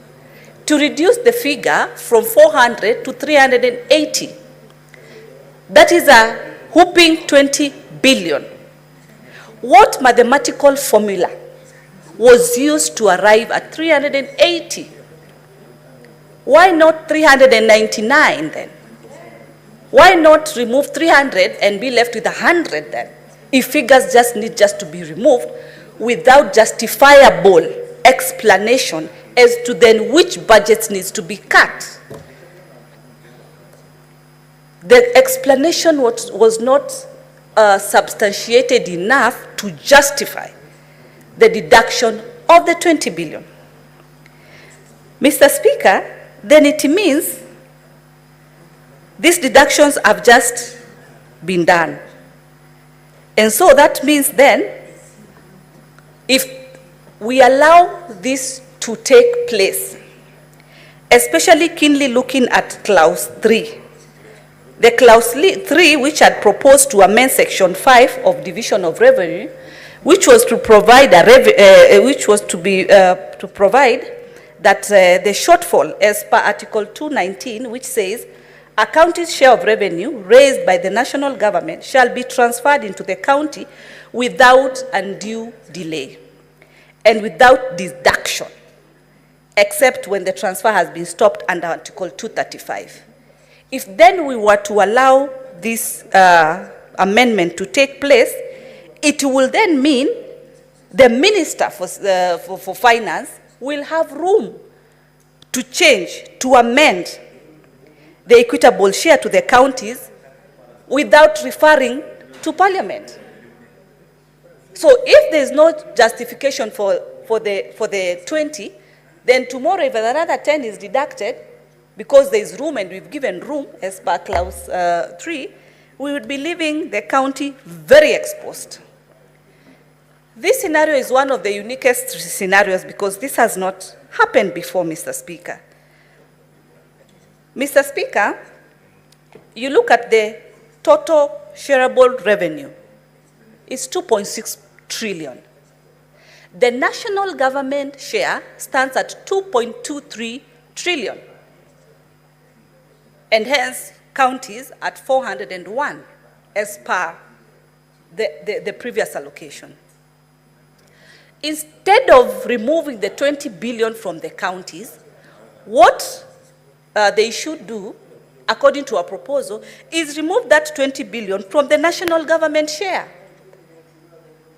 [SPEAKER 17] to reduce the figure from 400 to 380. That is a whopping 20 billion. What mathematical formula was used to arrive at 380? Why not 399 then? Why not remove 300 and be left with 100 then? If figures just need to be removed without justifiable explanation as to then which budget needs to be cut. The explanation was not substantiated enough to justify the deduction of the 20 billion. Mr. Speaker, then it means these deductions have just been done. And so that means then, if we allow this to take place, especially keenly looking at clause 3, the clause 3 which had proposed to amend section 5 of division of revenue, which was to provide to provide that the shortfall as per Article 219, which says a county's share of revenue raised by the national government shall be transferred into the county without undue delay and without deduction, except when the transfer has been stopped under Article 235. If then we were to allow this amendment to take place, it will then mean the Minister for Finance will have room to change, to amend the equitable share to the counties without referring to Parliament. So if there is no justification for the 20, then tomorrow if another 10 is deducted, because there is room and we've given room as per clause 3, we would be leaving the county very exposed. This scenario is one of the uniquest scenarios because this has not happened before, Mr. Speaker. Mr. Speaker, you look at the total shareable revenue. It's 2.6 trillion. The national government share stands at 2.23 trillion. And hence, counties at 401 as per the previous allocation. Instead of removing the 20 billion from the counties, what they should do, according to our proposal, is remove that 20 billion from the national government share.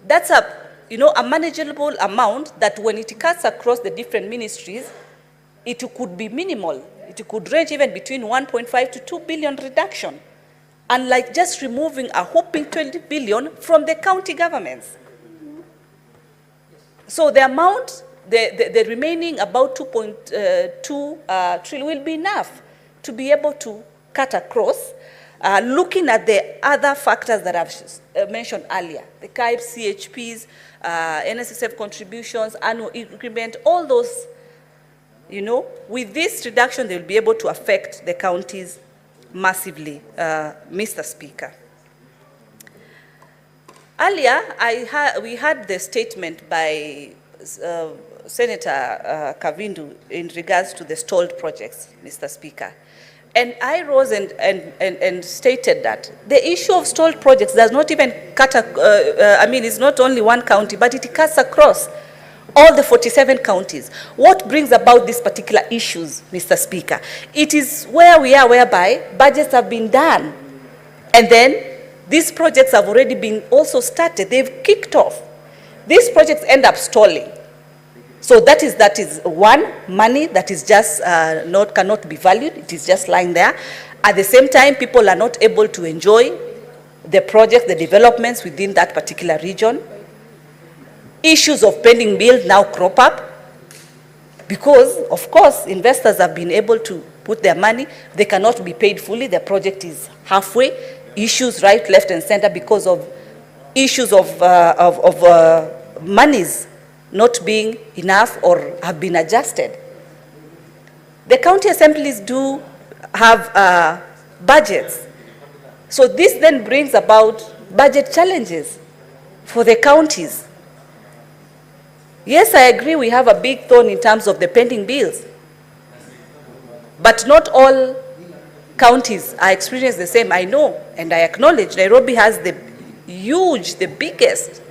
[SPEAKER 17] That's a manageable amount that when it cuts across the different ministries, it could be minimal. It could range even between 1.5 to 2 billion reduction, unlike just removing a whopping 20 billion from the county governments. So the amount, the remaining about 2.2 trillion will be enough to be able to cut across, looking at the other factors that I've mentioned earlier, the KIPES, CHPs, NSSF contributions, annual increment, all those, with this reduction, they'll be able to affect the counties massively, Mr. Speaker. Earlier, we had the statement by Senator Kavindu in regards to the stalled projects, Mr. Speaker. And I rose and stated that the issue of stalled projects does not even cut, it's not only one county, but it cuts across all the 47 counties. What brings about these particular issues, Mr. Speaker? It is where we are, whereby budgets have been done. And then these projects have already been also started. They've kicked off. These projects end up stalling. So that is one, money that is just cannot be valued. It is just lying there. At the same time, people are not able to enjoy the project, the developments within that particular region. Issues of pending bills now crop up because, of course, investors have been able to put their money. They cannot be paid fully. The project is halfway. Issues right, left, and center because of issues of monies not being enough or have been adjusted. The county assemblies do have budgets. So this then brings about budget challenges for the counties. Yes, I agree we have a big thorn in terms of the pending bills. But not all counties are experiencing the same. I know and I acknowledge Nairobi has the huge, the biggest.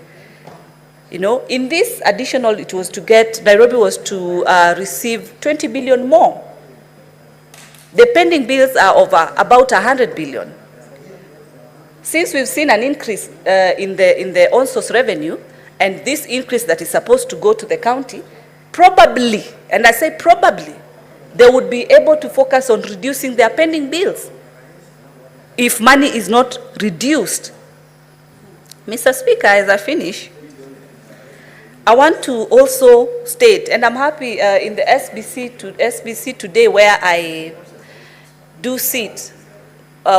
[SPEAKER 17] In this additional, it was to get, Nairobi was to receive 20 billion more. The pending bills are over about 100 billion. Since we've seen an increase in the on-source revenue, and this increase that is supposed to go to the county, probably, and I say probably, they would be able to focus on reducing their pending bills if money is not reduced. Mr. Speaker, as I finish, I want to also state, and I'm happy in the SBC today where I do sit,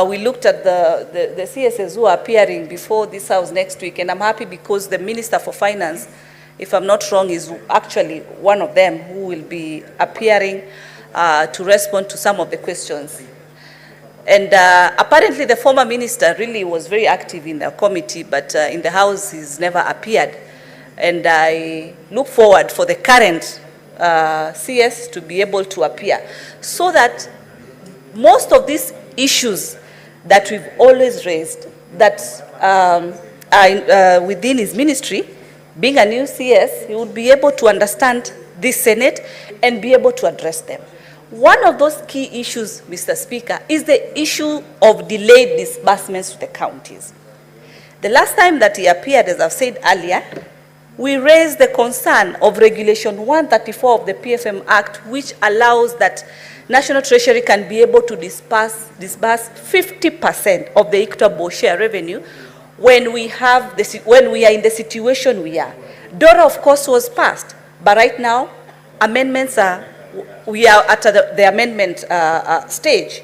[SPEAKER 17] we looked at the CSS who are appearing before this house next week, and I'm happy because the Minister for Finance, if I'm not wrong, is actually one of them who will be appearing to respond to some of the questions. And apparently the former minister really was very active in the committee, but in the house he's never appeared. And I look forward for the current CS to be able to appear so that most of these issues that we've always raised that are within his ministry, being a new CS, he would be able to understand this Senate and be able to address them. One of those key issues, Mr. Speaker, is the issue of delayed disbursements to the counties. The last time that he appeared, as I've said earlier, we raised the concern of Regulation 134 of the PFM Act, which allows that National Treasury can be able to disburse 50% of the equitable share revenue when we are in the situation we are. DORA, of course, was passed, but right now, amendments we are at the amendment stage.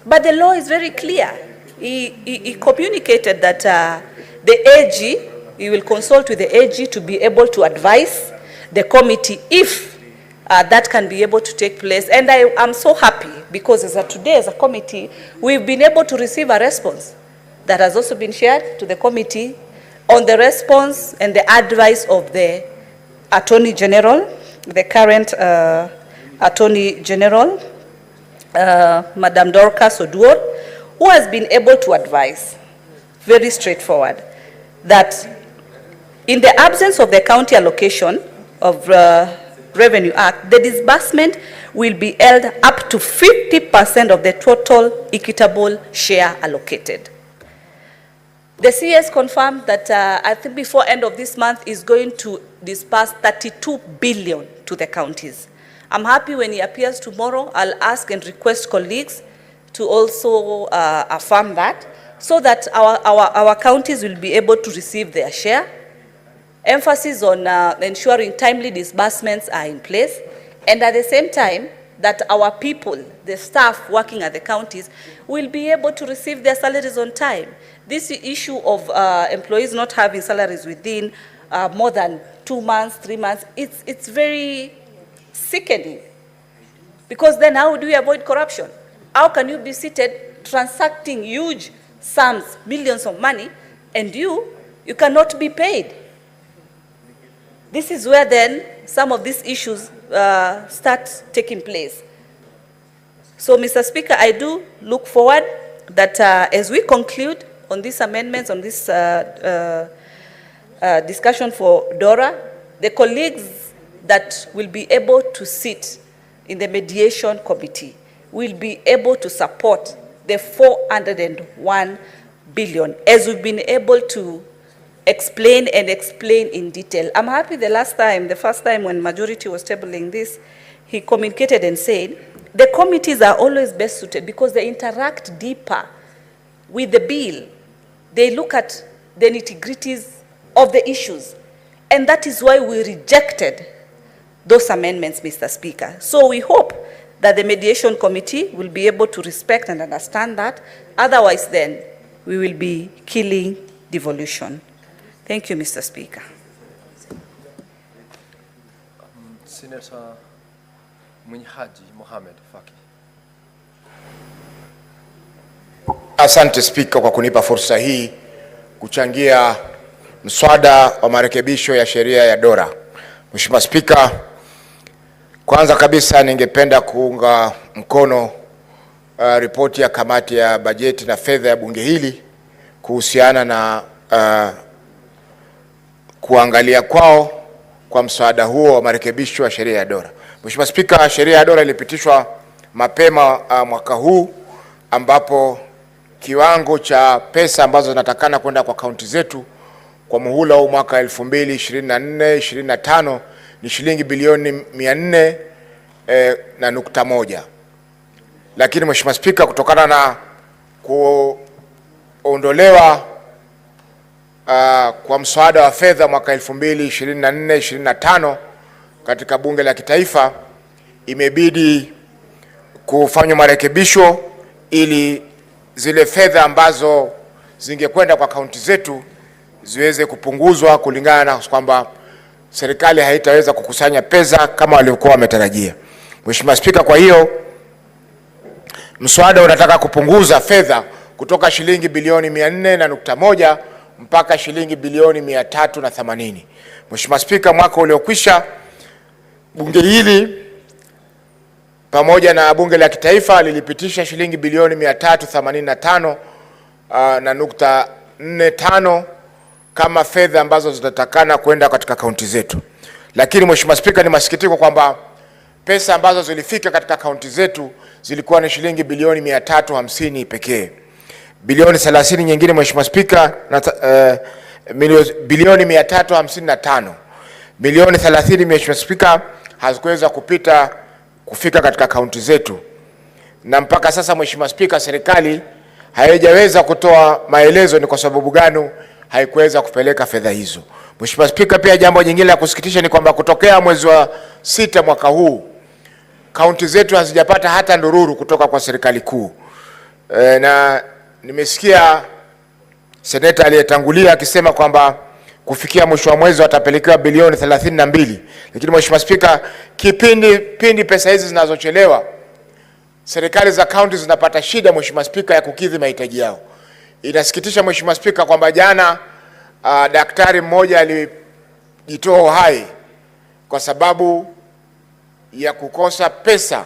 [SPEAKER 17] But the law is very clear. He communicated that the AG, he will consult with the AG to be able to advise the committee if that can be able to take place. And I am so happy because as of today, as a committee, we've been able to receive a response that has also been shared to the committee on the response and the advice of the Attorney General, the current Attorney General, Madam Dorcas Oduor, who has been able to advise, very straightforward, that in the absence of the county allocation of Revenue Act, the disbursement will be held up to 50% of the total equitable share allocated. The CS confirmed that I think before end of this month is going to disburse 32 billion to the counties. I'm happy when he appears tomorrow, I'll ask and request colleagues to also affirm that so that our counties will be able to receive their share. Emphasis on ensuring timely disbursements are in place, and at the same time that our people, the staff working at the counties, will be able to receive their salaries on time. This issue of employees not having salaries within more than 2 months, 3 months, it's very sickening. Because then how do we avoid corruption? How can you be seated transacting huge sums, millions of money, and you cannot be paid? This is where then some of these issues start taking place. So, Mr. Speaker, I do look forward that as we conclude on these amendments, on this discussion for DORA, the colleagues that will be able to sit in the mediation committee will be able to support the 401 billion, as we've been able to explain in detail. I'm happy the first time when majority was tabling this, he communicated and said, the committees are always best suited because they interact deeper with the bill. They look at the nitty-gritties of the issues. And that is why we rejected those amendments, Mr. Speaker. So we hope that the mediation committee will be able to respect and understand that. Otherwise, then, we will be killing devolution. Thank you, Mr. Speaker.
[SPEAKER 13] Senator Mwenhaji Mohamed Faki.
[SPEAKER 18] Asante Spika kwa kunipa fursa hii kuchangia mswada wa marekebisho ya sheria ya DORA. Mheshimiwa Spika, kwanza kabisa ningependa kuunga mkono ripoti ya kamati ya bajeti na fedha ya bunge hili kuhusiana na kuangalia kwao kwa mswada huo wa marekebisho ya sheria ya DORA. Mheshimiwa Spika, sheria ya DORA ilipitishwa mapema mwaka huu, ambapo kiwango cha pesa ambazo zinatakana kwenda kwa kaunti zetu kwa muhula huu mwaka 2024-25 ni shilingi bilioni 400.1. Lakini Mheshimiwa Spika, kutokana na kuondolewa kwa mswada wa fedha mwaka 2024-25 katika bunge la kitaifa, imebidi kufanywa marekebisho ili zile fedha ambazo zingekwenda kwa kaunti zetu ziweze kupunguzwa kulingana na kwamba serikali haitaweza kukusanya pesa kama walivyokuwa wametarajia. Mheshimiwa Spika, kwa hiyo mswada unataka kupunguza fedha kutoka shilingi bilioni 400.1 mpaka shilingi bilioni 380. Mheshimiwa Spika, mwaka uliokwisha bunge hili pamoja na bunge la kitaifa lilipitisha shilingi bilioni 385.45 kama fedha ambazo zitatakana kwenda katika kaunti zetu. Lakini Mheshimiwa Spika, ni masikitiko kwamba pesa ambazo zilifika katika kaunti zetu zilikuwa ni shilingi bilioni 350 pekee. Bilioni 30 nyingine Mheshimiwa Spika, bilioni 355. Milioni 30 Mheshimiwa Spika hazikuweza kufika katika kaunti zetu. Na mpaka sasa Mheshimiwa Spika, serikali haijaweza kutoa maelezo ni kwa sababu gani haikuweza kupeleka fedha hizo. Mheshimiwa Spika, pia jambo jingine la kusikitisha ni kwamba kutokea mwezi wa 6 mwaka huu kaunti zetu hazijapata hata ndururu kutoka kwa serikali kuu. Na nimesikia seneta aliyetangulia akisema kwamba kufikia mwisho wa mwezi watapelekewa bilioni 32. Lakini Mheshimiwa Spika, pindi pesa hizi zinazochelewa, serikali za kaunti zinapata shida Mheshimiwa Spika ya kukidhi mahitaji yao. Inasikitisha Mheshimiwa Spika kwamba jana daktari mmoja alijitoa uhai kwa sababu ya kukosa pesa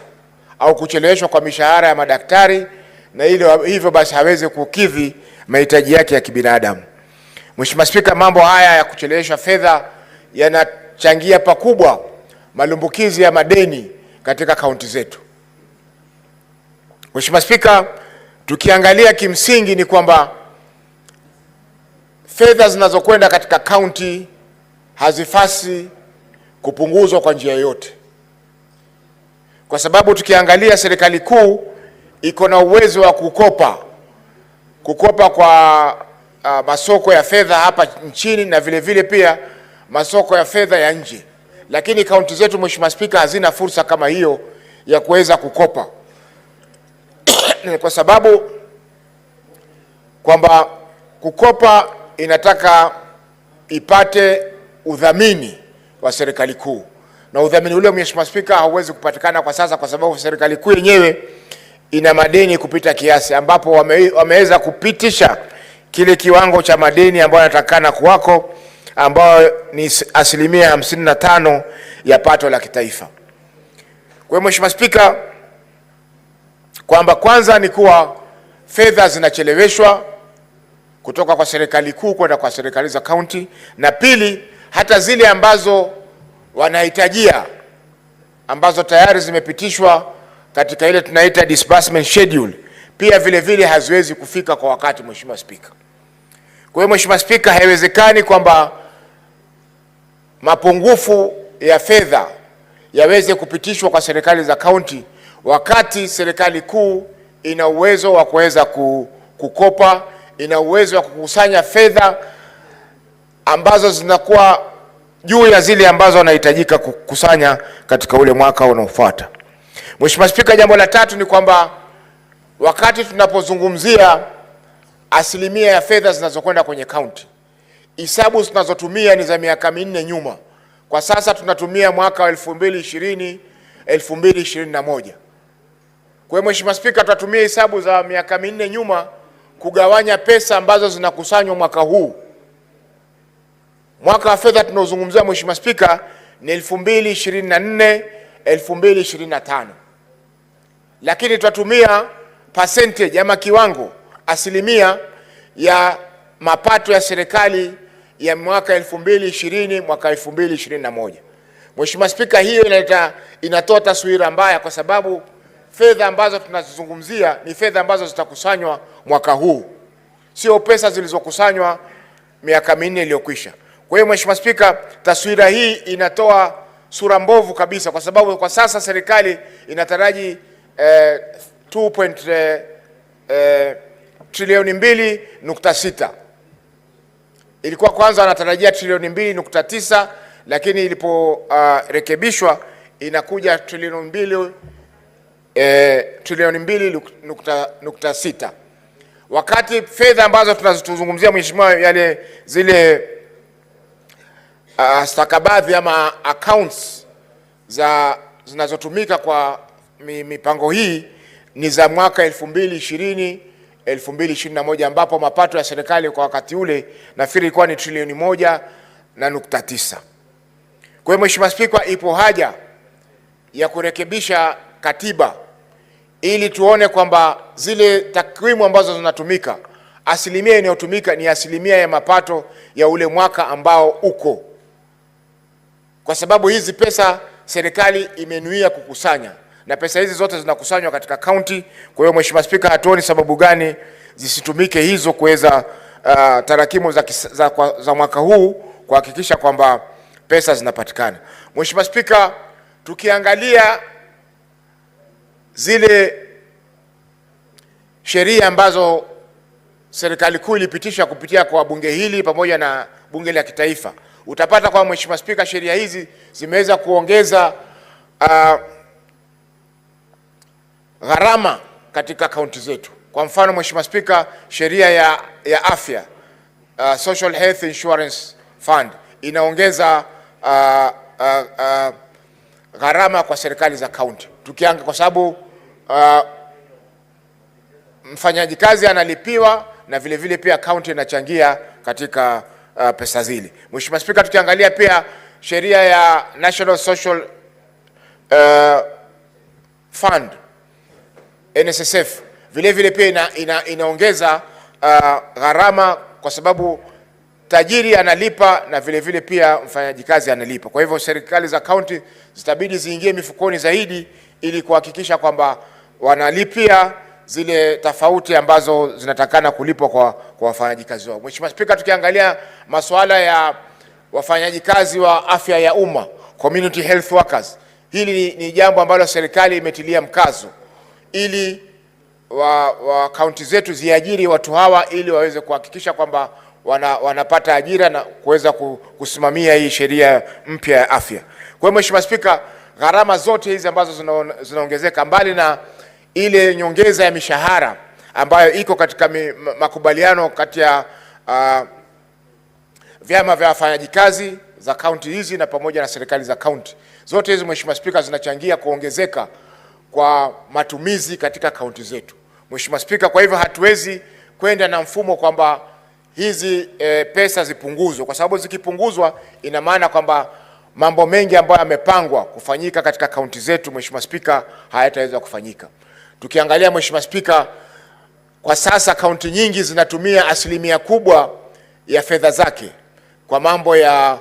[SPEAKER 18] au kucheleweshwa kwa mishahara ya madaktari, na hivyo basi hawezi kukidhi mahitaji yake ya kibinadamu. Mheshimiwa Spika, mambo haya ya kuchelewesha fedha yanachangia pakubwa malumbukizi ya madeni katika kaunti zetu. Mheshimiwa Spika, tukiangalia kimsingi ni kwamba fedha zinazokwenda katika kaunti hazifasi kupunguzwa kwa njia yoyote, kwa sababu tukiangalia serikali kuu iko na uwezo wa kukopa kwa masoko ya fedha hapa nchini na vile vile pia masoko ya fedha ya nje. Lakini kaunti zetu Mheshimiwa Spika hazina fursa kama hiyo ya kuweza kukopa kwa sababu kwamba kukopa inataka ipate udhamini wa serikali kuu, na udhamini ule Mheshimiwa Spika hauwezi kupatikana kwa sasa kwa sababu serikali kuu yenyewe ina madeni kupita kiasi, ambapo wameweza kupitisha kile kiwango cha madeni ambayo yanatakana kuwako ambayo ni asilimia 55 ya pato la kitaifa. Kwa Mheshimiwa Spika, kwamba kwanza ni kuwa fedha zinacheleweshwa kutoka kwa serikali kuu kwenda kwa serikali za kaunti, na pili, hata zile ambazo wanahitajia ambazo tayari zimepitishwa katika ile tunaita disbursement schedule, pia vile vile haziwezi kufika kwa wakati, Mheshimiwa Spika. Kwa hiyo Mheshimiwa Spika, haiwezekani kwamba mapungufu ya fedha yaweze kupitishwa kwa serikali za kaunti wakati serikali kuu ina uwezo wa kuweza kukopa, ina uwezo wa kukusanya fedha ambazo zinakuwa juu ya zile ambazo wanahitajika kukusanya katika ule mwaka unaofuata. Mheshimiwa Spika, jambo la tatu ni kwamba wakati tunapozungumzia asilimia ya fedha zinazokwenda kwenye kaunti, hisabu tunazotumia ni za miaka 4 nyuma. Kwa sasa tunatumia mwaka wa 2020 2021. Kwa hiyo Mheshimiwa Spika, tutatumia hisabu za miaka 4 nyuma kugawanya pesa ambazo zinakusanywa mwaka huu. Mwaka wa fedha tunaozungumzia Mheshimiwa Spika ni 2024 2025. Lakini tutatumia percentage ama kiwango asilimia ya mapato ya serikali ya mwaka 2020 mwaka 2021. Mheshimiwa Spika, hiyo inatoa taswira mbaya, kwa sababu fedha ambazo tunazungumzia ni fedha ambazo zitakusanywa mwaka huu, sio pesa zilizokusanywa miaka 4 iliyokwisha. Kwa hiyo Mheshimiwa Spika, taswira hii inatoa sura mbovu kabisa, kwa sababu kwa sasa serikali inataraji trilioni 2.6. Ilikuwa kwanza anatarajia trilioni 2.9, lakini iliporekebishwa inakuja trilioni 2.6. Wakati fedha ambazo tunazozungumzia Mheshimiwa, zile stakabadhi ama accounts zinazotumika kwa mipango hii ni za mwaka 2020 2021, ambapo mapato ya serikali kwa wakati ule nafikiri ilikuwa ni trilioni 1.9. Kwa hiyo Mheshimiwa Spika, ipo haja ya kurekebisha katiba ili tuone kwamba zile takwimu ambazo zinatumika, asilimia inayotumika ni asilimia ya mapato ya ule mwaka ambao uko, kwa sababu hizi pesa serikali imenuia kukusanya na pesa hizi zote zinakusanywa katika kaunti. Kwa hiyo Mheshimiwa Spika, hatuoni sababu gani zisitumike hizo kuweza tarakimu za mwaka huu kuhakikisha kwamba pesa zinapatikana. Mheshimiwa Spika, tukiangalia zile sheria ambazo serikali kuu ilipitisha kupitia kwa bunge hili pamoja na bunge la kitaifa, utapata kwa Mheshimiwa Spika, sheria hizi zimeweza kuongeza gharama katika kaunti zetu. Kwa mfano Mheshimiwa Spika, sheria ya afya, Social Health Insurance Fund, inaongeza gharama kwa serikali za kaunti. Kwa sababu mfanyaji kazi analipiwa na vile vile pia kaunti inachangia katika pesa zile. Mheshimiwa Spika, tukiangalia pia sheria ya National Social Fund NSSF, vile vile pia inaongeza gharama, kwa sababu tajiri analipa na vile vile pia mfanyaji kazi analipa. Kwa hivyo serikali za kaunti zitabidi ziingie mifukoni zaidi ili kuhakikisha kwamba wanalipia zile tofauti ambazo zinatakana kulipwa kwa wafanyaji kazi wao. Mheshimiwa Spika, tukiangalia masuala ya wafanyaji kazi wa afya ya umma, community health workers, hili ni jambo ambalo serikali imetilia mkazo ili kaunti zetu ziajiri watu hawa ili waweze kuhakikisha kwamba wanapata ajira na kuweza kusimamia hii sheria mpya ya afya. Kwa hiyo Mheshimiwa Spika, gharama zote hizi ambazo zinaongezeka, mbali na ile nyongeza ya mishahara ambayo iko katika makubaliano kati ya vyama vya wafanyaji kazi za kaunti hizi na pamoja na serikali za kaunti, zote hizi Mheshimiwa Spika zinachangia kuongezeka kwa matumizi katika kaunti zetu. Mheshimiwa Spika, kwa hivyo hatuwezi kwenda na mfumo kwamba hizi pesa zipunguzwe, kwa sababu zikipunguzwa ina maana kwamba mambo mengi ambayo yamepangwa kufanyika katika kaunti zetu, Mheshimiwa Spika, hayataweza kufanyika. Tukiangalia Mheshimiwa Spika, kwa sasa kaunti nyingi zinatumia asilimia kubwa ya fedha zake kwa mambo ya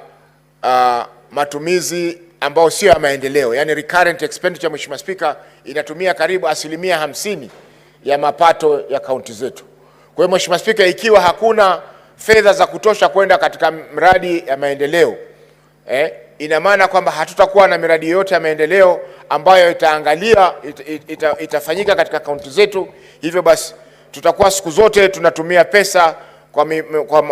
[SPEAKER 18] matumizi ambayo sio ya maendeleo, yani recurrent expenditure. Mheshimiwa Spika, inatumia karibu asilimia 50 ya mapato ya kaunti zetu. Kwa hiyo Mheshimiwa Spika, ikiwa hakuna fedha za kutosha kwenda katika miradi ya maendeleo, ina maana kwamba hatutakuwa na miradi yote ya maendeleo ambayo itafanyika katika kaunti zetu. Hivyo basi tutakuwa siku zote tunatumia pesa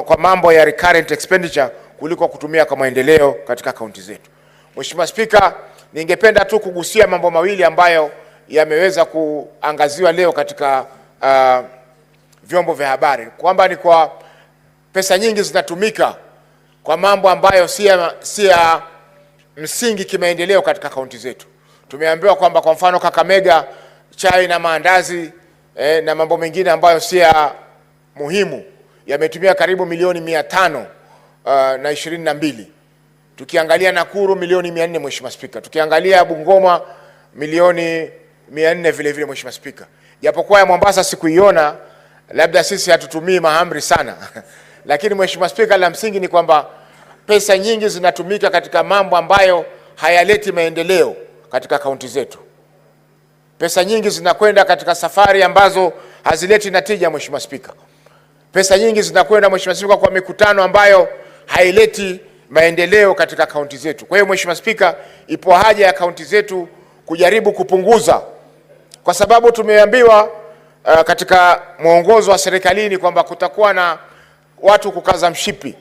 [SPEAKER 18] kwa mambo ya recurrent expenditure kuliko kutumia kwa maendeleo katika kaunti zetu. Mheshimiwa Spika, ningependa tu kugusia mambo mawili ambayo yameweza kuangaziwa leo katika vyombo vya habari, kwamba ni kwa pesa nyingi zinatumika kwa mambo ambayo si ya msingi kimaendeleo katika kaunti zetu. Tumeambiwa kwamba kwa mfano Kakamega, chai na maandazi na mambo mengine ambayo si ya muhimu yametumia karibu milioni 522. Tukiangalia Nakuru milioni 400, Mheshimiwa Spika. Tukiangalia Bungoma milioni 400 vile vile, Mheshimiwa Spika. Japokuwa ya Mombasa sikuiona, labda sisi hatutumii mahamri sana. Lakini Mheshimiwa Spika, la msingi ni kwamba pesa nyingi zinatumika katika mambo ambayo hayaleti maendeleo katika kaunti zetu. Pesa nyingi zinakwenda katika safari ambazo hazileti natija, Mheshimiwa Spika. Pesa nyingi zinakwenda, Mheshimiwa Spika, kwa mikutano ambayo haileti maendeleo katika kaunti zetu. Kwa hiyo Mheshimiwa Spika, ipo haja ya kaunti zetu kujaribu kupunguza, kwa sababu tumeambiwa katika mwongozo wa serikalini kwamba kutakuwa na watu kukaza mshipi,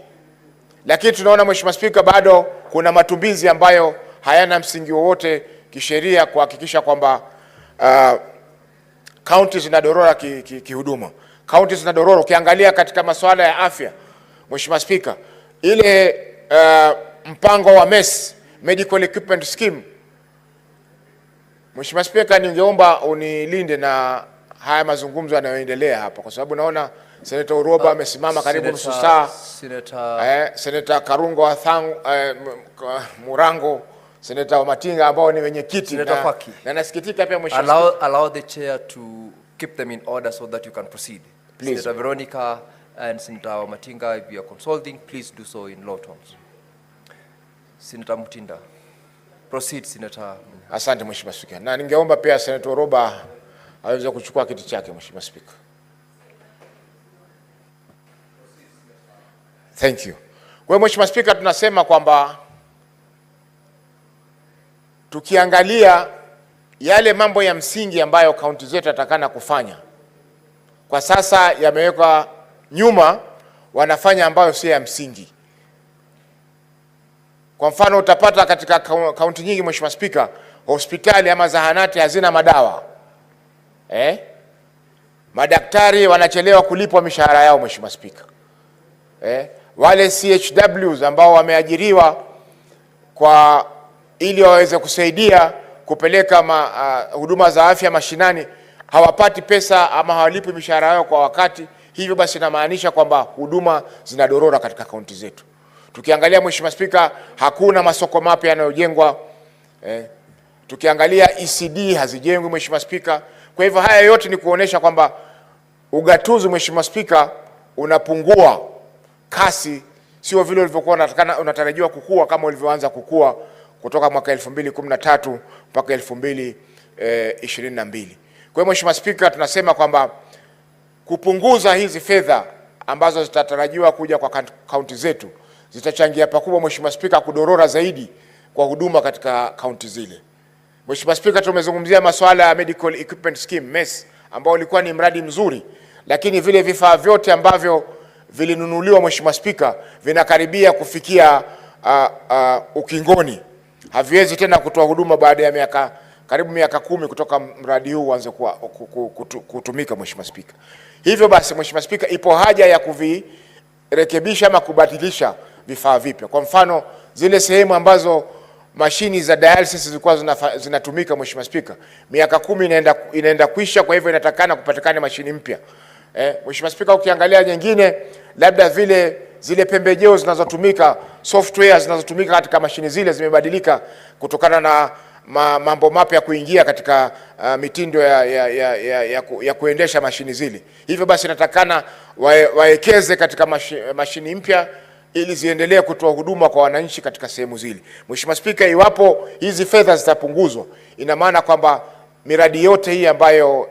[SPEAKER 18] lakini tunaona Mheshimiwa Spika, bado kuna matumbizi ambayo hayana msingi wowote kisheria kuhakikisha kwamba kaunti zinadorora kihuduma. Kaunti zinadorora. Ukiangalia katika masuala ya afya, Mheshimiwa Spika, ile mpango wa MES, Medical Equipment Scheme, Mheshimiwa Spika, ningeomba unilinde na haya mazungumzo yanayoendelea hapa, kwa sababu naona Senator Uroba amesimama karibu nusu saa, Senator Karungo Athangu, Murango, Senator Matinga ambao ni wenyekiti, na nasikitika pia Mheshimiwa.
[SPEAKER 13] Allow the chair to keep them in order so that you can proceed. Please. Senator Veronica and Senator Matinga, if you are consulting, please do so in low tones. Senator Mutinda. Proceed, Senator.
[SPEAKER 18] Asante Mheshimiwa Spika. Na ningeomba pia Senator Uroba aweze kuchukua kiti chake, Mheshimiwa Spika. Thank you. Kwa Mheshimiwa Spika, tunasema kwamba tukiangalia yale mambo ya msingi ambayo kaunti zetu yatakana kufanya, kwa sasa yamewekwa nyuma, wanafanya ambayo si ya msingi. Kwa mfano utapata katika kaunti nyingi, Mheshimiwa Spika, hospitali ama zahanati hazina madawa. Madaktari wanachelewa kulipwa mishahara yao, Mheshimiwa Spika. Wale CHWs ambao wameajiriwa kwa ili waweze kusaidia kupeleka huduma za afya mashinani hawapati pesa ama hawalipi mishahara yao kwa wakati. Hivyo basi inamaanisha kwamba huduma zinadorora katika kaunti zetu. Tukiangalia Mheshimiwa Spika, hakuna masoko mapya yanayojengwa. Tukiangalia ECD hazijengwi, Mheshimiwa Spika. Kwa hivyo haya yote ni kuonesha kwamba ugatuzi, Mheshimiwa Spika, unapungua kasi, sio vile ulivyokuwa unatarajiwa kukua kama ulivyoanza kukua kutoka mwaka 2013 mpaka 2022. Kwa hiyo Mheshimiwa Spika, tunasema kwamba kupunguza hizi fedha ambazo zitatarajiwa kuja kwa kaunti zetu zitachangia pakubwa, Mheshimiwa Spika, kudorora zaidi kwa huduma katika kaunti zile. Mheshimiwa Spika, tumezungumzia masuala ya Medical Equipment Scheme MES ambao ulikuwa ni mradi mzuri, lakini vile vifaa vyote ambavyo vilinunuliwa, Mheshimiwa Spika, vinakaribia kufikia ukingoni. Haviwezi tena kutoa huduma baada ya karibu miaka 10 kutoka mradi huu uanze kutumika, Mheshimiwa Spika. Hivyo basi, Mheshimiwa Spika, ipo haja ya kuvirekebisha ama kubadilisha vifaa vipya. Kwa mfano, zile sehemu ambazo mashini za dialysis zilikuwa zinatumika, Mheshimiwa Spika, miaka 10 inaenda kuisha, kwa hivyo inatakana kupatikana mashini mpya. Mheshimiwa Spika, ukiangalia nyingine labda vile zile pembejeo zinazotumika, software zinazotumika katika mashini zile zimebadilika kutokana na mambo mapya kuingia katika mitindo ya kuendesha mashini zile. Hivyo basi natakana waekeze katika mashini mpya ili ziendelee kutoa huduma kwa wananchi katika sehemu zile. Mheshimiwa Spika, iwapo hizi fedha zitapunguzwa, ina maana kwamba miradi yote hii ambayo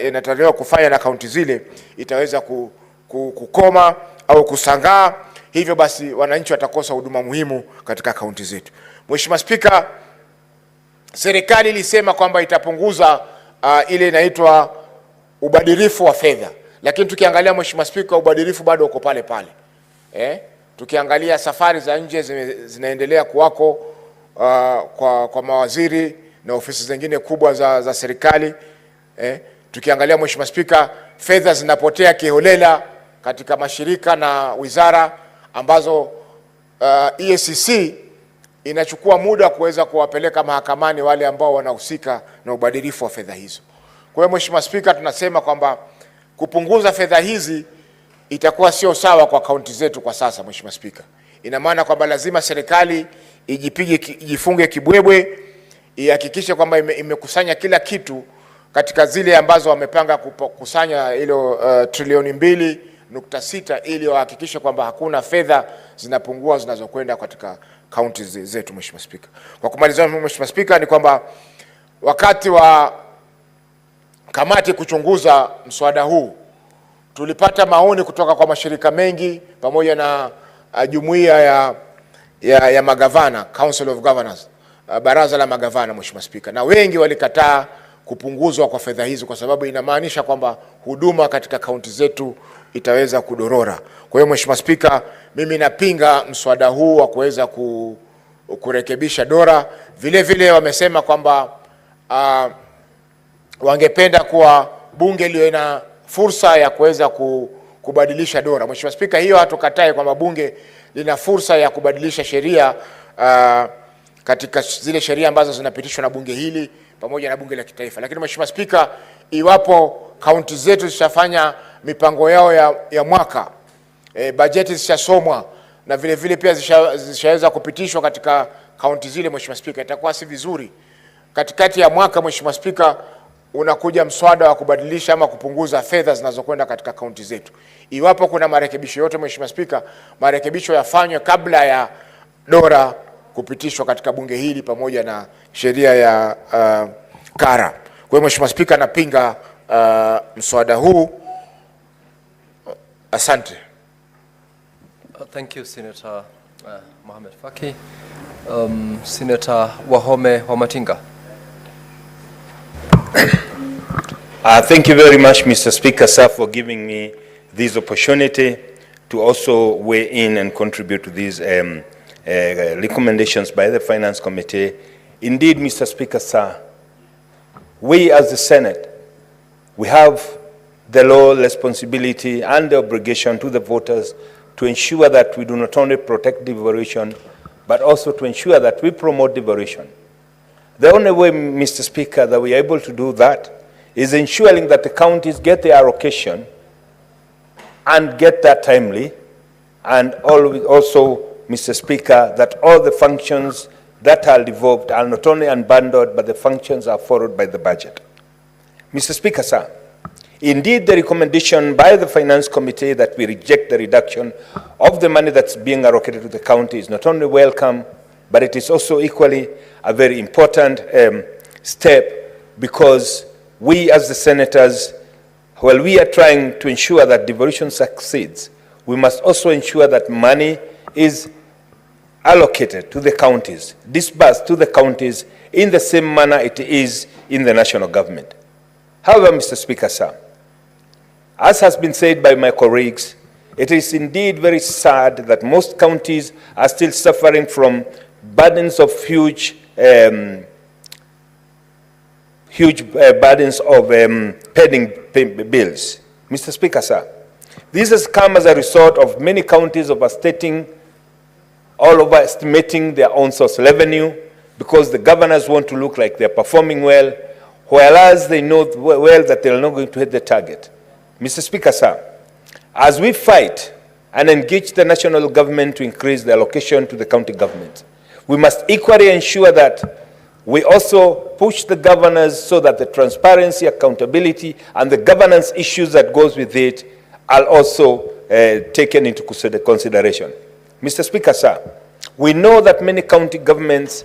[SPEAKER 18] inatarajiwa kufanya na kaunti zile itaweza kukoma au kusangaa. Hivyo basi wananchi watakosa huduma muhimu katika kaunti zetu. Mheshimiwa Spika, serikali ilisema kwamba itapunguza ile inaitwa ubadilifu wa fedha, lakini tukiangalia Mheshimiwa Spika, ubadilifu bado uko pale pale. Tukiangalia safari za nje zinaendelea kuwako kwa mawaziri na ofisi zingine kubwa za serikali. Tukiangalia Mheshimiwa Spika, fedha zinapotea kiholela katika mashirika na wizara ambazo EACC inachukua muda kuweza kuwapeleka mahakamani wale ambao wanahusika na ubadilifu wa fedha hizo. Kwa hiyo Mheshimiwa Spika, tunasema kwamba kupunguza fedha hizi itakuwa sio sawa kwa kaunti zetu kwa sasa. Mheshimiwa Spika, ina maana kwamba lazima serikali ijifunge kibwebwe, ihakikishe kwamba imekusanya kila kitu katika zile ambazo wamepanga kukusanya hilo trilioni 2.6 ili wahakikishe kwamba hakuna fedha zinapungua zinazokwenda katika kaunti zetu. Mheshimiwa Spika, kwa kumalizia Mheshimiwa Spika, ni kwamba wakati wa kamati kuchunguza mswada huu tulipata maoni kutoka kwa mashirika mengi pamoja na jumuiya ya magavana, Council of Governors, baraza la magavana. Mheshimiwa Spika, na wengi walikataa kupunguzwa kwa fedha hizo kwa sababu inamaanisha kwamba huduma katika kaunti zetu itaweza kudorora. Kwa hiyo Mheshimiwa Spika, mimi napinga mswada huu wa kuweza kurekebisha dora. Vile vile wamesema kwamba wangependa kuwa bunge liwe na fursa ya kuweza kubadilisha dora. Mheshimiwa Spika, hiyo hatukatai kwamba bunge lina fursa ya kubadilisha sheria katika zile sheria ambazo zinapitishwa na bunge hili pamoja na bunge la kitaifa. Lakini Mheshimiwa Spika, iwapo kaunti zetu zishafanya mipango yao ya mwaka, bajeti zishasomwa na vile vile pia zishaweza kupitishwa katika kaunti zile, Mheshimiwa Spika, itakuwa si vizuri katikati ya mwaka Mheshimiwa Spika unakuja mswada wa kubadilisha ama kupunguza fedha zinazokwenda katika kaunti zetu. Iwapo kuna marekebisho yote Mheshimiwa Spika, marekebisho yafanywe kabla ya dora kupitishwa katika bunge hili pamoja na sheria ya kara. Kwa hiyo Mheshimiwa Spika, napinga mswada huu. Asante.
[SPEAKER 13] Thank you, Senator Mohamed Faki. Senator Wahome Wamatinga.
[SPEAKER 19] Thank you very much, Mr. Speaker, sir, for giving me this opportunity to also weigh in and contribute to these recommendations by the Finance Committee. Indeed, Mr. Speaker, sir, we as the Senate, we have the law responsibility and the obligation to the voters to ensure that we do not only protect devolution, but also to ensure that we promote devolution. The only way, Mr. Speaker, that we are able to do that is ensuring that the counties get the allocation and get that timely, and also, Mr. Speaker, that all the functions that are devolved are not only unbundled, but the functions are followed by the budget. Mr. Speaker, sir, indeed the recommendation by the Finance Committee that we reject the reduction of the money that's being allocated to the county is not only welcome, but it is also equally a very important step, because we as the senators, while we are trying to ensure that devolution succeeds, we must also ensure that money is allocated to the counties, disbursed to the counties in the same manner it is in the national government. However, Mr. Speaker, sir, as has been said by my colleagues, it is indeed very sad that most counties are still suffering from burdens of huge burdens of pending bills. Mr. Speaker, sir, this has come as a result of many counties overstating, overestimating their own source revenue, because the governors want to look like they're performing well, whereas they know well that they're not going to hit the target. Mr. Speaker, sir, as we fight and engage the national government to increase the allocation to the county government, we must equally ensure that we also push the governors so that the transparency, accountability, and the governance issues that goes with it are also taken into consideration. Mr. Speaker, sir, we know that many county governments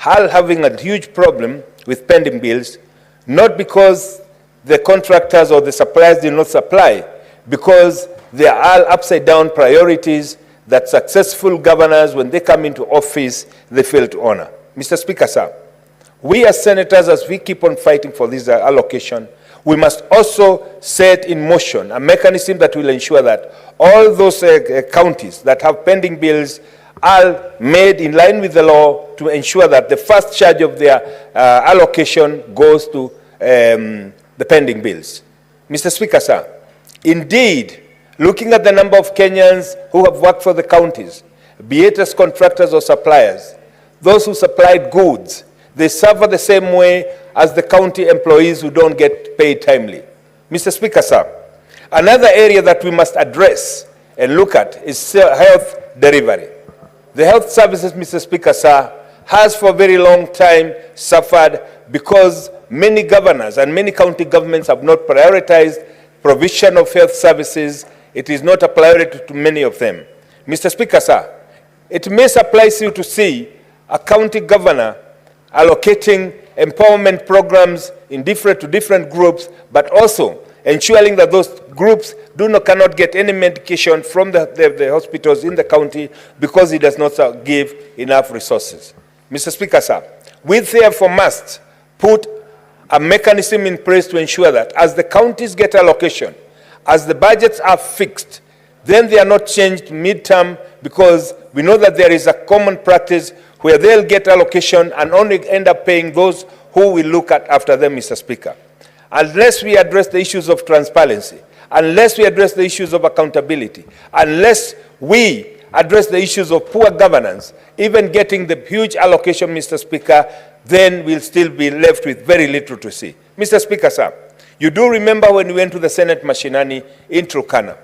[SPEAKER 19] are having a huge problem with pending bills, not because the contractors or the suppliers did not supply, because they are all upside-down priorities that successful governors, when they come into office, they fail to honor. Mr. Speaker, sir, we as senators, as we keep on fighting for this allocation, we must also set in motion a mechanism that will ensure that all those counties that have pending bills are made in line with the law to ensure that the first charge of their allocation goes to the pending bills. Mr. Speaker, sir, indeed, looking at the number of Kenyans who have worked for the counties, be it as contractors or suppliers, those who supplied goods, they suffer the same way as the county employees who don't get paid timely. Mr. Speaker, sir, another area that we must address and look at is health delivery. The health services, Mr. Speaker, sir, has for a very long time suffered because many governors and many county governments have not prioritized provision of health services. It is not a priority to many of them. Mr. Speaker, sir, it may surprise you to see a county governor allocating empowerment programs to different groups, but also ensuring that those groups cannot get any medication from the hospitals in the county because he does not give enough resources. Mr. Speaker, sir, we therefore must put a mechanism in place to ensure that as the counties get allocation, as the budgets are fixed, then they are not changed mid-term, because we know that there is a common practice where they'll get allocation and only end up paying those who will look after them, Mr. Speaker. Unless we address the issues of transparency, unless we address the issues of accountability, unless we address the issues of poor governance, even getting the huge allocation, Mr. Speaker, then we'll still be left with very little to see. Mr. Speaker, sir, you do remember when we went to the Senate Mashinani in Turkana,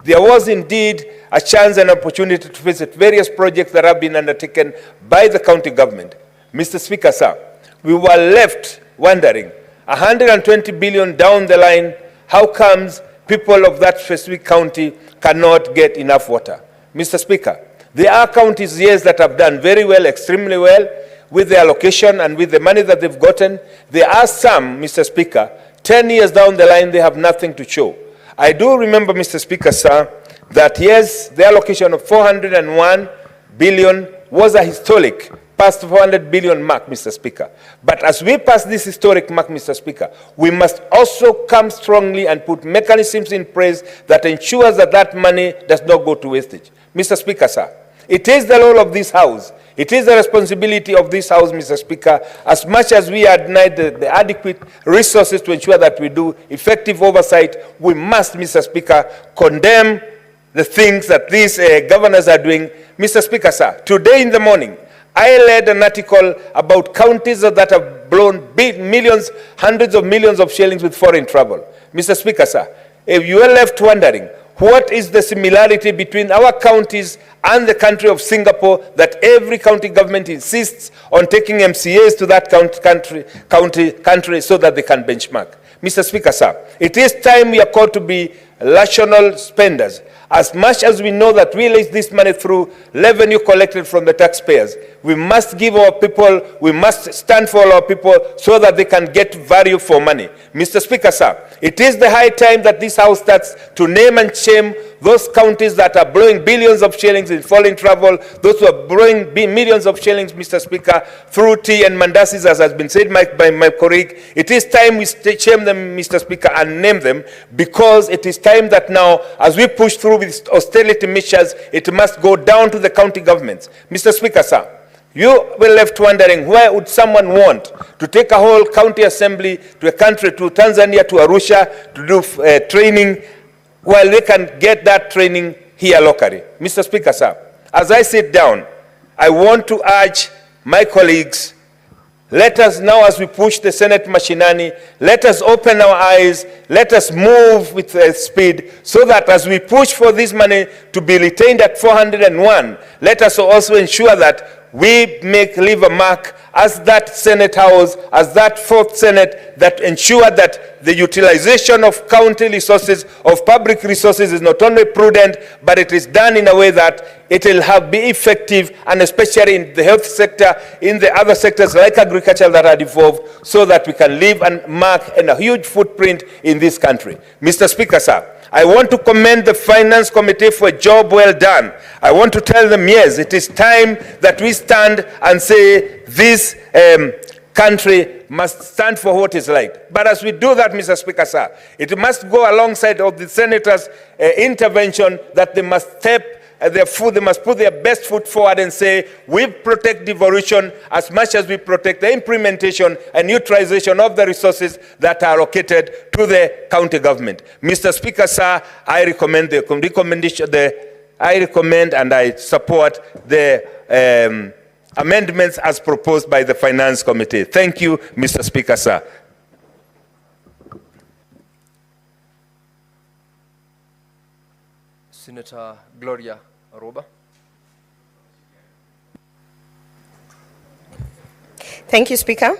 [SPEAKER 19] there was indeed a chance and opportunity to visit various projects that have been undertaken by the county government. Mr. Speaker, sir, we were left wondering, 120 billion down the line, how comes people of that specific county cannot get enough water? Mr. Speaker, there are counties, yes, that have done very well, extremely well, with the allocation and with the money that they've gotten. There are some, Mr. Speaker, 10 years down the line, they have nothing to show. I do remember, Mr. Speaker, sir, that yes, the allocation of 401 billion was a historic, past 400 billion mark, Mr. Speaker. But as we pass this historic mark, Mr. Speaker, we must also come strongly and put mechanisms in place that ensures that that money does not go to wastage. Mr. Speaker, sir, it is the role of this House, it is the responsibility of this House, Mr. Speaker, as much as we are denied the adequate resources to ensure that we do effective oversight, we must, Mr. Speaker, condemn the things that these governors are doing. Mr. Speaker, sir, today in the morning, I read an article about counties that have blown millions, hundreds of millions of shillings with foreign travel. Mr. Speaker, sir, if you are left wondering, what is the similarity between our counties and the country of Singapore that every county government insists on taking MCAs to that country so that they can benchmark? Mr. Speaker, sir, it is time we are called to be rational spenders. As much as we know that we raise this money through revenue collected from the taxpayers, we must give our people, we must stand for our people so that they can get value for money. Mr. Speaker, sir, it is the high time that this House starts to name and shame those counties that are blowing billions of shillings in foreign travel, those who are blowing millions of shillings, Mr. Speaker, through tea and mandasis, as has been said by my colleague. It is time we shame them, Mr. Speaker, and name them, because it is time that now, as we push through with austerity measures, it must go down to the county governments. Mr. Speaker, sir, you were left wondering, why would someone want to take a whole county assembly to a country, to Tanzania, to Arusha, to do training, while they can get that training here locally? Mr. Speaker, sir, as I sit down, I want to urge my colleagues Let us now, as we push the Senate machinani, let us open our eyes, let us move with speed, so that as we push for this money to be retained at 401, let us also ensure that we leave a mark as that Senate House, as that fourth Senate, that ensure that the utilization of county resources, of public resources, is not only prudent, but it is done in a way that it will be effective, and especially in the health sector, in the other sectors like agriculture that are involved, so that we can leave and mark a huge footprint in this country. Mr. Speaker, sir, I want to commend the Finance Committee for a job well done. I want to tell them, yes, it is time that we stand and say this country must stand for what is right. But as we do that, Mr. Speaker, sir, it must go alongside of the senators' intervention, that they must they must put their best foot forward and say, we protect devolution as much as we protect the implementation and utilization of the resources that are allocated to the county government. Mr. Speaker, sir, I recommend I recommend and I support the amendments as proposed by the Finance Committee. Thank you, Mr. Speaker, sir.
[SPEAKER 13] Senator Gloria Aroba.
[SPEAKER 20] Thank you, Speaker.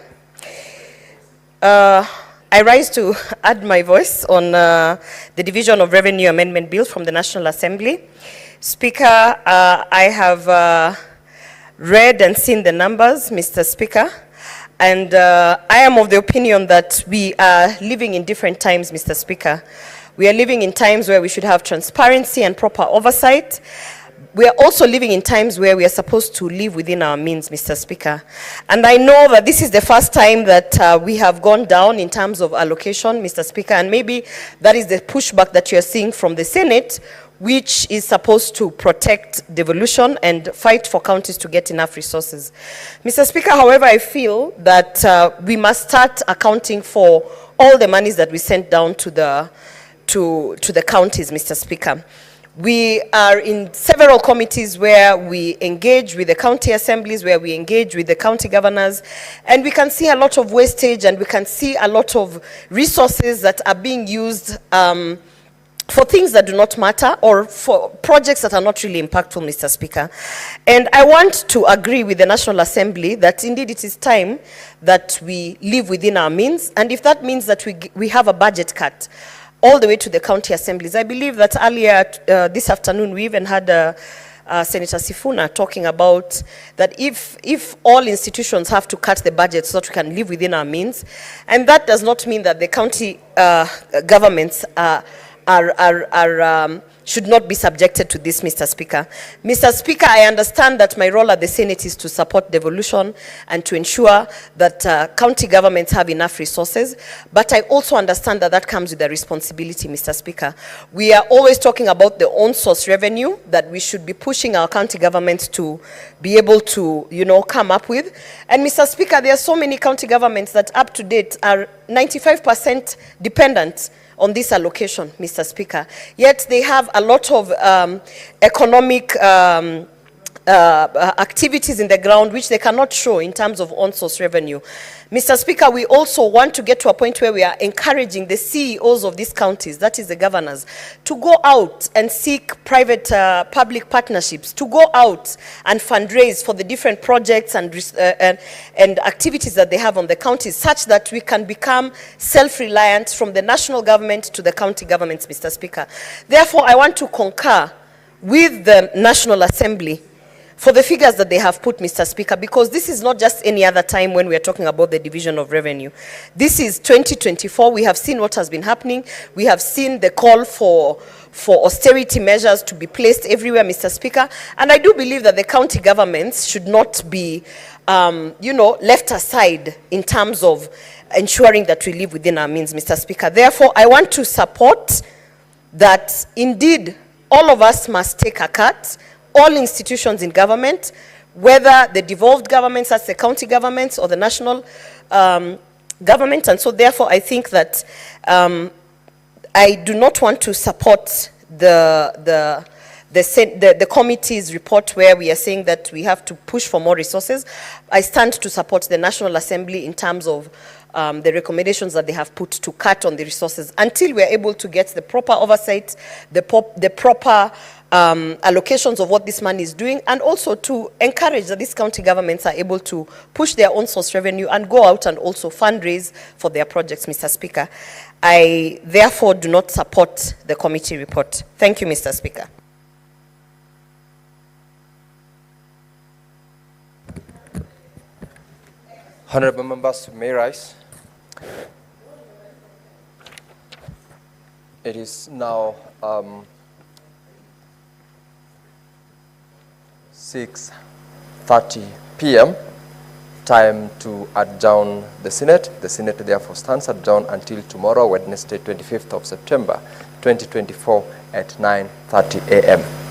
[SPEAKER 20] I rise to add my voice on the Division of Revenue Amendment Bill from the National Assembly. Speaker, I have read and seen the numbers, Mr. Speaker, and I am of the opinion that we are living in different times, Mr. Speaker. We are living in times where we should have transparency and proper oversight. We are also living in times where we are supposed to live within our means, Mr. Speaker. And I know that this is the first time that we have gone down in terms of allocation, Mr. Speaker, and maybe that is the pushback that you are seeing from the Senate, which is supposed to protect devolution and fight for counties to get enough resources. Mr. Speaker, however, I feel that we must start accounting for all the monies that we sent down to the counties, Mr. Speaker. We are in several committees where we engage with the county assemblies, where we engage with the county governors, and we can see a lot of wastage, and we can see a lot of resources that are being used for things that do not matter, or for projects that are not really impactful, Mr. Speaker. And I want to agree with the National Assembly that indeed it is time that we live within our means, and if that means that we have a budget cut all the way to the county assemblies. I believe that earlier this afternoon we even had Senator Sifuna talking about that if all institutions have to cut the budget so that we can live within our means, and that does not mean that the county governments should not be subjected to this, Mr. Speaker. Mr. Speaker, I understand that my role at the Senate is to support devolution and to ensure that county governments have enough resources, but I also understand that that comes with a responsibility, Mr. Speaker. We are always talking about the own source revenue that we should be pushing our county governments to be able to, come up with. And Mr. Speaker, there are so many county governments that up to date are 95% dependent on this allocation, Mr. Speaker. Yet they have a lot of economic activities in the ground which they cannot show in terms of on-source revenue. Mr. Speaker, we also want to get to a point where we are encouraging the CEOs of these counties, that is the governors, to go out and seek private public partnerships, to go out and fundraise for the different projects and activities that they have on the counties, such that we can become self-reliant from the national government to the county governments, Mr. Speaker. Therefore, I want to concur with the National Assembly for the figures that they have put, Mr. Speaker, because this is not just any other time when we are talking about the division of revenue. This is 2024. We have seen what has been happening. We have seen the call for austerity measures to be placed everywhere, Mr. Speaker. And I do believe that the county governments should not be, left aside in terms of ensuring that we live within our means, Mr. Speaker. Therefore, I want to support that indeed all of us must take a cut, all institutions in government, whether the devolved governments, as the county governments or the national government. And so therefore, I think that I do not want to support the the committee's report where we are saying that we have to push for more resources. I stand to support the National Assembly in terms of the recommendations that they have put to cut on the resources until we are able to get the proper oversight, the proper allocations of what this money is doing, and also to encourage that these county governments are able to push their own source revenue and go out and also fundraise for their projects, Mr. Speaker. I therefore do not support the committee report. Thank you, Mr. Speaker.
[SPEAKER 13] Honorable members may rise. It is now 6:30 p.m. Time to adjourn the Senate. The Senate therefore stands adjourned until tomorrow, Wednesday, 25th of September, 2024 at 9:30 a.m.